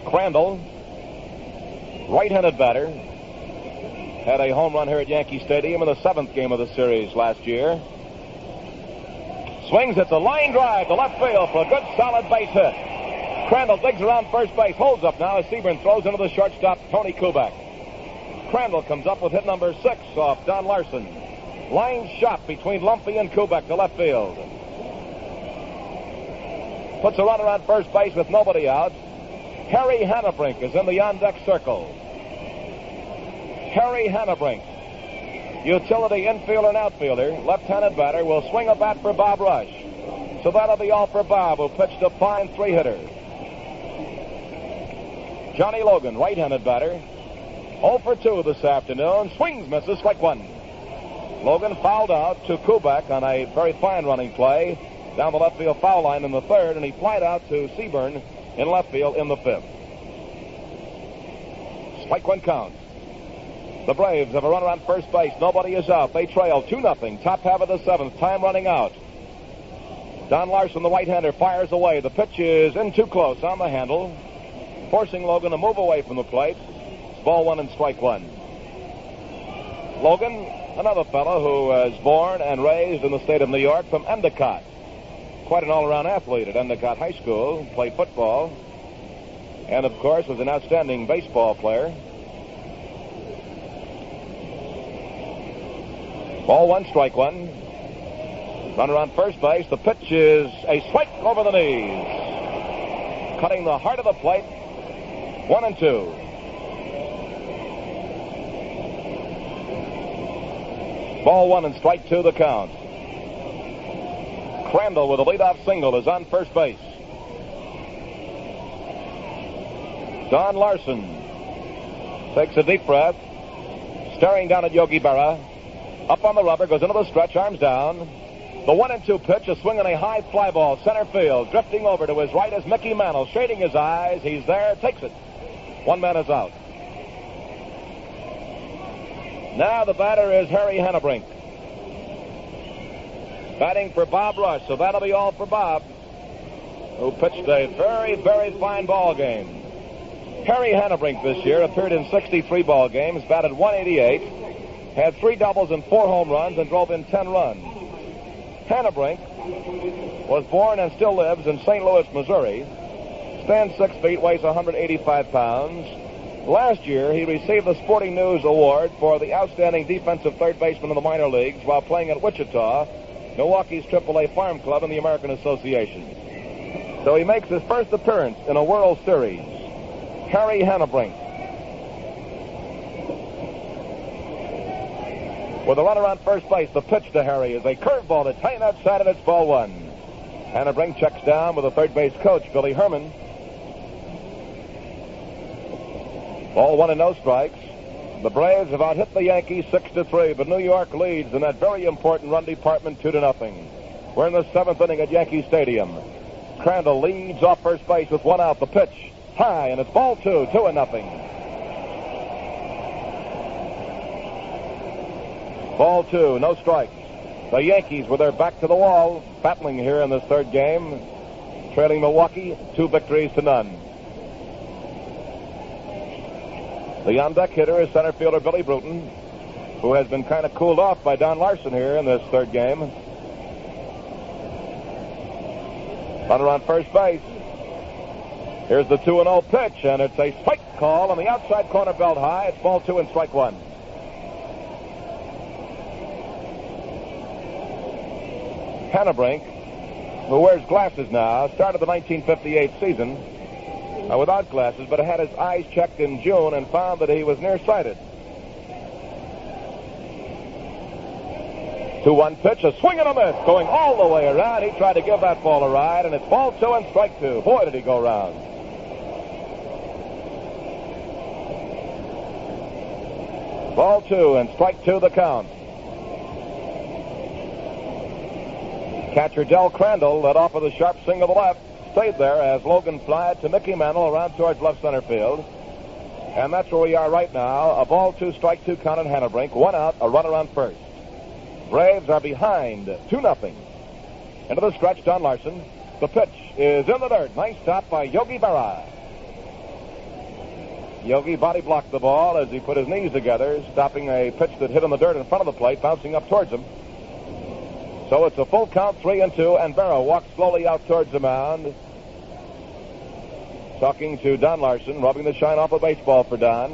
Crandall, right-handed batter, had a home run here at Yankee Stadium in the 7th game of the series last year. Swings, it's a line drive to left field for a good solid base hit. Crandall digs around first base, holds up now as Seaburn throws into the shortstop, Tony Kubek. Crandall comes up with hit number 6 off Don Larson. Line shot between Lumpy and Kubek to left field. Puts a runner on first base with nobody out. Harry Hannebrink is in the on-deck circle. Harry Hannebrink, utility infielder and outfielder, left-handed batter, will swing a bat for Bob Rush. So that'll be all for Bob, who pitched a fine 3-hitter. Johnny Logan, right-handed batter, 0 for 2 this afternoon. Swings, misses, strike 1. Logan fouled out to Kubek on a very fine running play down the left field foul line in the 3rd, and he flied out to Seaburn in left field in the 5th. Strike 1 count. The Braves have a runner on first base. Nobody is out. They trail 2-0. Top half of the 7th. Time running out. Don Larson, the right-hander, fires away. The pitch is in too close on the handle, forcing Logan to move away from the plate. It's ball 1 and strike 1. Logan, another fellow who was born and raised in the state of New York from Endicott. Quite an all-around athlete at Endicott High School. Played football. And, of course, was an outstanding baseball player. Ball 1, strike 1. Runner on first base. The pitch is a swing over the knees, cutting the heart of the plate. 1 and 2. Ball 1 and strike 2 the count. Crandall with a leadoff single is on first base. Don Larson takes a deep breath, staring down at Yogi Berra. Up on the rubber, goes into the stretch, arms down. The 1 and 2 pitch, a swing on a high fly ball, center field. Drifting over to his right is Mickey Mantle, shading his eyes. He's there, takes it. 1 man is out. Now the batter is Harry Hannebrink, batting for Bob Rush, so that'll be all for Bob, who pitched a very, very fine ball game. Harry Hannebrink this year appeared in 63 ball games, batted .188, had 3 doubles and 4 home runs, and drove in 10 runs. Hannebrink was born and still lives in St. Louis, Missouri, stands 6 feet, weighs 185 pounds. Last year, he received the Sporting News Award for the outstanding defensive third baseman in the minor leagues while playing at Wichita, Milwaukee's AAA farm club in the American Association. So he makes his first appearance in a World Series. Harry Hannebrink. With a runner on first base, the pitch to Harry is a curveball to tie outside, and it's ball 1. Hannebrink checks down with the third base coach, Billy Herman. Ball 1 and no strikes. The Braves have out-hit the Yankees 6-3, but New York leads in that very important run department 2-0. We're in the 7th inning at Yankee Stadium. Crandall leads off first base with 1 out. The pitch high, and it's ball 2, 2-0. Ball 2, no strikes. The Yankees, with their back to the wall, battling here in this 3rd game, trailing Milwaukee 2 victories to none. The on-deck hitter is center fielder Billy Brewton, who has been kind of cooled off by Don Larson here in this 3rd game. Runner on first base. Here's the 2-0 pitch, and it's a strike call on the outside corner, belt high. It's ball 2 and strike 1. Hannebrink, who wears glasses now, started the 1958 season without glasses, but had his eyes checked in June and found that he was nearsighted. 2-1 pitch, a swing and a miss, going all the way around. He tried to give that ball a ride, and it's ball 2 and strike 2. Boy, did he go around. Ball 2 and strike 2 the count. Catcher Del Crandall led off with a sharp single to left. Stayed there as Logan flied to Mickey Mantle around towards left center field. And that's where we are right now. A ball, 2 strike, 2 count on Hannebrink. 1 out, a runner on first. Braves are behind 2-0. Into the stretch, Don Larson. The pitch is in the dirt. Nice stop by Yogi Berra. Yogi body blocked the ball as he put his knees together, stopping a pitch that hit in the dirt in front of the plate, bouncing up towards him. So it's a full count, 3-2, and Berra walks slowly out towards the mound. Talking to Don Larson, rubbing the shine off a baseball for Don.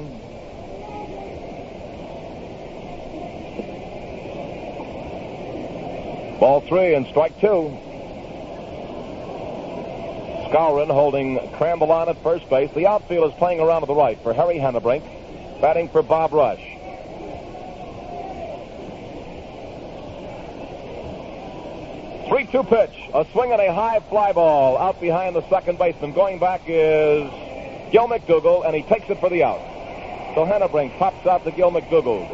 Ball 3 and strike 2. Skowron holding Crandall on at first base. The outfield is playing around to the right for Harry Hannebrink, batting for Bob Rush. Three-two pitch, a swing and a high fly ball out behind the second baseman. Going back is Gil McDougald, and he takes it for the out. So Hannebrink pops out to Gil McDougald.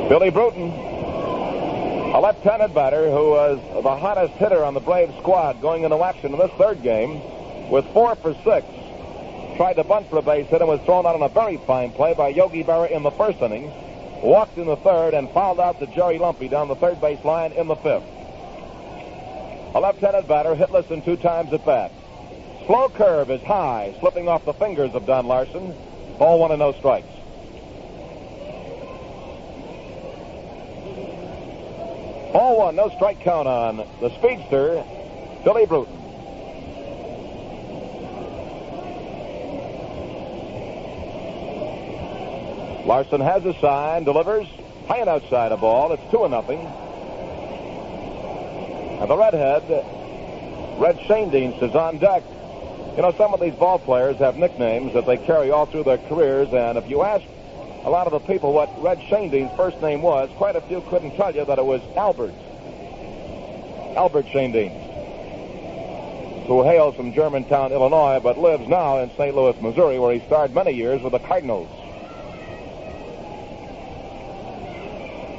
Billy Brewton, a left-handed batter who was the hottest hitter on the Braves squad going into action in this third game, with 4 for 6. Tried to bunt for a base hit and was thrown out on a very fine play by Yogi Berra in the first inning. Walked in the third and fouled out to Jerry Lumpy down the third base line in the fifth. A left-handed batter, hitless in 2 times at bat. Slow curve is high, slipping off the fingers of Don Larson. Ball 1 and no strikes. Ball 1, no strike count on the speedster, Billy Brewton. Larson has a sign, delivers, high and outside a ball. It's 2-0. And the redhead, Red Shaindienst, is on deck. You know, some of these ball players have nicknames that they carry all through their careers, and if you ask a lot of the people what Red Shaindienst's first name was, quite a few couldn't tell you that it was Albert Shaindienst, who hails from Germantown, Illinois, but lives now in St. Louis, Missouri, where he starred many years with the Cardinals.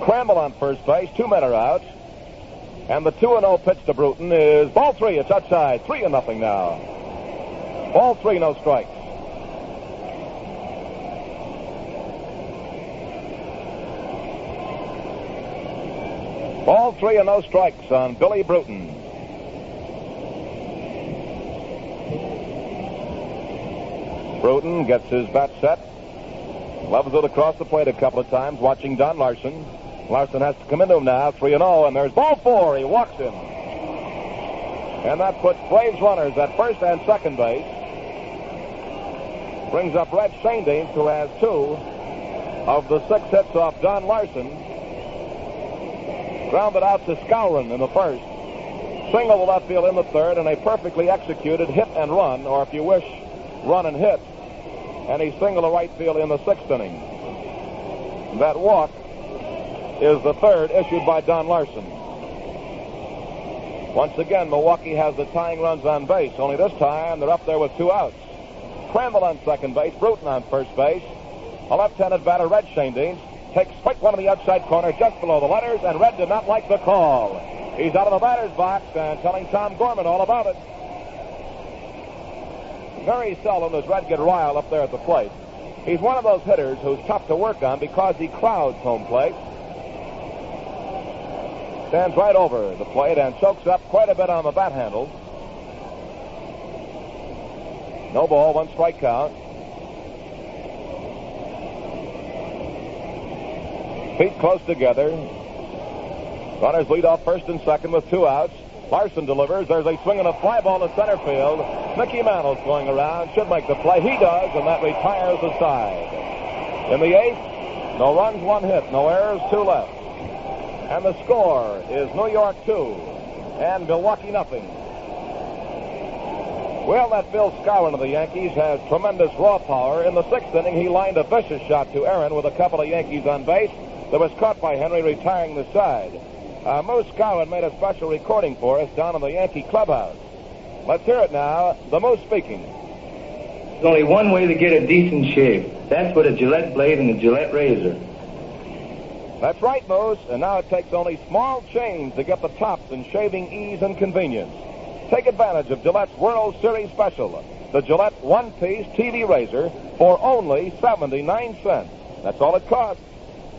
Crandall on first base, 2 men are out, and the 2-0 pitch to Brewton is ball 3. It's outside, 3-0 now. Ball 3, no strikes. Ball 3 and no strikes on Billy Brewton. Brewton gets his bat set. Levels it across the plate a couple of times, watching Don Larson. Larson has to come into him now, 3-0, and there's ball 4. He walks him. And that puts Braves runners at first and second base. Brings up Red Shaindienst, who has 2 of the 6 hits off Don Larson. Grounded out to Skowron in the first. Single to left field in the third, and a perfectly executed hit and run, or if you wish, run and hit. And he singled to right field in the 6th inning. That walk is the third issued by Don Larson. Once again, Milwaukee has the tying runs on base, only this time they're up there with 2 outs. Crandall on second base, Brewton on first base. A left-handed batter, Red Shaindienst, takes strike 1 in the outside corner just below the letters, and Red did not like the call. He's out of the batter's box and telling Tom Gorman all about it. Very seldom does Red get riled up there at the plate. He's one of those hitters who's tough to work on because he crowds home plate. Stands right over the plate and soaks up quite a bit on the bat handle. No ball, 1 strike count. Feet close together. Runners lead off first and second with 2 outs. Larson delivers. There's a swing and a fly ball to center field. Mickey Mantle's going around. Should make the play. He does, and that retires the side. In the 8th, no runs, 1 hit. No errors, 2 left. And the score is New York 2 and Milwaukee nothing. Well, that Bill Skowron of the Yankees has tremendous raw power. In the 6th inning, he lined a vicious shot to Aaron with a couple of Yankees on base that was caught by Henry, retiring the side. Moose Skowron made a special recording for us down in the Yankee clubhouse. Let's hear it now. The Moose speaking. There's only one way to get a decent shave. That's with a Gillette blade and a Gillette razor. That's right, Moose. And now it takes only small change to get the tops in shaving ease and convenience. Take advantage of Gillette's World Series special, the Gillette one-piece TV razor for only 79 cents. That's all it costs,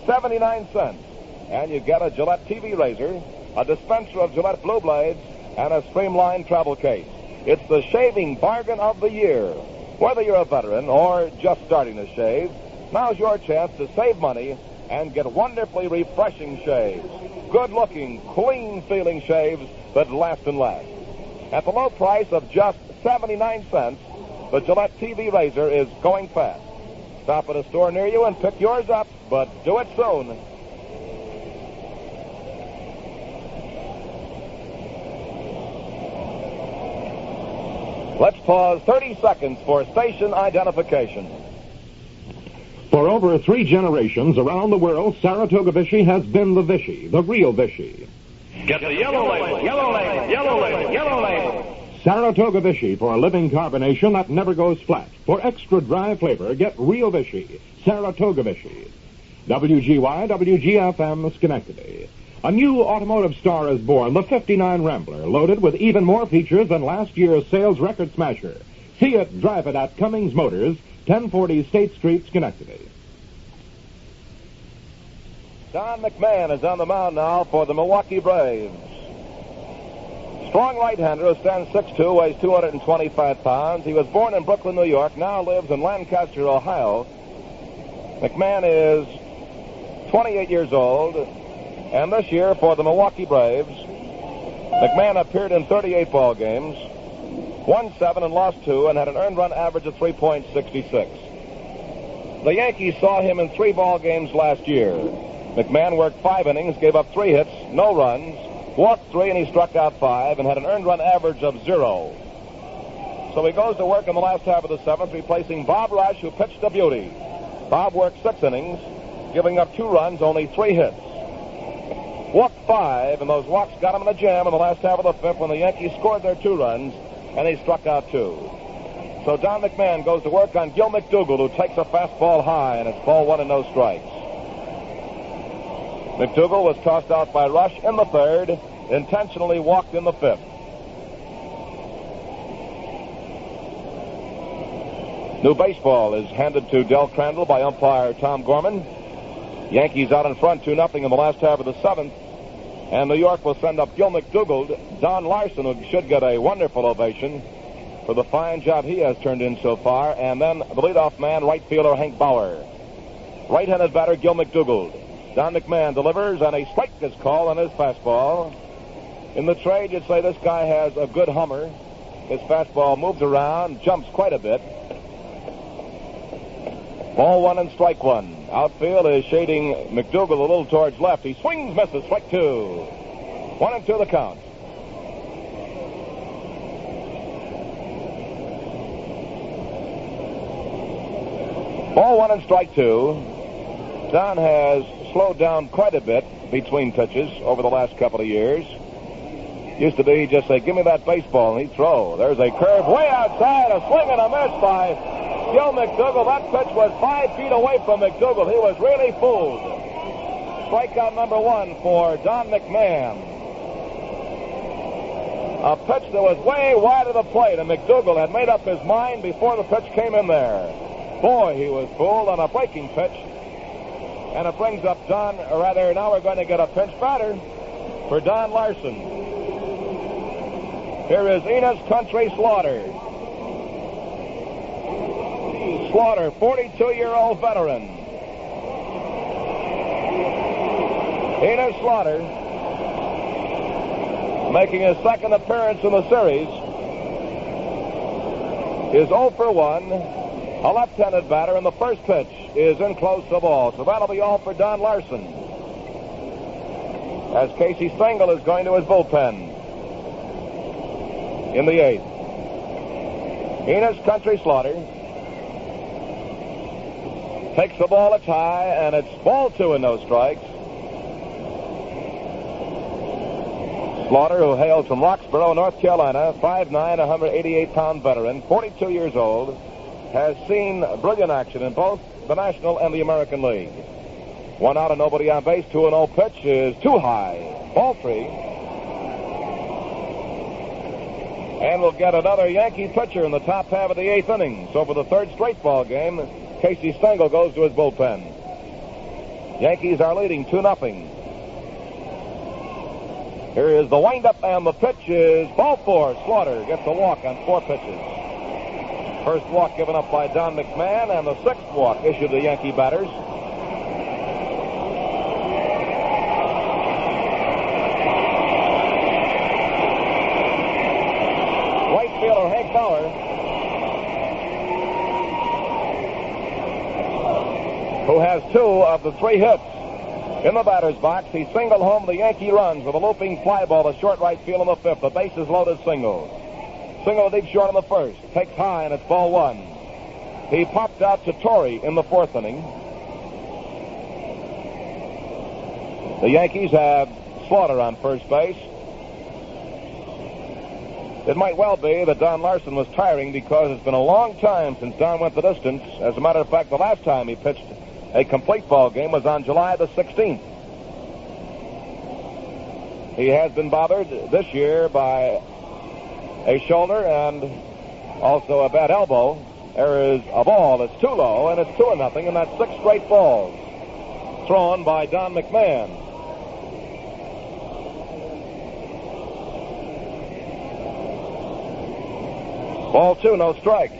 79 cents. And you get a Gillette TV razor, a dispenser of Gillette Blue Blades, and a streamlined travel case. It's the shaving bargain of the year. Whether you're a veteran or just starting to shave, now's your chance to save money and get wonderfully refreshing shaves. Good-looking, clean-feeling shaves that last and last. At the low price of just 79 cents, the Gillette TV razor is going fast. Stop at a store near you and pick yours up, but do it soon. Let's pause 30 seconds for station identification. For over 3 generations around the world, Saratoga Vichy has been the Vichy, the real Vichy. Get the yellow label, yellow label, yellow label, yellow label. Saratoga Vichy for a living carbonation that never goes flat. For extra dry flavor, get real Vichy, Saratoga Vichy. WGY, WGFM, Schenectady. A new automotive star is born, the 59 Rambler, loaded with even more features than last year's sales record smasher. See it, drive it at Cummings Motors, 1040 State Street, Schenectady. Don McMahon is on the mound now for the Milwaukee Braves. Strong right-hander who stands 6'2", weighs 225 pounds. He was born in Brooklyn, New York, now lives in Lancaster, Ohio. McMahon is 28 years old, and this year for the Milwaukee Braves, McMahon appeared in 38 ball games, won 7 and lost 2, and had an earned run average of 3.66. The Yankees saw him in 3 ball games last year. McMahon worked 5 innings, gave up 3 hits, no runs, walked 3, and he struck out 5, and had an earned run average of 0. So he goes to work in the last half of the 7th, replacing Bob Rush, who pitched a beauty. Bob worked 6 innings, giving up 2 runs, only 3 hits. Walked 5, and those walks got him in a jam in the last half of the 5th when the Yankees scored their 2 runs, and he struck out 2. So Don McMahon goes to work on Gil McDougall, who takes a fastball high, and it's ball 1 and no strikes. McDougall was tossed out by Rush in the 3rd, intentionally walked in the 5th. New baseball is handed to Del Crandall by umpire Tom Gorman. Yankees out in front 2-0 in the last half of the 7th. And New York will send up Gil McDougall, Don Larson, who should get a wonderful ovation for the fine job he has turned in so far. And then the leadoff man, right fielder Hank Bauer. Right-handed batter Gil McDougall. Don McMahon delivers, and a strike is called on his fastball. In the trade, you'd say this guy has a good hummer. His fastball moves around, jumps quite a bit. Ball 1 and strike 1. Outfield is shading McDougall a little towards left. He swings, misses, strike 2. 1 and 2 the count. Ball 1 and strike 2. Don has slowed down quite a bit between pitches over the last couple of years. Used to be he'd just say, give me that baseball, and he'd throw. There's a curve way outside, a swing and a miss by Gil McDougall. That pitch was 5 feet away from McDougall. He was really fooled. Strikeout number 1 for Don McMahon. A pitch that was way wide of the plate, and McDougall had made up his mind before the pitch came in there. Boy, he was fooled on a breaking pitch. And it brings up now we're going to get a pinch batter for Don Larson. Here is Enos Country Slaughter. Slaughter, 42-year-old veteran. Enos Slaughter making his second appearance in the series is 0 for 1. A left-handed batter, and the first pitch is in close to ball. So that'll be all for Don Larson. As Casey Stengel is going to his bullpen in the 8th. Enos Country Slaughter takes the ball, it's high, and it's ball 2 and no strikes. Slaughter, who hails from Roxborough, North Carolina, 5'9", 188-pound veteran, 42 years old. has seen brilliant action in both the National and the American League. 1 out and nobody on base. 2-0 pitch is too high. Ball 3. And we'll get another Yankee pitcher in the top half of the 8th inning. So for the 3rd straight ball game, Casey Stengel goes to his bullpen. Yankees are leading 2-0. Here is the windup, and the pitch is ball 4. Slaughter gets a walk on 4 pitches. First walk given up by Don McMahon, and the 6th walk issued to Yankee batters. Right fielder Hank Bauer, who has 2 of the 3 hits. In the batter's box, he singled home the Yankee runs with a looping fly ball to short right field in the 5th. The bases loaded single. Single deep short in the 1st. Takes high, and it's ball 1. He popped out to Tory in the 4th inning. The Yankees have Slaughter on first base. It might well be that Don Larson was tiring because it's been a long time since Don went the distance. As a matter of fact, the last time he pitched a complete ball game was on July the 16th. He has been bothered this year by a shoulder and also a bad elbow. There is a ball that's too low, and it's 2-0, and that's 6 straight balls thrown by Don McMahon. Ball 2, no strikes.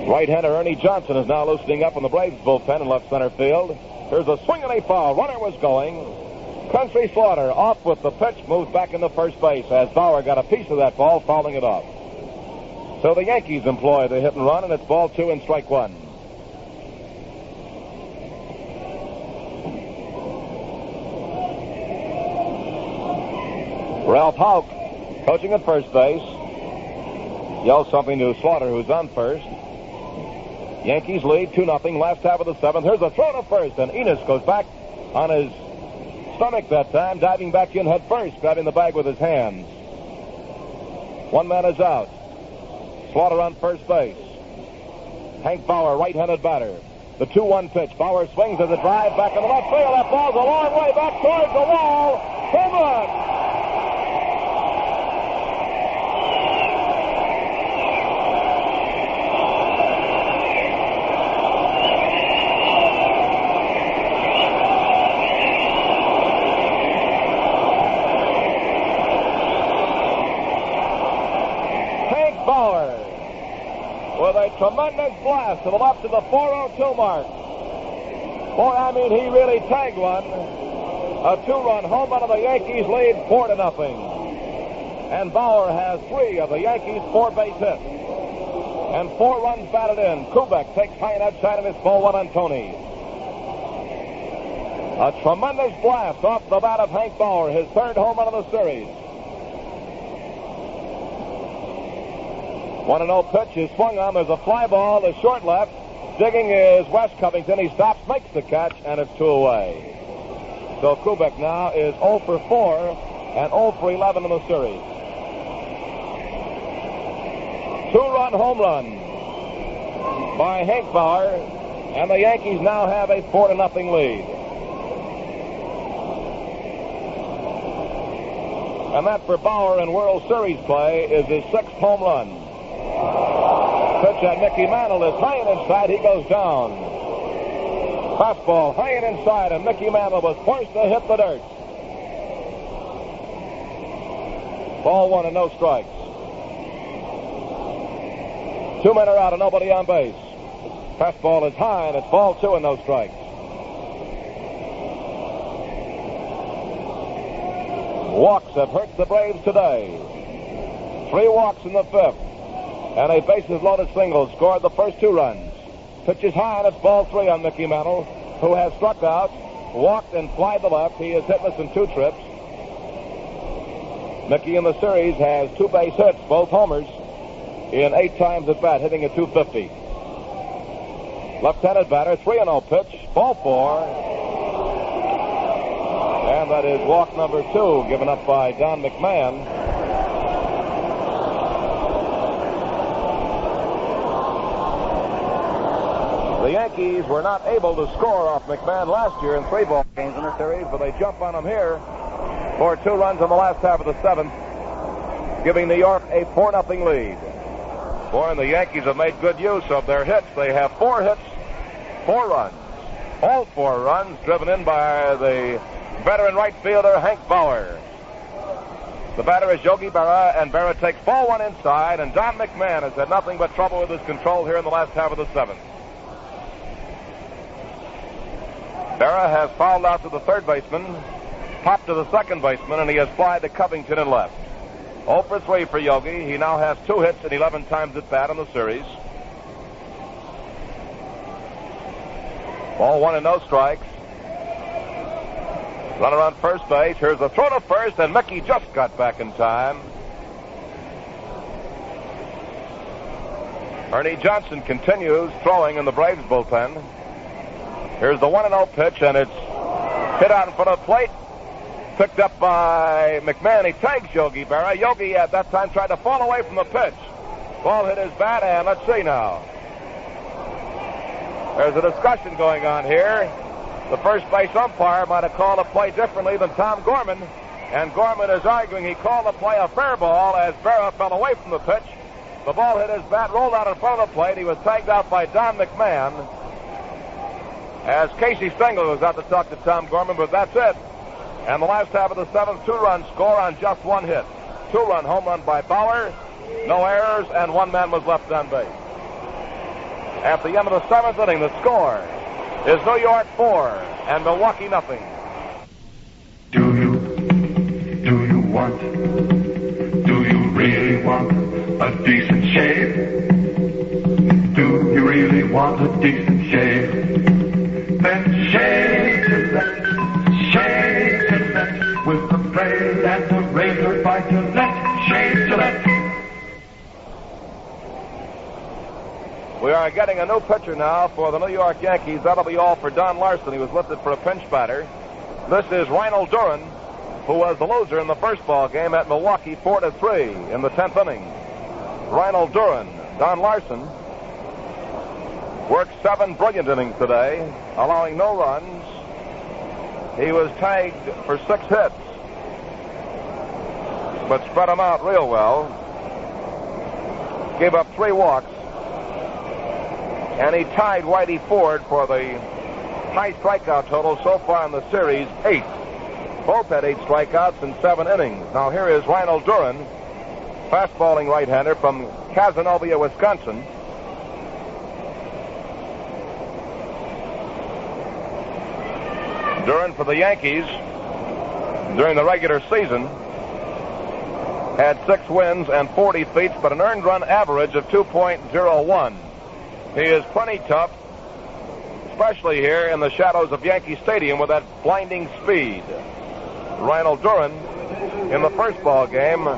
Right-hander Ernie Johnson is now loosening up in the Braves bullpen in left center field. Here's a swing and a foul. Runner was going. Country Slaughter off with the pitch, moves back into first base as Bauer got a piece of that ball, fouling it off. So the Yankees employ the hit and run, and it's ball 2 and strike 1. Ralph Houck, coaching at first base, yells something to Slaughter, who's on first. Yankees lead 2-0, last half of the 7th. Here's a throw to first, and Enos goes back on his stomach that time, diving back in head first, grabbing the bag with his hands. 1 man is out. Slaughter on first base. Hank Bauer, right-handed batter. The 2-1 pitch. Bauer swings as a drive back in the left field. That ball's a long way back towards the wall. Home run! Tremendous blast to the left of the 402 mark. Boy, I mean, he really tagged one. A 2-run home run of the Yankees lead 4-0. And Bauer has 3 of the Yankees' 4 base hits. And 4 runs batted in. Kubek takes high and outside, and it's ball 1 on Tony. A tremendous blast off the bat of Hank Bauer, his 3rd home run of the series. 1-0 pitch is swung on. There's a fly ball to short left. Digging is Wes Covington. He stops, makes the catch, and it's 2 away. So Kubek now is 0 for 4 and 0 for 11 in the series. 2-run home run by Hank Bauer, and the Yankees now have a 4-0 lead. And that for Bauer in World Series play is his 6th home run. Pitch at Mickey Mantle is high and inside. He goes down. Fastball high and inside, and Mickey Mantle was forced to hit the dirt. Ball 1 and no strikes. 2 men are out and nobody on base. Fastball is high, and it's ball 2 and no strikes. Walks have hurt the Braves today. 3 walks in the 5th. And a bases-loaded single scored the first 2 runs. Pitch is high, and it's ball 3 on Mickey Mantle, who has struck out, walked, and flied to left. He is hitless in 2 trips. Mickey in the series has 2 base hits, both homers, in 8 times at bat, hitting at .250. Left-handed batter, 3-0 pitch, ball 4. And that is walk number 2, given up by Don McMahon. The Yankees were not able to score off McMahon last year in 3 ball games in the series, but they jump on him here for 2 runs in the last half of the 7th, giving New York a 4-0 lead. Boy, and the Yankees have made good use of their hits. They have 4 hits, 4 runs. All 4 runs driven in by the veteran right fielder, Hank Bauer. The batter is Yogi Berra, and Berra takes ball 1 inside, and Don McMahon has had nothing but trouble with his control here in the last half of the 7th. Berra has fouled out to the third baseman, popped to the second baseman, and he has flied to Covington and left. 0 for 3 for Yogi. He now has 2 hits and 11 times at bat in the series. Ball 1 and no strikes. Runner on first base. Here's a throw to first, and Mickey just got back in time. Ernie Johnson continues throwing in the Braves bullpen. Here's the 1-0 pitch, and it's hit out in front of the plate. Picked up by McMahon. He tags Yogi Berra. Yogi at that time tried to fall away from the pitch. Ball hit his bat, and let's see now. There's a discussion going on here. The first base umpire might have called a play differently than Tom Gorman, and Gorman is arguing he called the play a fair ball as Berra fell away from the pitch. The ball hit his bat, rolled out in front of the plate. He was tagged out by Don McMahon. As Casey Stengel was out to talk to Tom Gorman, but that's it. And the last half of the 7th, 2-run score on just 1 hit. 2-run home run by Bauer, no errors, and 1 man was left on base. At the end of the 7th inning, the score is New York 4 and Milwaukee nothing. Do you really want a decent shave? Do you really want a decent shave? Then shave to that with the blade and the razor by Gillette. Shave to that. We are getting a new pitcher now for the New York Yankees. That'll be all for Don Larson. He was listed for a pinch batter. This is Ryne Duren, who was the loser in the first ball game at Milwaukee 4-3 in the 10th inning. Ryne Duren. Don Larson worked 7 brilliant innings today, allowing no runs. He was tagged for 6 hits, but spread them out real well. Gave up 3 walks, and he tied Whitey Ford for the high strikeout total so far in the series, 8. Both had 8 strikeouts in 7 innings. Now here is Ryne Duren, fastballing right-hander from Cazenovia, Wisconsin. Duren for the Yankees during the regular season had 6 wins and 4 defeats, but an earned run average of 2.01. He is plenty tough, especially here in the shadows of Yankee Stadium with that blinding speed. Ryne Duren in the first ball game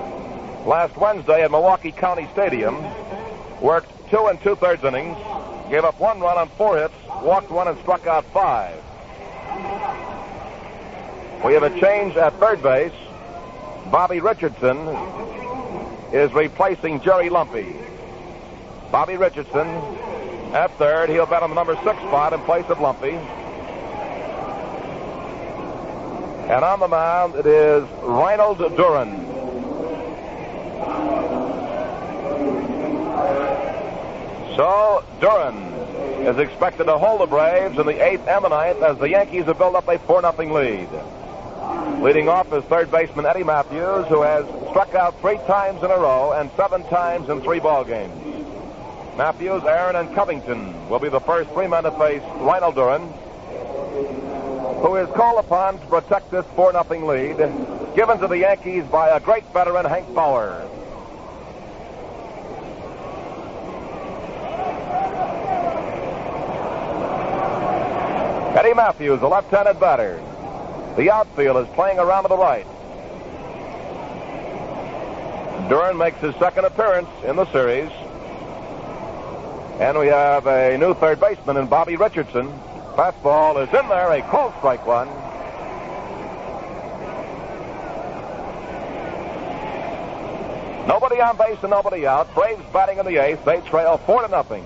last Wednesday at Milwaukee County Stadium worked 2 2/3 innings, gave up 1 run on 4 hits, walked 1 and struck out 5. We have a change at third base. Bobby Richardson is replacing Jerry Lumpy. Bobby Richardson at third. He'll bat on the number 6 spot in place of Lumpy. And on the mound, it is Ryne Duren. So, Duren is expected to hold the Braves in the 8th and the 9th as the Yankees have built up a 4-0 lead. Leading off is third baseman Eddie Matthews, who has struck out 3 times in a row and 7 times in 3 ball games. Matthews, Aaron, and Covington will be the first 3 men to face Ryne Duren, who is called upon to protect this 4-0 lead, given to the Yankees by a great veteran, Hank Bauer. Eddie Matthews, a left-handed batter. The outfield is playing around to the right. Duren makes his second appearance in the series. And we have a new third baseman in Bobby Richardson. Fastball is in there, a close strike one. Nobody on base and nobody out. Braves batting in the 8th. They trail 4-0.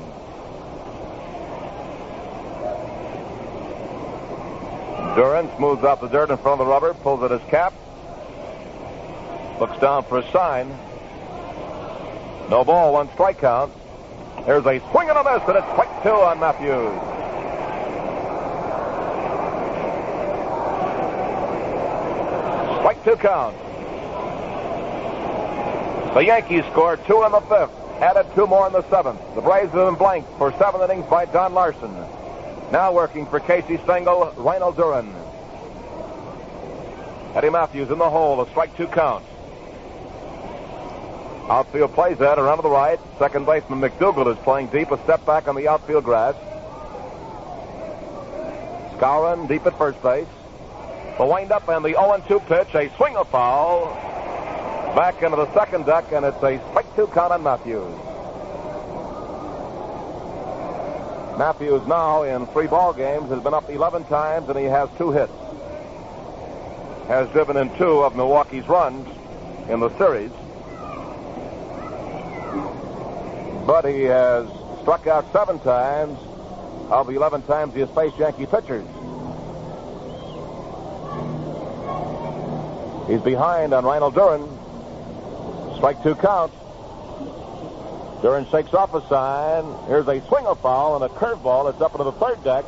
Duren smooths out the dirt in front of the rubber, pulls at his cap, looks down for a sign. No ball, 1 strike count. Here's a swing and a miss, and it's strike 2 on Matthews. Strike 2 count. The Yankees scored 2 in the 5th, added 2 more in the 7th. The Braves have been blanked for 7 innings by Don Larson. Now working for Casey Stengel, Ryne Duren. Eddie Matthews in the hole, a strike 2 count. Outfield plays that around to the right. Second baseman McDougal is playing deep, a step back on the outfield grass. Skowron deep at first base. The windup and the 0-2 pitch, a swing, a foul. Back into the second deck, and it's a strike 2 count on Matthews. Matthews now in 3 ball games has been up 11 times, and he has 2 hits. Has driven in 2 of Milwaukee's runs in the series. But he has struck out 7 times of the 11 times he has faced Yankee pitchers. He's behind on Ryne Duren. Strike 2 count. Duren shakes off a sign. Here's a swing, a foul, and a curveball. It's up into the third deck.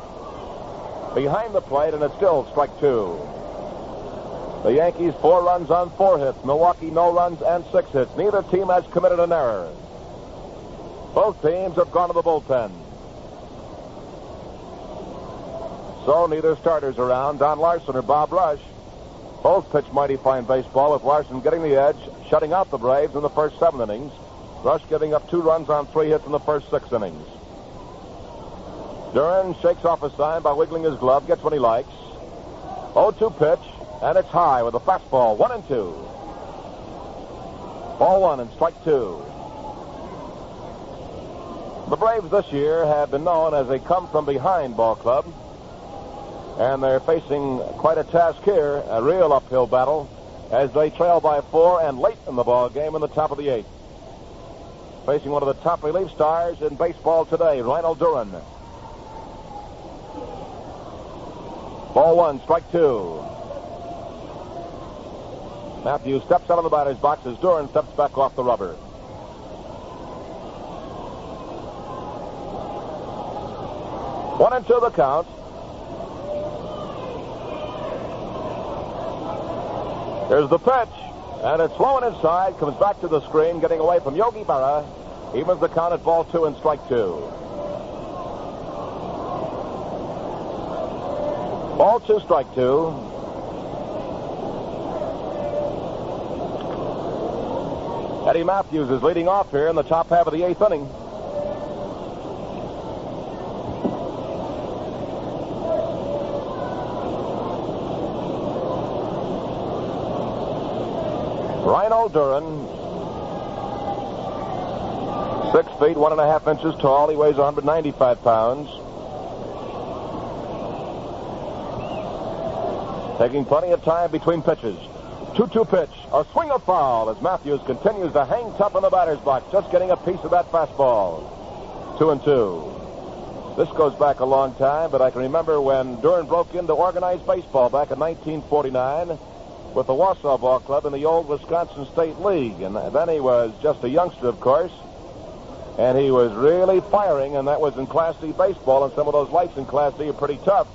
Behind the plate, and it's still strike 2. The Yankees 4 runs on 4 hits. Milwaukee no runs and 6 hits. Neither team has committed an error. Both teams have gone to the bullpen. So neither starter's around. Don Larson or Bob Rush. Both pitch mighty fine baseball, with Larson getting the edge, shutting out the Braves in the first 7 innings. Rush giving up 2 runs on 3 hits in the first 6 innings. Duren shakes off a sign by wiggling his glove, gets what he likes. 0-2 pitch, and it's high with a fastball, 1-2. Ball 1 and strike 2. The Braves this year have been known as a come-from-behind ball club, and they're facing quite a task here, a real uphill battle, as they trail by 4 and late in the ball game in the top of the 8th. Facing one of the top relief stars in baseball today, Ryne Duren. Ball 1, strike 2. Matthews steps out of the batter's box as Duren steps back off the rubber. One and 2 the count. Here's the pitch, and it's low and inside, comes back to the screen, getting away from Yogi Berra. Evens the count at ball 2 and strike 2. Ball 2, strike 2. Eddie Matthews is leading off here in the top half of the 8th inning. Ryne Duren, 6 feet, 1.5 inches tall. He weighs 195 pounds. Taking plenty of time between pitches. 2-2 pitch, a swing, a foul, as Matthews continues to hang tough in the batter's box, just getting a piece of that fastball. 2-2. This goes back a long time, but I can remember when Duren broke into organized baseball back in 1949 with the Wausau Ball Club in the old Wisconsin State League. And then he was just a youngster, of course, and he was really firing, and that was in Class C baseball, and some of those lights in Class C are pretty tough.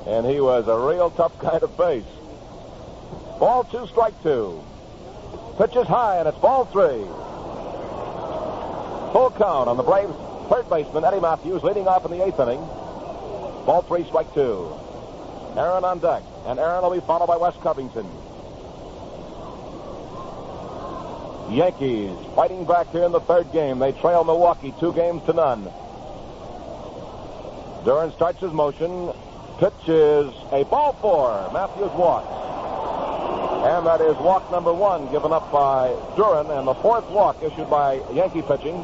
And he was a real tough kind of face. Ball 2, strike 2. Pitch is high, and it's ball 3. Full count on the Braves' third baseman, Eddie Matthews, leading off in the 8th inning. Ball 3, strike 2. Aaron on deck, and Aaron will be followed by Wes Covington. Yankees fighting back here in the third game. They trail Milwaukee 2-0. Duren starts his motion. Pitch is a ball 4. Matthews walks. And that is walk number 1 given up by Duren, and the 4th walk issued by Yankee pitching.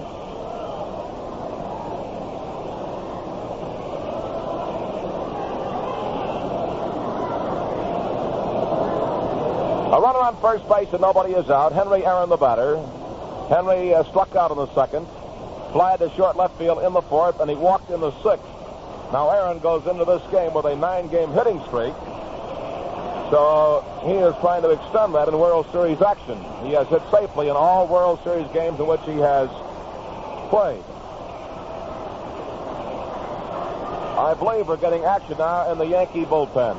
A runner on first base and nobody is out. Henry Aaron the batter. Henry struck out in the 2nd. Fly to short left field in the 4th, and he walked in the 6th. Now Aaron goes into this game with a 9-game hitting streak. So he is trying to extend that in World Series action. He has hit safely in all World Series games in which he has played. I believe we're getting action now in the Yankee bullpen.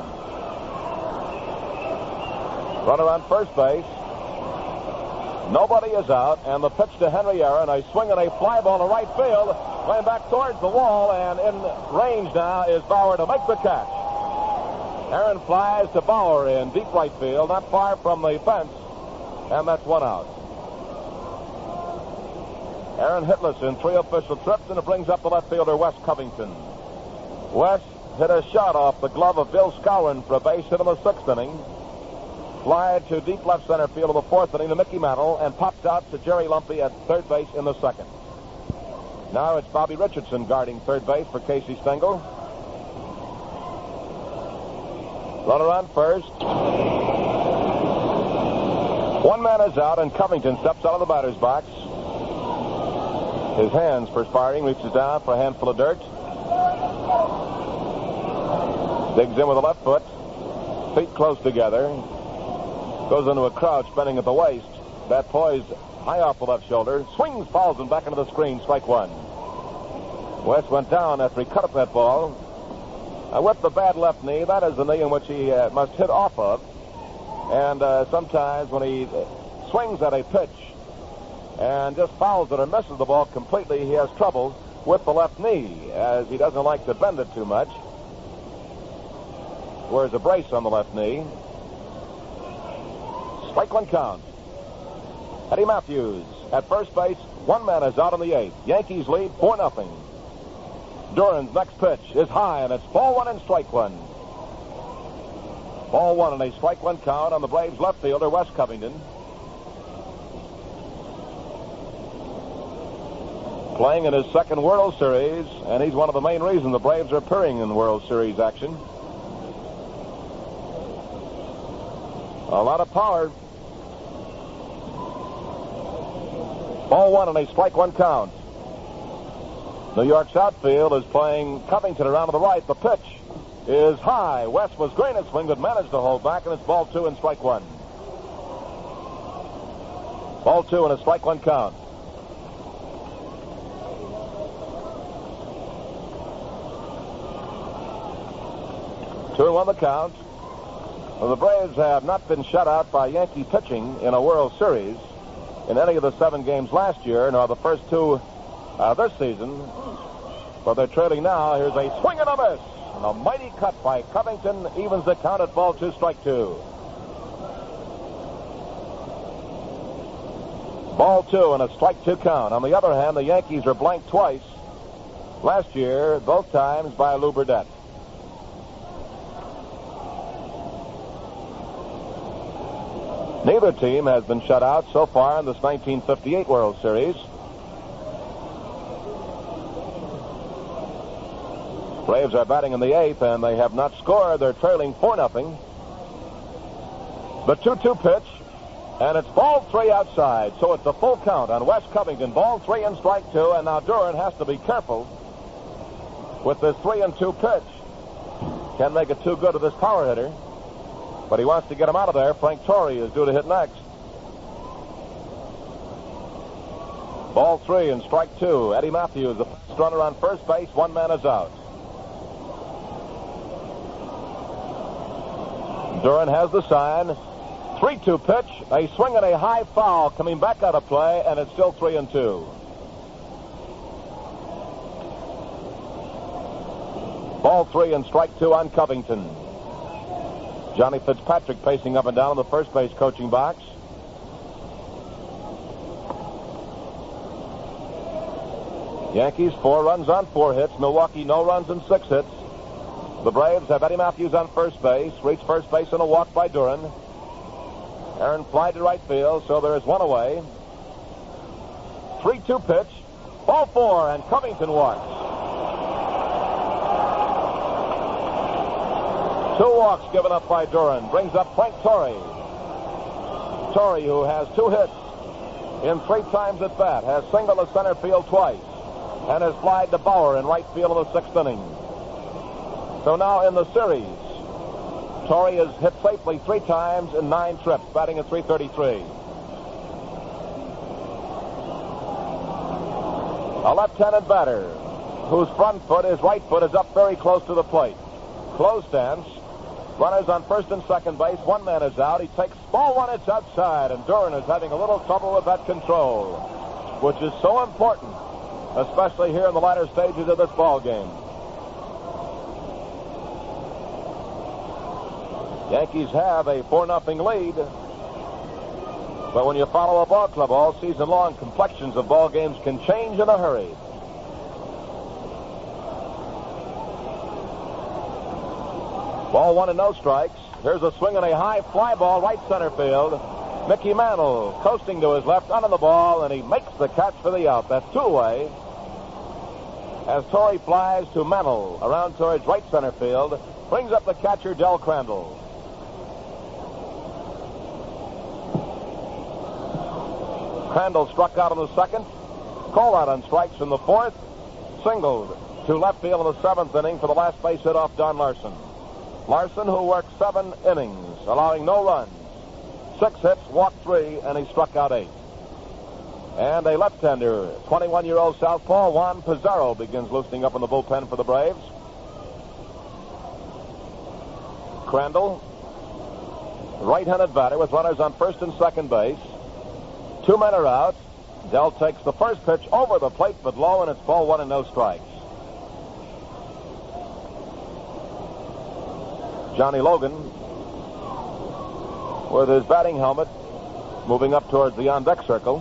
Runner on first base. Nobody is out, and the pitch to Henry Aaron, a swing and a fly ball to right field, going back towards the wall, and in range now is Bauer to make the catch. Aaron flies to Bauer in deep right field, not far from the fence, and that's one out. Aaron hitless in 3 official trips, and it brings up the left fielder, Wes Covington. Wes hit a shot off the glove of Bill Skowron for a base hit in the 6th inning. Fly to deep left center field in the 4th inning to Mickey Mantle, and popped out to Jerry Lumpy at third base in the 2nd. Now it's Bobby Richardson guarding third base for Casey Stengel. Runner on first. One man is out, and Covington steps out of the batter's box. His hands perspiring, reaches down for a handful of dirt. Digs in with the left foot. Feet close together. Goes into a crouch, bending at the waist. Bat poised high off the left shoulder. Swings, falls, and back into the screen. Strike one. West went down after he cut up that ball. With the bad left knee, that is the knee in which he must hit off of. And sometimes when he swings at a pitch and just fouls it or misses the ball completely, he has trouble with the left knee, as he doesn't like to bend it too much. Wears a brace on the left knee. Strike one count. Eddie Matthews at first base. One man is out in the 8th. Yankees lead 4-0. Duren's next pitch is high, and it's ball one and strike one. Ball one and a strike one count on the Braves left fielder, Wes Covington. Playing in his 2nd World Series, and he's one of the main reasons the Braves are appearing in World Series action. A lot of power. Ball one and a strike one count. New York's outfield is playing Covington around to the right. The pitch is high. West was going to swing, but managed to hold back, and it's ball two and strike one. Ball two and a strike one count. Two and one the count. Well, the Braves have not been shut out by Yankee pitching in a World Series in any of the 7 games last year, nor the first 2 this season. But they're trailing now. Here's a swing and a miss. And a mighty cut by Covington evens the count at ball two, strike two. Ball two and a strike two count. On the other hand, the Yankees were blanked twice last year, both times by Lou Burdett. Neither team has been shut out so far in this 1958 World Series. Braves are batting in the 8th, and they have not scored. They're trailing 4-0. The 2-2 pitch, and it's ball three outside, so it's a full count on Wes Covington. Ball three and strike two, and now Duren has to be careful with this 3-2 pitch. Can't make it too good to this power hitter, but he wants to get him out of there. Frank Tory is due to hit next. Ball three and strike two. Eddie Matthews, the first runner on first base. One man is out. Duren has the sign. 3-2 pitch. A swing and a high foul coming back out of play, and it's still 3-2. Ball three and strike two on Covington. Johnny Fitzpatrick pacing up and down in the first base coaching box. Yankees 4 runs on 4 hits. Milwaukee no runs and 6 hits. The Braves have Eddie Matthews on first base. Reached first base on a walk by Duren. Aaron fly to right field, so there is one away. 3-2 pitch. Ball four, and Covington walks. 2 walks given up by Duren. Brings up Frank Torrey. Torrey, who has 2 hits in 3 times at bat, has singled to center field twice, and has flied to Bauer in right field in the 6th inning. So now in the series, Tory has hit safely 3 times in 9 trips, batting at .333. A left-handed batter whose front foot, his right foot, is up very close to the plate. Close stance. Runners on first and second base. One man is out. He takes ball 1. It's outside, and Duren is having a little trouble with that control, which is so important, especially here in the latter stages of this ball game. Yankees have a 4-0 lead. But when you follow a ball club all season long, complexions of ball games can change in a hurry. Ball 1 and no strikes. Here's a swing and a high fly ball right center field. Mickey Mantle coasting to his left, under the ball, and he makes the catch for the out. That's 2-away. As Tory flies to Mantle around towards right center field, brings up the catcher, Del Crandall. Crandall struck out in the second, called out on strikes in the fourth, singled to left field in the 7th inning for the last base hit off Don Larson. Larson, who worked 7 innings, allowing no runs, 6 hits, walked 3, and he struck out 8. And a left-hander, 21-year-old southpaw Juan Pizarro begins loosening up in the bullpen for the Braves. Crandall, right-handed batter with runners on first and second base. 2 men are out. Del takes the first pitch over the plate, but low, and it's ball 1 and no strikes. Johnny Logan, with his batting helmet, moving up towards the on-deck circle.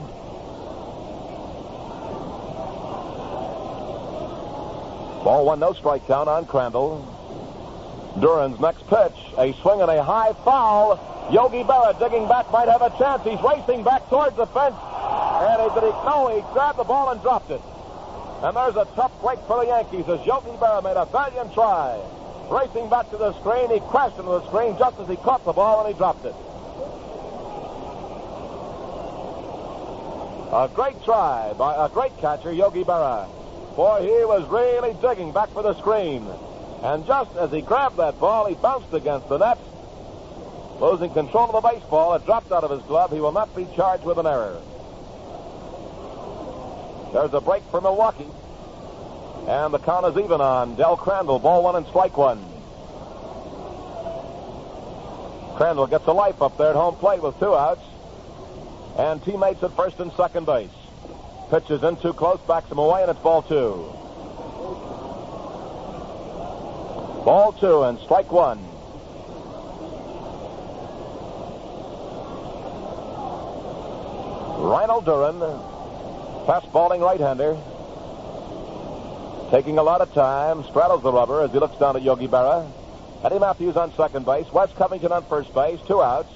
Ball 1, no strike count on Crandall. Duren's next pitch, a swing and a high foul. Yogi Berra digging back, might have a chance. He's racing back towards the fence. And he grabbed the ball and dropped it. And there's a tough break for the Yankees as Yogi Berra made a valiant try. Racing back to the screen, he crashed into the screen just as he caught the ball and he dropped it. A great try by a great catcher, Yogi Berra. Boy, he was really digging back for the screen. And just as he grabbed that ball, he bounced against the net. Losing control of the baseball, it dropped out of his glove. He will not be charged with an error. There's a break for Milwaukee. And the count is even on Del Crandall. Ball 1 and strike 1. Crandall gets a life up there at home plate with 2 outs. And teammates at first and second base. Pitches in too close, backs him away, and it's ball 2. Ball 2 and strike 1. Ryne Duren, fast-balling right-hander. Taking a lot of time, straddles the rubber as he looks down at Yogi Berra. Eddie Matthews on second base. Wes Covington on first base. 2 outs.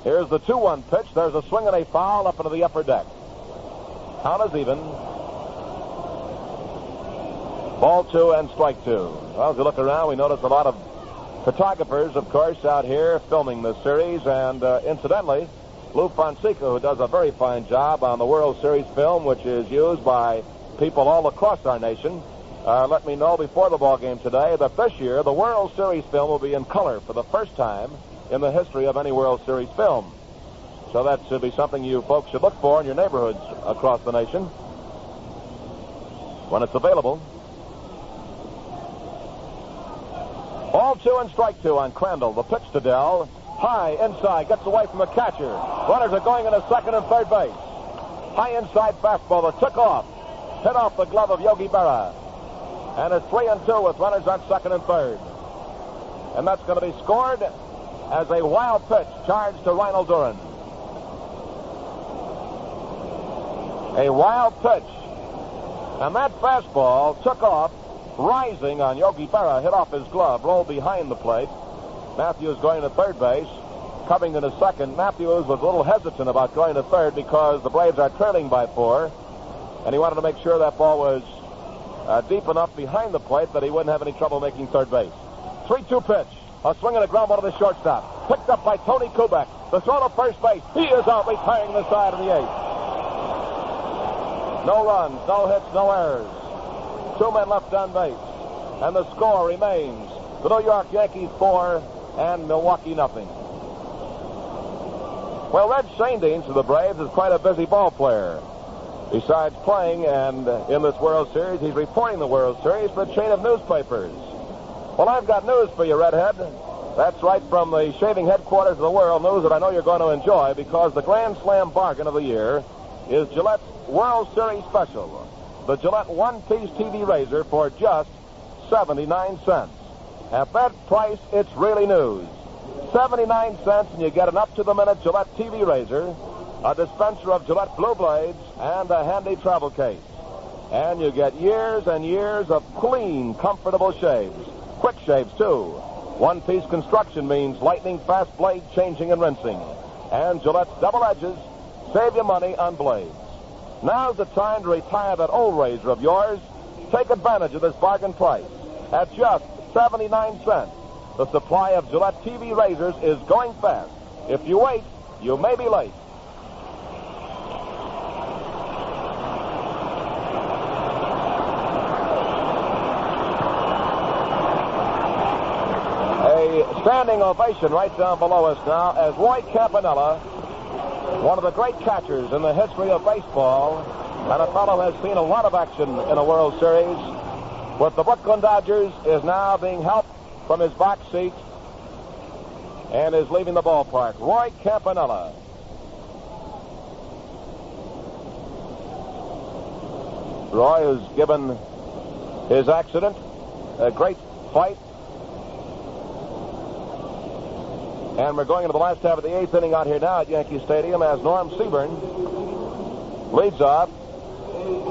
Here's the 2-1 pitch. There's a swing and a foul up into the upper deck. Count is even. Ball 2 and strike 2. Well, as we look around, we notice a lot of photographers, of course, out here filming this series. And incidentally, Lou Fonseca, who does a very fine job on the World Series film, which is used by people all across our nation, let me know before the ball game today that this year the World Series film will be in color for the first time in the history of any World Series film. So that should be something you folks should look for in your neighborhoods across the nation when it's available. Ball 2 and strike 2 on Crandall. The pitch to Del. High inside, gets away from the catcher. Runners are going into second and third base. High inside fastball that took off. Hit off the glove of Yogi Berra. And it's 3-2 with runners on second and third. And that's going to be scored as a wild pitch charged to Ryne Duren. A wild pitch. And that fastball took off, rising on Yogi Berra, hit off his glove, rolled behind the plate. Matthews going to third base. Covington to second. Matthews was a little hesitant about going to third because the Braves are trailing by 4. And he wanted to make sure that ball was deep enough behind the plate that he wouldn't have any trouble making third base. 3-2 pitch. A swing and a ground ball to the shortstop. Picked up by Tony Kubek. The throw to first base. He is out, retiring the side of the 8th. No runs, no hits, no errors. 2 men left on base. And the score remains the New York Yankees 4 and Milwaukee nothing. Well, Red Schoendienst of the Braves is quite a busy ball player. Besides playing and in this World Series, he's reporting the World Series for a chain of newspapers. Well, I've got news for you, Redhead. That's right from the shaving headquarters of the world, news that I know you're going to enjoy, because the Grand Slam bargain of the year is Gillette's World Series special. The Gillette one-piece TV razor for just 79 cents. At that price, it's really news. 79 cents, and you get an up-to-the-minute Gillette TV razor, a dispenser of Gillette Blue Blades, and a handy travel case. And you get years and years of clean, comfortable shaves. Quick shaves, too. One-piece construction means lightning-fast blade changing and rinsing. And Gillette's double edges save you money on blades. Now's the time to retire that old razor of yours. Take advantage of this bargain price. At just 79 cents, the supply of Gillette TV razors is going fast. If you wait, you may be late. A standing ovation right down below us now as Roy Campanella, one of the great catchers in the history of baseball, and a fellow has seen a lot of action in a World Series with the Brooklyn Dodgers, is now being helped from his box seat and is leaving the ballpark. Roy Campanella. Roy has given his accident a great fight. And we're going into the last half of the 8th inning out here now at Yankee Stadium as Norm Seaburn leads off.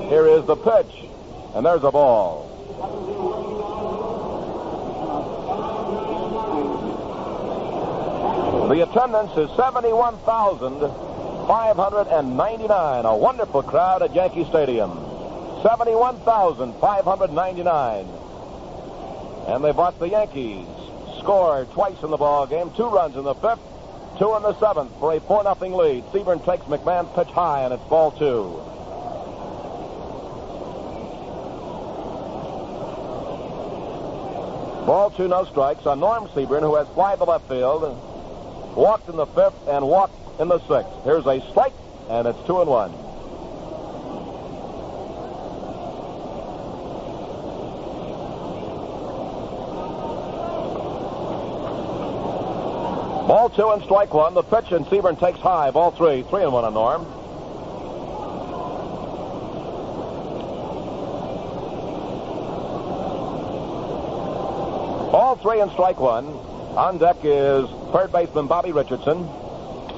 Here is the pitch, and there's a ball. The attendance is 71,599. A wonderful crowd at Yankee Stadium. 71,599. And they watched the Yankees score twice in the ball game. 2 runs in the 5th, 2 in the 7th for a 4-0 lead. Seaburn takes McMahon's pitch high, and it's ball 2. Ball 2, no strikes on Norm Seaburn, who has fly to left field, walked in the 5th, and walked in the 6th. Here's a strike, and it's 2-1. Ball 2 and strike 1. The pitch, and Seaburn takes high. Ball 3. 3-1 on Norm. Ball 3 and strike 1. On deck is third baseman Bobby Richardson.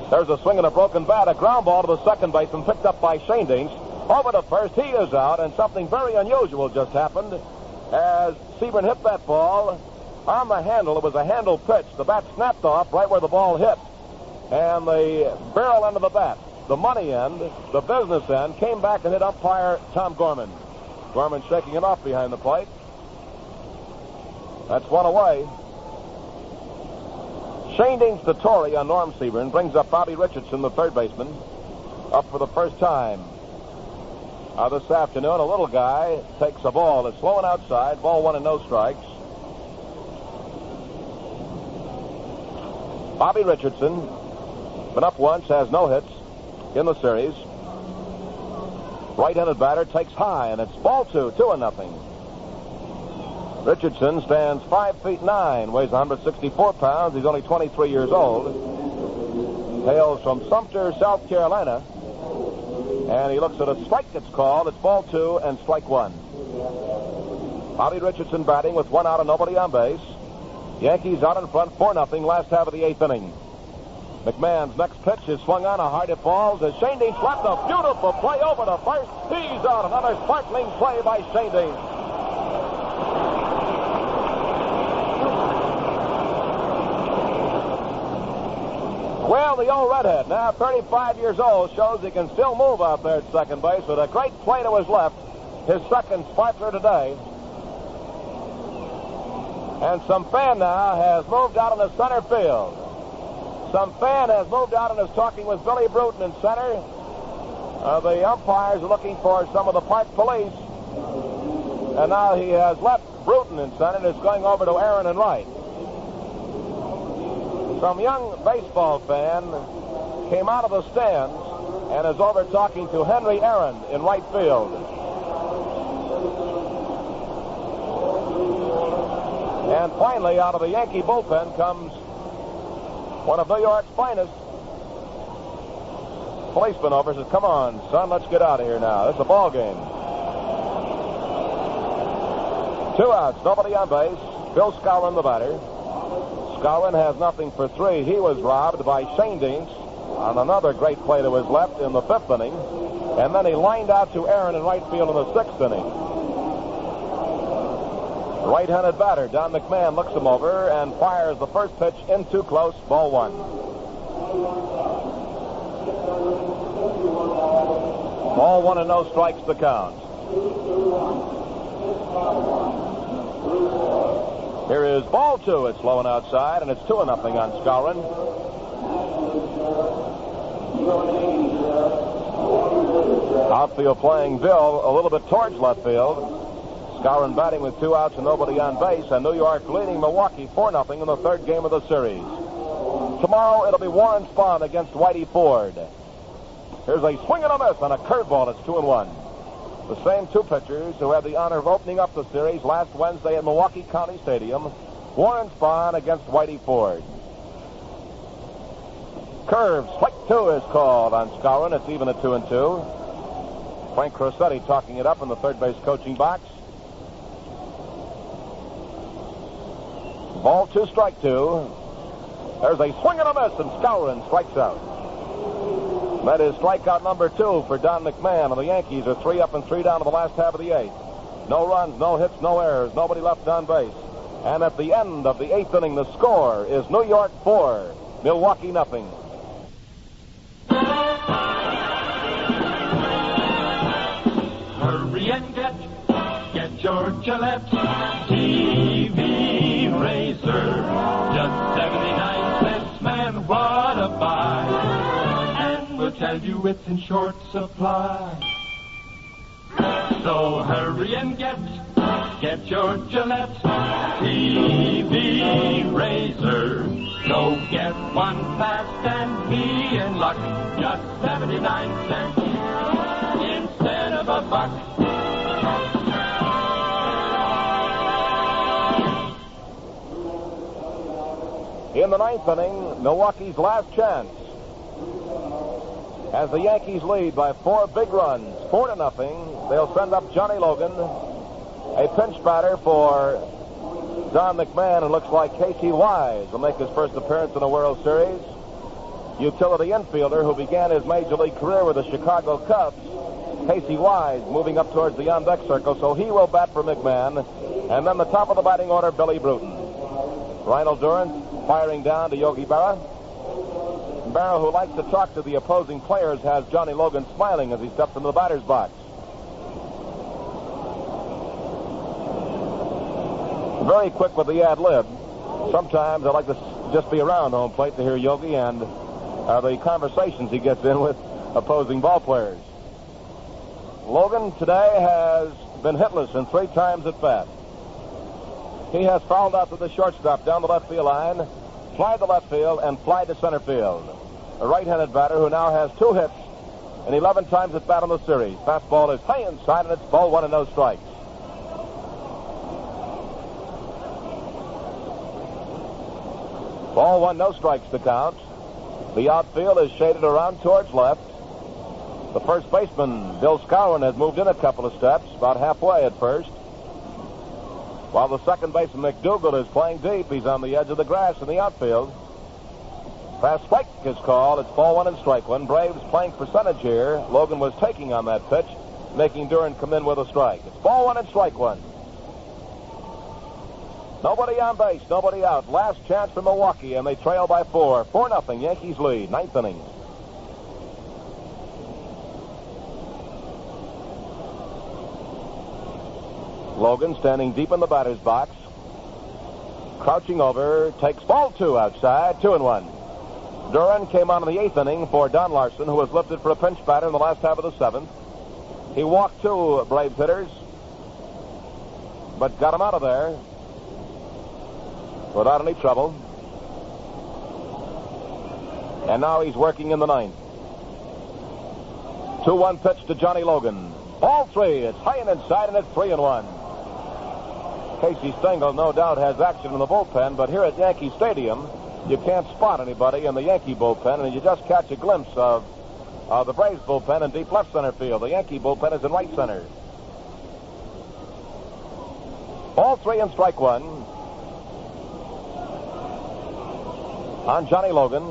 There's a swing and a broken bat. A ground ball to the second baseman picked up by Schoendienst. Over to first. He is out, and something very unusual just happened as Seaburn hit that ball on the handle. It was a handle pitch. The bat snapped off right where the ball hit. And the barrel end of the bat, the money end, the business end, came back and hit umpire Tom Gorman. Gorman shaking it off behind the plate. That's one away. Schoendienst to Tory on Norm Seaburn brings up Bobby Richardson, the third baseman, up for the first time this afternoon. A little guy takes a ball that's slow and outside. Ball 1 and no strikes. Bobby Richardson, been up once, has no hits in the series. Right-handed batter takes high, and it's ball 2, 2-0. Richardson stands 5'9", weighs 164 pounds. He's only 23 years old. Hails from Sumter, South Carolina. And he looks at a strike that's called. It's ball 2 and strike 1. Bobby Richardson batting with 1 out and nobody on base. Yankees out in front, 4-0, last half of the 8th inning. McMahon's next pitch is swung on, a hard it falls as Schoendienst left a beautiful play over to first. He's out. Another sparkling play by Schoendienst. Well, the old redhead, now 35 years old, shows he can still move out there at second base with a great play to his left. His second sparkler today. And some fan now has moved out in the center field. Some fan has moved out and is talking with Billy Brewton in center. The umpires are looking for some of the park police. And now he has left Brewton in center and is going over to Aaron and right. Some young baseball fan came out of the stands and is over talking to Henry Aaron in right field. And finally, out of the Yankee bullpen comes one of New York's finest. Policeman over says, "Come on, son, let's get out of here now. It's a ball game." 2 outs, nobody on base. Bill Skowron, the batter. Skowron has nothing for 3. He was robbed by Shane Deans on another great play to his left in the 5th inning. And then he lined out to Aaron in right field in the 6th inning. The right-handed batter, Don McMahon, looks him over and fires the first pitch in too close, ball 1. Ball 1 and no strikes the count. Here is ball 2. It's low and outside, and it's 2-0 on Skowron. Outfield playing Bill a little bit towards left field. Skowron batting with 2 outs and nobody on base, and New York leading Milwaukee 4-0 in the 3rd game of the series. Tomorrow it'll be Warren Spahn against Whitey Ford. Here's a swing and a miss on a curveball. It's 2-1. The same 2 pitchers who had the honor of opening up the series last Wednesday at Milwaukee County Stadium. Warren Spahn against Whitey Ford. Curve, strike 2 is called on Skowron. It's even at 2-2. Frank Crosetti talking it up in the third base coaching box. Ball 2, strike 2. There's a swing and a miss, and Skowron strikes out. That is strikeout number 2 for Don McMahon, and the Yankees are 3 up and 3 down to the last half of the 8th. No runs, no hits, no errors, nobody left on base. And at the end of the 8th inning, the score is New York 4, Milwaukee nothing. Hurry and get your Gillette TV razor. Just 79 cents, man, what a buy. And we'll tell you it's in short supply. So hurry and get your Gillette TV razor. Go get one fast and be in luck. Just 79 cents instead of a buck. In the 9th inning, Milwaukee's last chance. As the Yankees lead by 4 big runs, 4-0, they'll send up Johnny Logan, a pinch batter for Don McMahon, and looks like Casey Wise will make his first appearance in the World Series. Utility infielder who began his major league career with the Chicago Cubs. Casey Wise moving up towards the on-deck circle, so he will bat for McMahon. And then the top of the batting order, Billy Brewton. Ryne Duren firing down to Yogi Berra. Berra, who likes to talk to the opposing players, has Johnny Logan smiling as he steps into the batter's box. Very quick with the ad-lib. Sometimes I like to just be around home plate to hear Yogi and the conversations he gets in with opposing ball players. Logan today has been hitless in 3 times at bat. He has fouled out to the shortstop down the left field line, fly to left field, and fly to center field. A right-handed batter who now has 2 hits and 11 times at bat in the series. Fastball is high inside, and it's ball 1 and no strikes. Ball 1, no strikes to count. The outfield is shaded around towards left. The first baseman, Bill Skowron, has moved in a couple of steps, about halfway at first. While the second baseman, McDougal, is playing deep. He's on the edge of the grass in the outfield. Fast strike is called. It's ball 1 and strike 1. Braves playing percentage here. Logan was taking on that pitch, making Duren come in with a strike. It's ball 1 and strike 1. Nobody on base, nobody out. Last chance for Milwaukee, and they trail by 4. 4-0. Yankees lead. 9th inning. Logan standing deep in the batter's box. Crouching over, takes ball 2 outside, 2-1. Duren came on in the 8th inning for Don Larson, who was lifted for a pinch batter in the last half of the 7th. He walked 2 Braves hitters. but got him out of there without any trouble. And now he's working in the ninth. 2-1 pitch to Johnny Logan. Ball 3. It's high and inside, and it's 3-1. Casey Stengel, no doubt, has action in the bullpen, but here at Yankee Stadium, you can't spot anybody in the Yankee bullpen, and you just catch a glimpse of the Braves bullpen in deep left center field. The Yankee bullpen is in right center. Ball 3 and strike 1 on Johnny Logan,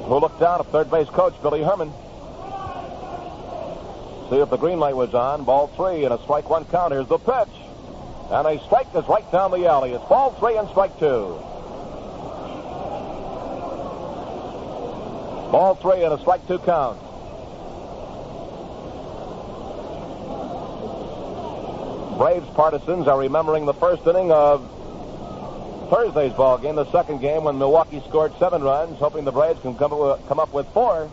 who looked down at third base coach Billy Herman. See if the green light was on. Ball 3 and a strike 1 count. Here's the pitch. And a strike is right down the alley. It's ball 3 and strike 2. Ball 3 and a strike 2 count. Braves partisans are remembering the first inning of Thursday's ball game, the second game, when Milwaukee scored 7 runs, hoping the Braves can come up with 4.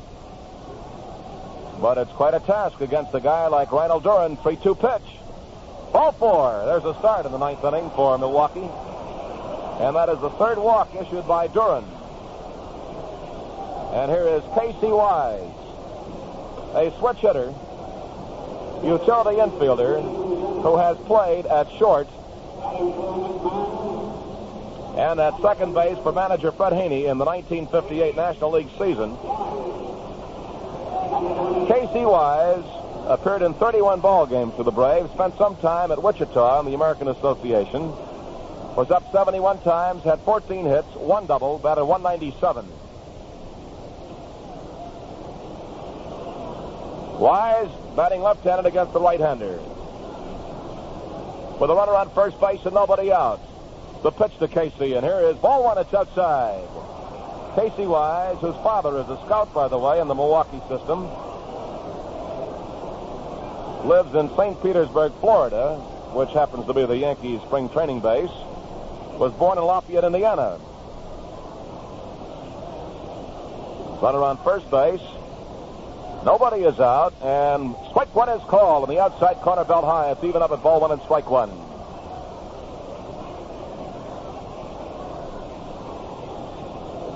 But it's quite a task against a guy like Ryne Duren. 3-2 pitch. Ball 4. There's a start in the ninth inning for Milwaukee. And that is the third walk issued by Duren. And here is Casey Wise, a switch hitter, utility infielder, who has played at short and at second base for manager Fred Haney in the 1958 National League season. Casey Wise appeared in 31 ball games for the Braves, spent some time at Wichita in the American Association, was up 71 times, had 14 hits, 1 double, batted 197. Wise batting left-handed against the right-hander. With a runner on first base and nobody out. The pitch to Casey, and here is ball 1. It's outside. Casey Wise, whose father is a scout, by the way, in the Milwaukee system, lives in St. Petersburg, Florida, which happens to be the Yankees' spring training base. Was born in Lafayette, Indiana. Runner on first base. Nobody is out, and strike 1 is called on the outside corner, belt high. It's even up at ball 1 and strike 1.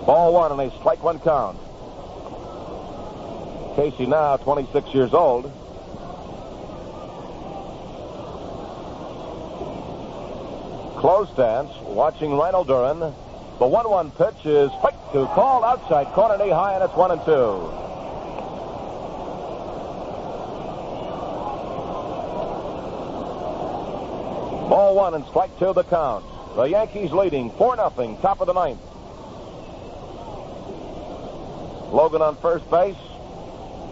Ball 1 and a strike 1 count. Casey now 26 years old. Close stance, watching Ryne Duren. The 1-1 pitch is strike 2 called outside corner, knee high, and it's 1-2. Ball 1 and strike 2 the count. The Yankees leading 4-0, top of the ninth. Logan on first base.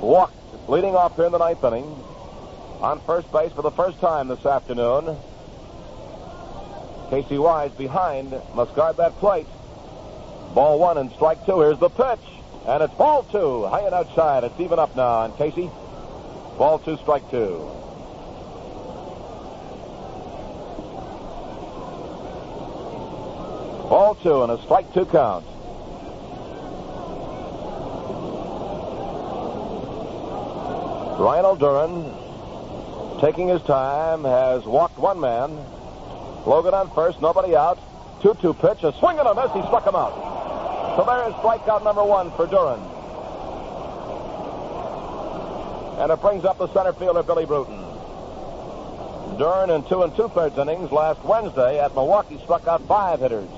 Walked, leading off here in the ninth inning. On first base for the first time this afternoon. Casey Wise behind, must guard that plate. Ball 1 and strike 2. Here's the pitch. And it's ball 2, high and outside. It's even up now on Casey. Ball 2, strike 2. Ball 2 and a strike 2 count. Ryne Duren, taking his time, has walked 1 man. Logan on first, nobody out. 2-2 pitch, a swing and a miss. He struck him out. So there is strikeout number 1 for Duren. And it brings up the center fielder, Billy Brewton. Duren in 2 2/3 innings last Wednesday at Milwaukee struck out 5 hitters.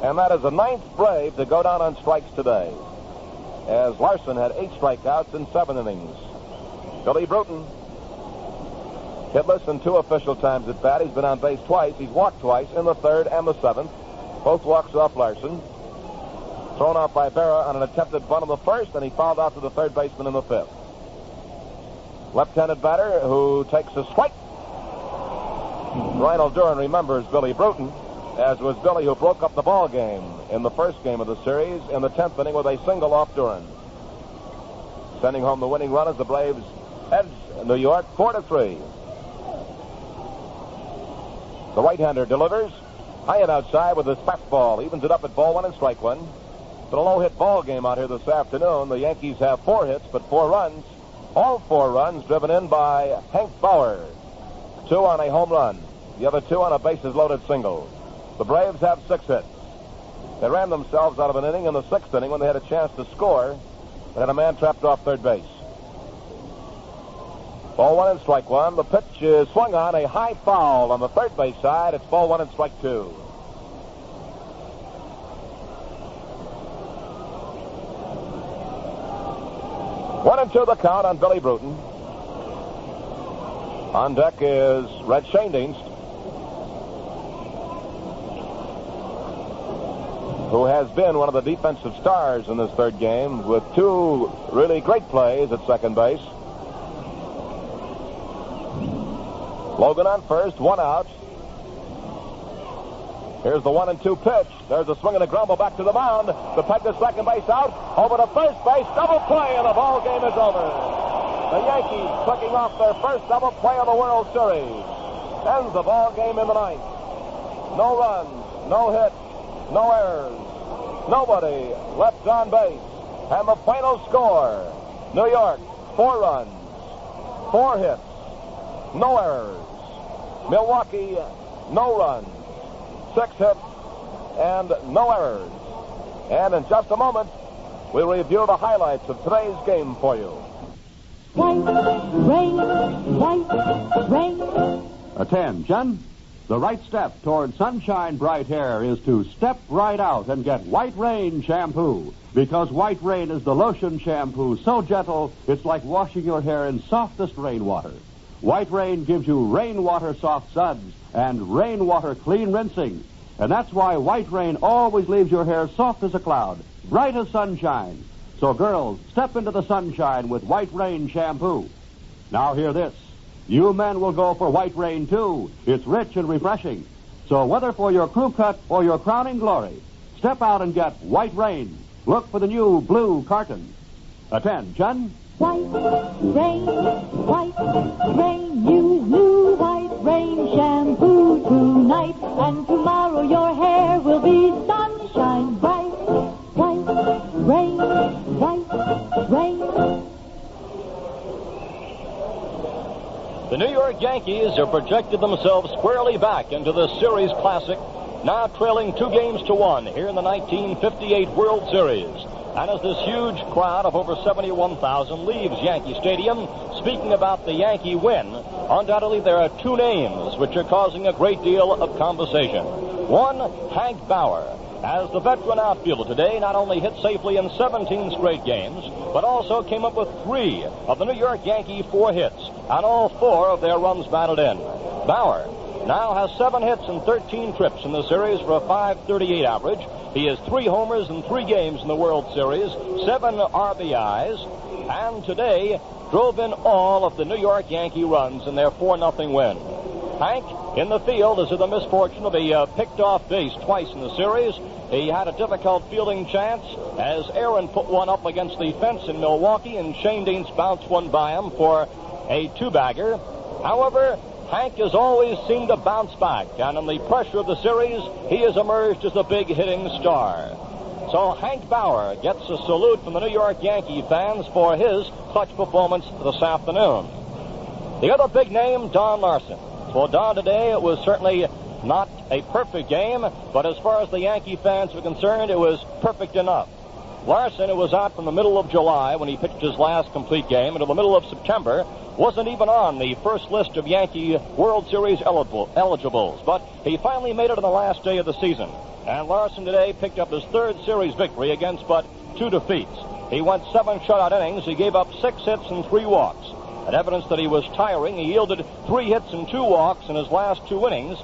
And that is the 9th Brave to go down on strikes today, as Larson had 8 strikeouts in 7 innings. Billy Brewton, hitless in 2 official times at bat. He's been on base twice. He's walked twice in the 3rd and the 7th. Both walks off Larson. Thrown out by Bauer on an attempted bunt in the 1st, and he fouled out to the 3rd baseman in the 5th. Left-handed batter who takes a strike. Ryne Duren remembers Billy Brewton, as was Billy, who broke up the ball game in the first game of the series in the 10th inning with a single off Duren. Sending home the winning run as the Braves edge New York 4-3. The right-hander delivers high and outside with his fastball. Evens it up at ball 1 and strike 1. But a low-hit ball game out here this afternoon. The Yankees have 4 hits but 4 runs. All 4 runs driven in by Hank Bauer. 2 on a home run. The other 2 on a bases-loaded single. The Braves have 6 hits. They ran themselves out of an inning in the 6th inning when they had a chance to score. They had a man trapped off third base. Ball 1 and strike 1. The pitch is swung on, a high foul on the third base side. It's ball 1 and strike 2. One and 2 the count on Billy Brewton. On deck is Red Schoendienst, who has been one of the defensive stars in this third game with 2 really great plays at second base. Logan on first, 1 out. Here's the 1 and 2 pitch. There's a swing and a ground back to the mound. The peg to second base out. Over to first base. Double play, and the ball game is over. The Yankees clicking off their first double play of the World Series. Ends the ball game in the 9th. No runs, no hits, no errors. Nobody left on base. And the final score, New York, 4 runs, 4 hits, no errors. Milwaukee, no runs, 6 hits, and no errors. And in just a moment, we'll review the highlights of today's game for you. White rain, white rain. Attention. The right step toward sunshine bright hair is to step right out and get White Rain shampoo. Because White Rain is the lotion shampoo so gentle, it's like washing your hair in softest rainwater. White Rain gives you rainwater soft suds and rainwater clean rinsing. And that's why White Rain always leaves your hair soft as a cloud, bright as sunshine. So girls, step into the sunshine with White Rain shampoo. Now hear this. You men will go for White Rain, too. It's rich and refreshing. So whether for your crew cut or your crowning glory, step out and get White Rain. Look for the new blue carton. Attention. White Rain, White Rain. Use new White Rain shampoo tonight. And tomorrow your hair will be sunshine bright. White Rain, White Rain. The New York Yankees have projected themselves squarely back into the Series Classic, now trailing 2-1 here in the 1958 World Series. And as this huge crowd of over 71,000 leaves Yankee Stadium, speaking about the Yankee win, undoubtedly there are 2 names which are causing a great deal of conversation. One, Hank Bauer. As the veteran outfielder today not only hit safely in 17 straight games, but also came up with 3 of the New York Yankee 4 hits, and all 4 of their runs batted in. Bauer now has 7 hits and 13 trips in the series for a .538 average. He has 3 homers in 3 games in the World Series, 7 RBIs, and today drove in all of the New York Yankee runs in their 4-0 win. Hank, in the field, has had the misfortune to be picked off base twice in the series. He had a difficult fielding chance as Aaron put one up against the fence in Milwaukee, and Schoendienst bounced one by him for a 2-bagger. However, Hank has always seemed to bounce back, and in the pressure of the series, he has emerged as a big hitting star. So Hank Bauer gets a salute from the New York Yankee fans for his clutch performance this afternoon. The other big name, Don Larsen. For Don today, it was certainly not a perfect game, but as far as the Yankee fans were concerned, it was perfect enough. Larson, who was out from the middle of July when he pitched his last complete game until the middle of September, wasn't even on the first list of Yankee World Series eligibles, but he finally made it on the last day of the season. And Larson today picked up his 3rd series victory against but 2 defeats. He went 7 shutout innings. He gave up 6 hits and 3 walks. And evidence that he was tiring, he yielded 3 hits and 2 walks in his last 2 innings.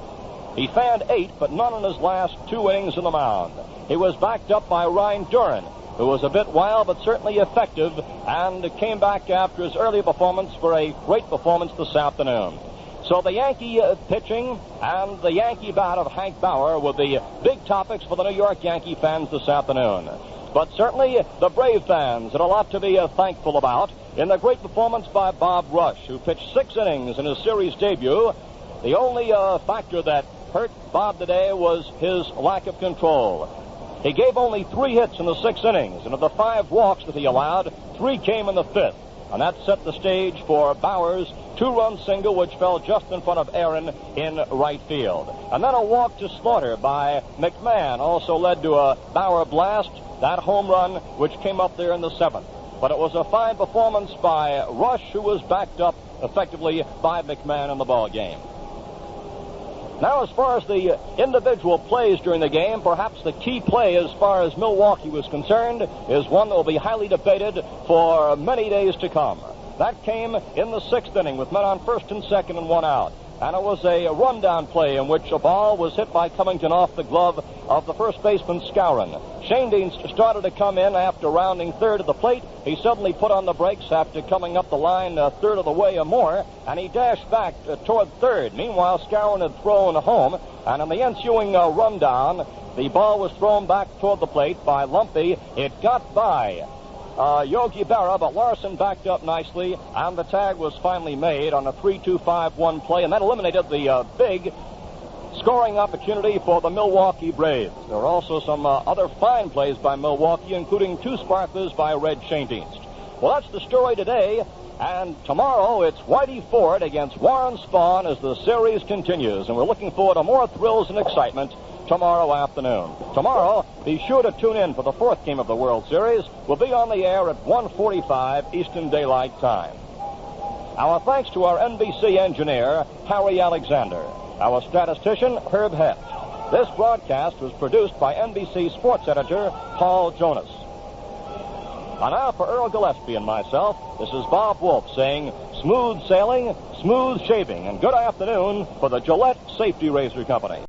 He fanned 8, but none in his last 2 innings on the mound. He was backed up by Ryne Duren, who was a bit wild but certainly effective, and came back after his early performance for a great performance this afternoon. So the Yankee pitching and the Yankee bat of Hank Bauer were the big topics for the New York Yankee fans this afternoon. But certainly the Brave fans had a lot to be thankful about in the great performance by Bob Rush, who pitched 6 innings in his series debut. The only factor that hurt Bob today was his lack of control. He gave only 3 hits in the 6 innings, and of the 5 walks that he allowed, 3 came in the 5th. And that set the stage for Bauer's two-run single which fell just in front of Aaron in right field. And then a walk to Slaughter by McMahon also led to a Bauer blast, that home run which came up there in the 7th. But it was a fine performance by Rush, who was backed up effectively by McMahon in the ball game. Now, as far as the individual plays during the game, perhaps the key play as far as Milwaukee was concerned is one that will be highly debated for many days to come. That came in the 6th inning with men on first and second and one out. And it was a rundown play in which a ball was hit by Covington off the glove of the first baseman Skowron. Shane Dean started to come in after rounding third of the plate. He suddenly put on the brakes after coming up the line third of the way or more, and he dashed back toward third. Meanwhile, Skowron had thrown home, and in the ensuing rundown, the ball was thrown back toward the plate by Lumpy. It got by Yogi Berra, but Larson backed up nicely, and the tag was finally made on a 3-2-5-1 play, and that eliminated the big scoring opportunity for the Milwaukee Braves. There were also some other fine plays by Milwaukee, including 2 sparklers by Red Schoendienst. Well, that's the story today, and tomorrow it's Whitey Ford against Warren Spahn as the series continues, and we're looking forward to more thrills and excitement tomorrow afternoon. Tomorrow, be sure to tune in for the 4th game of the World Series. We'll be on the air at 1:45 Eastern Daylight Time. Our thanks to our NBC engineer, Harry Alexander. Our statistician, Herb Hett. This broadcast was produced by NBC sports editor, Paul Jonas. And now for Earl Gillespie and myself, this is Bob Wolf saying smooth sailing, smooth shaving, and good afternoon for the Gillette Safety Razor Company.